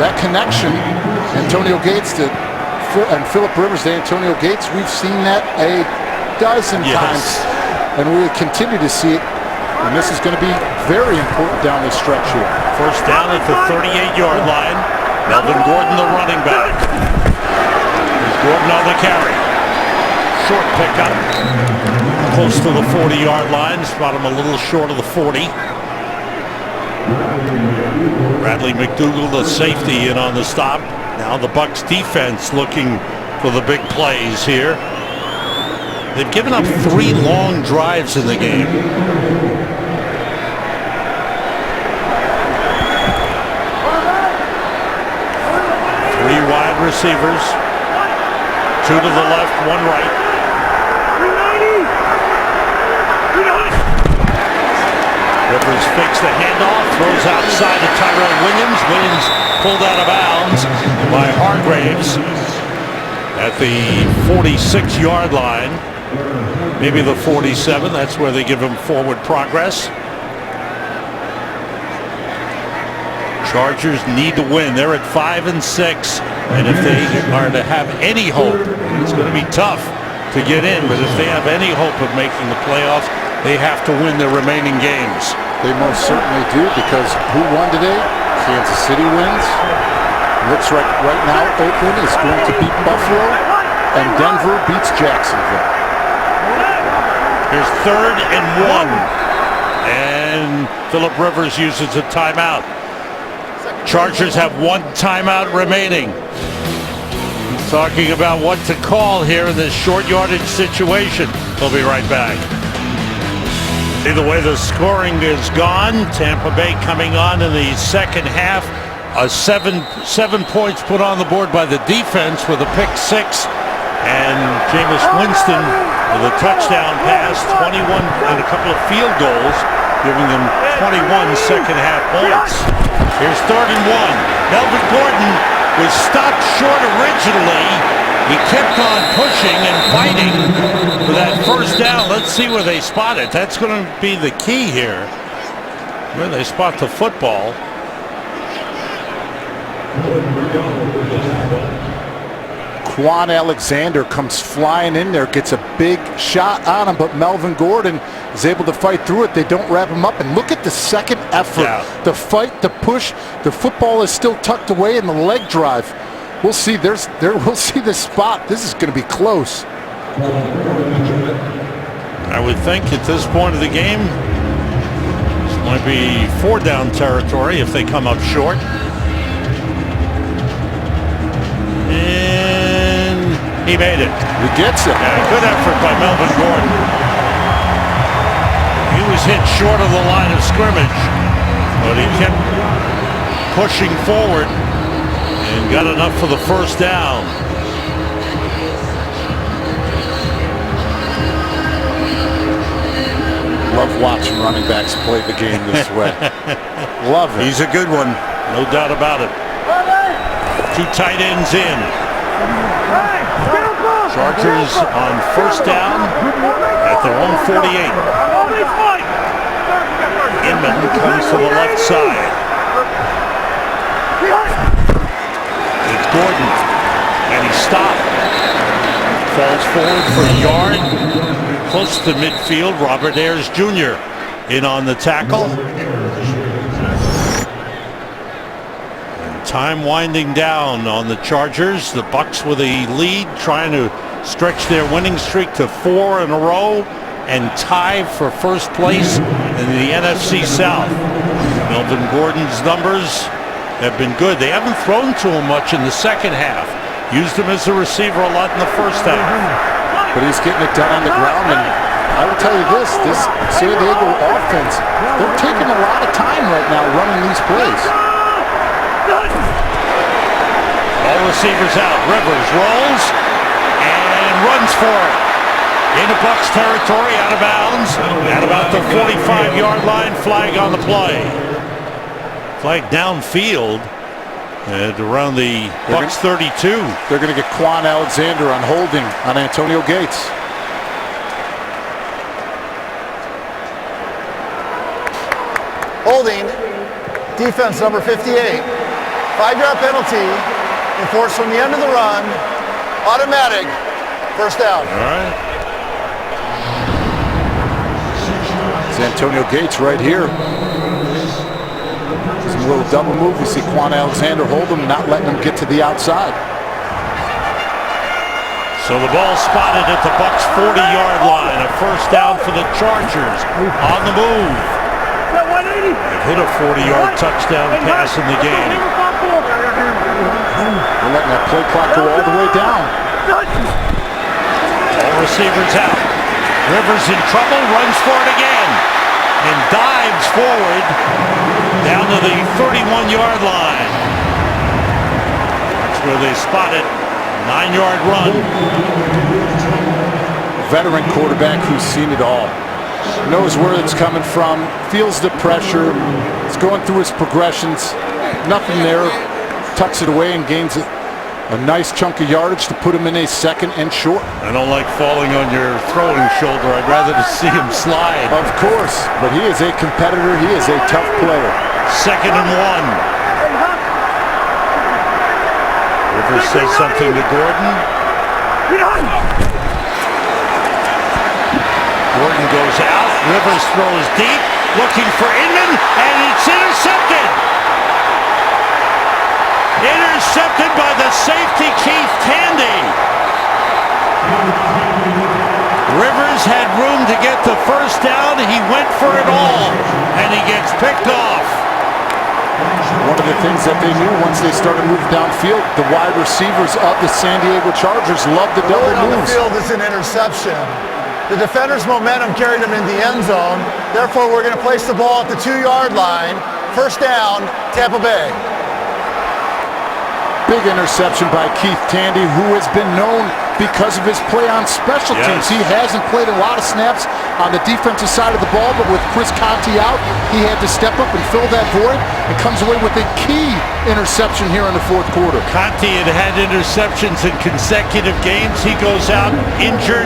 Speaker 1: that connection, Antonio Gates and Philip Rivers to Antonio Gates, we've seen that a dozen times, and we will continue to see it, and this is going to be very important down the stretch here.
Speaker 2: First down at the 38-yard line. Melvin Gordon, the running back. Here's Gordon on the carry. Short pickup. Close to the 40-yard line. Spot him a little short of the 40. Bradley McDougald, the safety, in on the stop. Now the Bucs defense looking for the big plays here. They've given up 3 long drives in the game. 3 wide receivers. 2 to the left, 1 right. Rivers fakes the handoff, throws outside to Tyrell Williams. Williams pulled out of bounds by Hargreaves at the 46-yard line. Maybe the 47. That's where they give him forward progress. Chargers need to win. They're at 5-6, and if they are to have any hope, it's going to be tough to get in, but if they have any hope of making the playoffs, they have to win their remaining games.
Speaker 1: They most certainly do, because who won today? Kansas City wins. Looks like right now Oakland is going to beat Buffalo, and Denver beats Jacksonville.
Speaker 2: Here's 3rd and 1, and Philip Rivers uses a timeout. Chargers have 1 timeout remaining. Talking about what to call here in this short yardage situation. We'll be right back. See the way the scoring is gone. Tampa Bay coming on in the second half. 7 points put on the board by the defense with a pick 6. And Jameis Winston with a touchdown pass, 21 and a couple of field goals, giving them 21 second half points. Here's 3rd and 1. Melvin Gordon was stopped short originally. He kept on pushing and fighting for that first down. Let's see where they spot it. That's going to be the key here, where they spot the football.
Speaker 1: Quan Alexander comes flying in there, gets a big shot on him, but Melvin Gordon is able to fight through it. They don't wrap him up, and look at the second effort. The fight, the push, the football is still tucked away in the leg drive. We'll see. We'll see the spot. This is going to be close.
Speaker 2: I would think at this point of the game, this might be 4-down territory if they come up short. And he made it.
Speaker 1: He gets it.
Speaker 2: Yeah, good effort by Melvin Gordon. He was hit short of the line of scrimmage, but he kept pushing forward and got enough for the first down.
Speaker 1: Love watching running backs play the game this way. Love it.
Speaker 2: He's a good one, no doubt about it. 2 tight ends in. Chargers on first down at their own 48. Inman comes to the left side. It's Gordon, and he stopped. Falls forward for a yard. Close to midfield. Robert Ayers Jr. in on the tackle. Time winding down on the Chargers. The Bucs with a lead, trying to stretch their winning streak to 4 in a row and tie for first place in the NFC South. Melvin Gordon's numbers have been good. They haven't thrown to him much in the second half. Used him as a receiver a lot in the first half.
Speaker 1: But he's getting it done on the ground, and I will tell you this San Diego offense, they're taking a lot of time right now running these plays.
Speaker 2: All receivers out. Rivers rolls and runs for it. Into Bucs territory, out of bounds, at about the 45-yard line. Flag on the play. Flag downfield at around the Bucs 32.
Speaker 1: They're going to get Quan Alexander on holding on Antonio Gates.
Speaker 4: Defense number 58. 5-yard penalty enforced from the end of the run. Automatic. First down.
Speaker 2: All right.
Speaker 1: It's Antonio Gates right here. Just a little double move. We see Quan Alexander hold him, not letting him get to the outside.
Speaker 2: So the ball spotted at the Bucs 40-yard line. A first down for the Chargers on the move. They've hit a 40-yard touchdown pass in the game.
Speaker 1: They're letting that play clock go all the way down.
Speaker 2: All receivers out. Rivers in trouble, runs for it again, and dives forward down to the 31-yard line. That's where they spot it. 9-yard run.
Speaker 1: Veteran quarterback who's seen it all. Knows where it's coming from, feels the pressure, is going through his progressions. Nothing there, tucks it away and gains a nice chunk of yardage to put him in a second and short.
Speaker 2: I don't like falling on your throwing shoulder. I'd rather see him slide.
Speaker 1: Of course, but he is a competitor. He is a tough player.
Speaker 2: 2nd and 1. Rivers says something to Gordon. Gordon goes out. Rivers throws deep, looking for Inman, and it's intercepted. Intercepted by the safety, Keith Tandy. Rivers had room to get the first down. He went for it all, and he gets picked off.
Speaker 1: One of the things that they knew once they started moving downfield, the wide receivers of the San Diego Chargers love the double
Speaker 4: On the
Speaker 1: moves.
Speaker 4: field is an interception. The defender's momentum carried him in the end zone. Therefore, we're going to place the ball at the 2-yard line. First down, Tampa Bay.
Speaker 1: Big interception by Keith Tandy, who has been known because of his play on special teams. He hasn't played a lot of snaps on the defensive side of the ball, but with Chris Conte out, he had to step up and fill that void and comes away with a key interception here in the 4th quarter.
Speaker 2: Conte had interceptions in consecutive games. He goes out injured.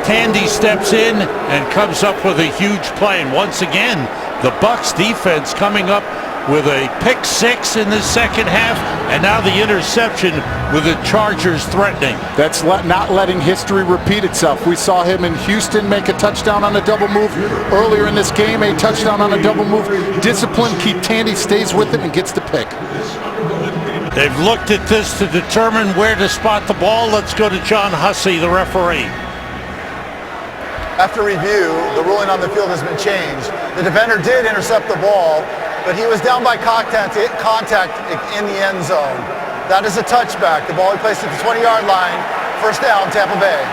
Speaker 2: Tandy steps in and comes up with a huge play. And once again, the Bucs defense coming up with a pick 6 in the second half, and now the interception with the Chargers threatening.
Speaker 1: That's not letting history repeat itself. We saw him in Houston make a touchdown on a double move. Earlier in this game, a touchdown on a double move. Discipline, Keith Tandy stays with it and gets the pick.
Speaker 2: They've looked at this to determine where to spot the ball. Let's go to John Hussey, the referee.
Speaker 4: After review, the ruling on the field has been changed. The defender did intercept the ball, but he was down by contact in the end zone. That is a touchback. The ball he placed at the 20-yard line. First down, Tampa Bay.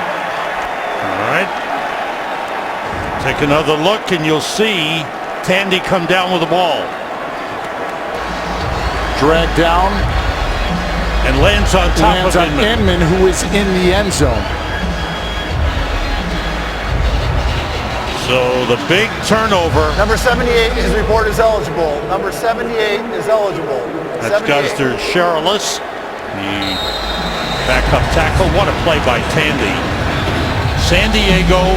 Speaker 2: All right. Take another look, and you'll see Tandy come down with the ball.
Speaker 1: Dragged down.
Speaker 2: And lands on top of
Speaker 1: Inman, who is in the end zone.
Speaker 2: So the big turnover.
Speaker 4: Number 78 is reported as eligible. Number 78 is eligible.
Speaker 2: That's Guster Sherilis, the backup tackle. What a play by Tandy. San Diego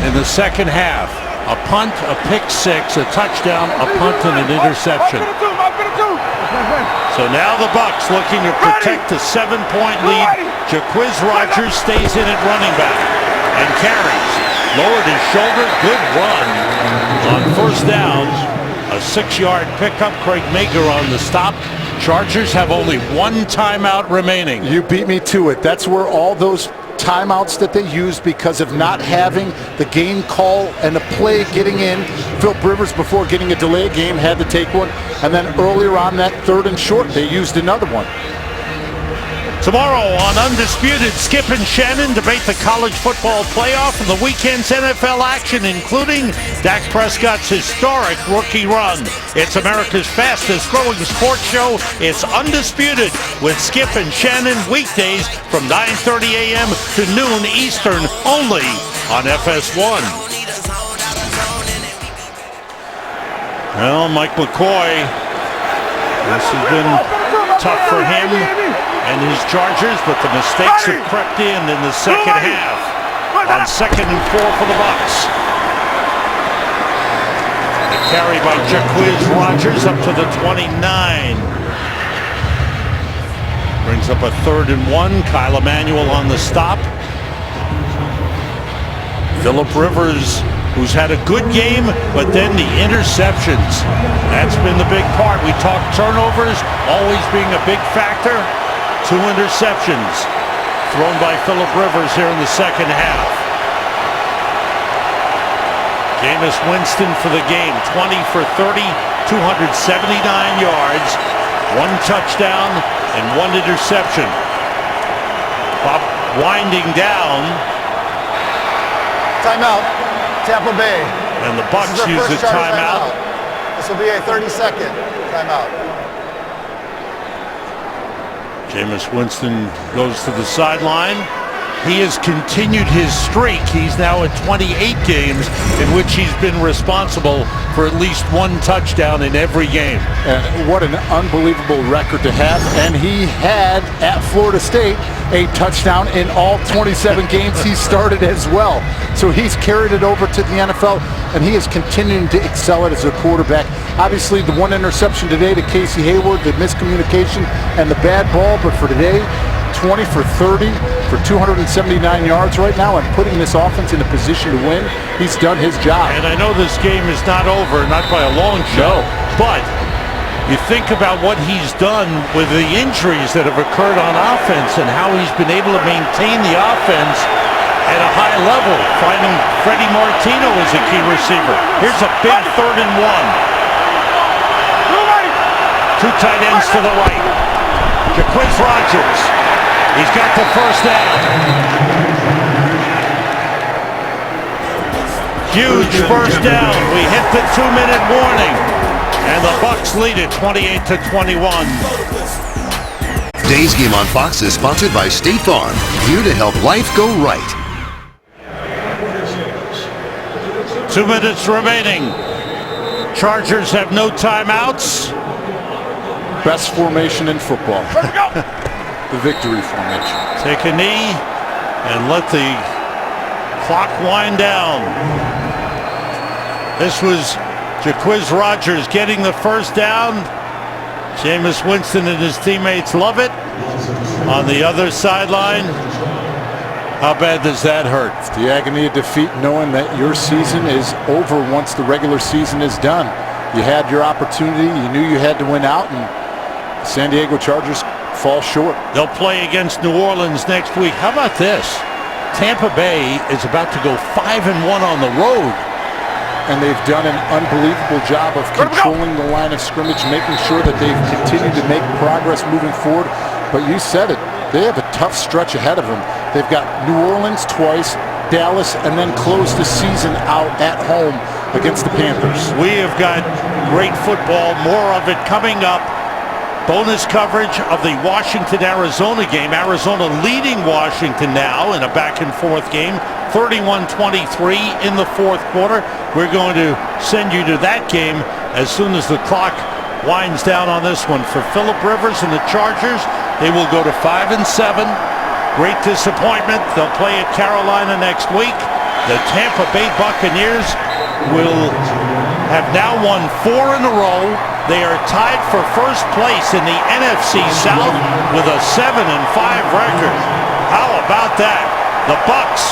Speaker 2: in the second half. A punt, a pick 6, a touchdown, a punt, and an interception. So now the Bucs looking to protect the 7-point lead. Jaquiz Rogers stays in at running back and carries. Lowered his shoulder, good run on first down. A 6-yard pickup, Craig Mager on the stop. Chargers have only 1 timeout remaining.
Speaker 1: You beat me to it. That's where all those timeouts that they used because of not having the game call and the play getting in. Phil Rivers, before getting a delayed game, had to take one. And then earlier on that 3rd and short, they used another one.
Speaker 2: Tomorrow on Undisputed, Skip and Shannon debate the college football playoff and the weekend's NFL action, including Dak Prescott's historic rookie run. It's America's fastest growing sports show. It's Undisputed with Skip and Shannon, weekdays from 9:30 a.m. to noon Eastern, only on FS1. Well, Mike McCoy, this has been tough for him and his Chargers, but the mistakes have crept in the second half on 2nd and 4 for the Bucs. They Carry by Jameis Rogers up to the 29. Brings up a 3rd and 1. Kyle Emanuel on the stop. Phillip Rivers, who's had a good game, but then the interceptions. That's been the big part. We talked turnovers always being a big factor. 2 interceptions thrown by Phillip Rivers here in the second half. Jameis Winston for the game, 20 for 30, 279 yards, 1 touchdown and 1 interception. Bob winding down.
Speaker 4: Timeout, Tampa Bay.
Speaker 2: And the Bucs use a timeout.
Speaker 4: This will be a 30-second timeout.
Speaker 2: Jameis Winston goes to the sideline. He has continued his streak. He's now at 28 games in which he's been responsible for at least 1 touchdown in every game.
Speaker 1: And what an unbelievable record to have. And he had, at Florida State, a touchdown in all 27 games he started as well. So he's carried it over to the NFL, and he is continuing to excel as a quarterback. Obviously, the 1 interception today to Casey Hayward, the miscommunication and the bad ball, but for today, 20 for 30 for 279 yards right now and putting this offense in a position to win. He's done his job.
Speaker 2: And I know this game is not over, not by a long shot, but you think about what he's done with the injuries that have occurred on offense and how he's been able to maintain the offense at a high level, finding Freddie Martino as a key receiver. Here's a big 3rd and 1. 2 tight ends to the right. Jameis Rogers. He's got the first down. Huge first down. We hit the 2-minute warning. And the Bucs lead it 28-21.
Speaker 5: Today's game on Fox is sponsored by State Farm, here to help life go right.
Speaker 2: 2 minutes remaining. Chargers have no timeouts.
Speaker 1: Best formation in football. The victory formation.
Speaker 2: Take a knee and let the clock wind down. This was Jameis Rogers getting the first down. Jameis Winston and his teammates love it. On the other sideline, how bad does that hurt?
Speaker 1: It's the agony of defeat, knowing that your season is over once the regular season is done. You had your opportunity. You knew you had to win out, and the San Diego Chargers fall short.
Speaker 2: They'll play against New Orleans next week. How about this? Tampa Bay is about to go 5-1 on the road.
Speaker 1: And they've done an unbelievable job of controlling the line of scrimmage, making sure that they've continued to make progress moving forward. But you said it, they have a tough stretch ahead of them. They've got New Orleans twice, Dallas, and then close the season out at home against the Panthers.
Speaker 2: We have got great football, more of it coming up. Bonus coverage of the Washington-Arizona game. Arizona leading Washington now in a back-and-forth game, 31-23 in the 4th quarter. We're going to send you to that game as soon as the clock winds down on this one. For Phillip Rivers and the Chargers, they will go to 5-7. Great disappointment. They'll play at Carolina next week. The Tampa Bay Buccaneers will have now won 4 in a row. They are tied for first place in the NFC South with a 7-5 record. How about that? The Bucs,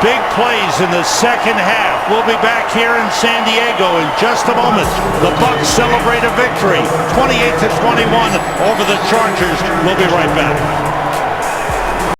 Speaker 2: big plays in the second half. We'll be back here in San Diego in just a moment. The Bucs celebrate a victory, 28-21 over the Chargers. We'll be right back.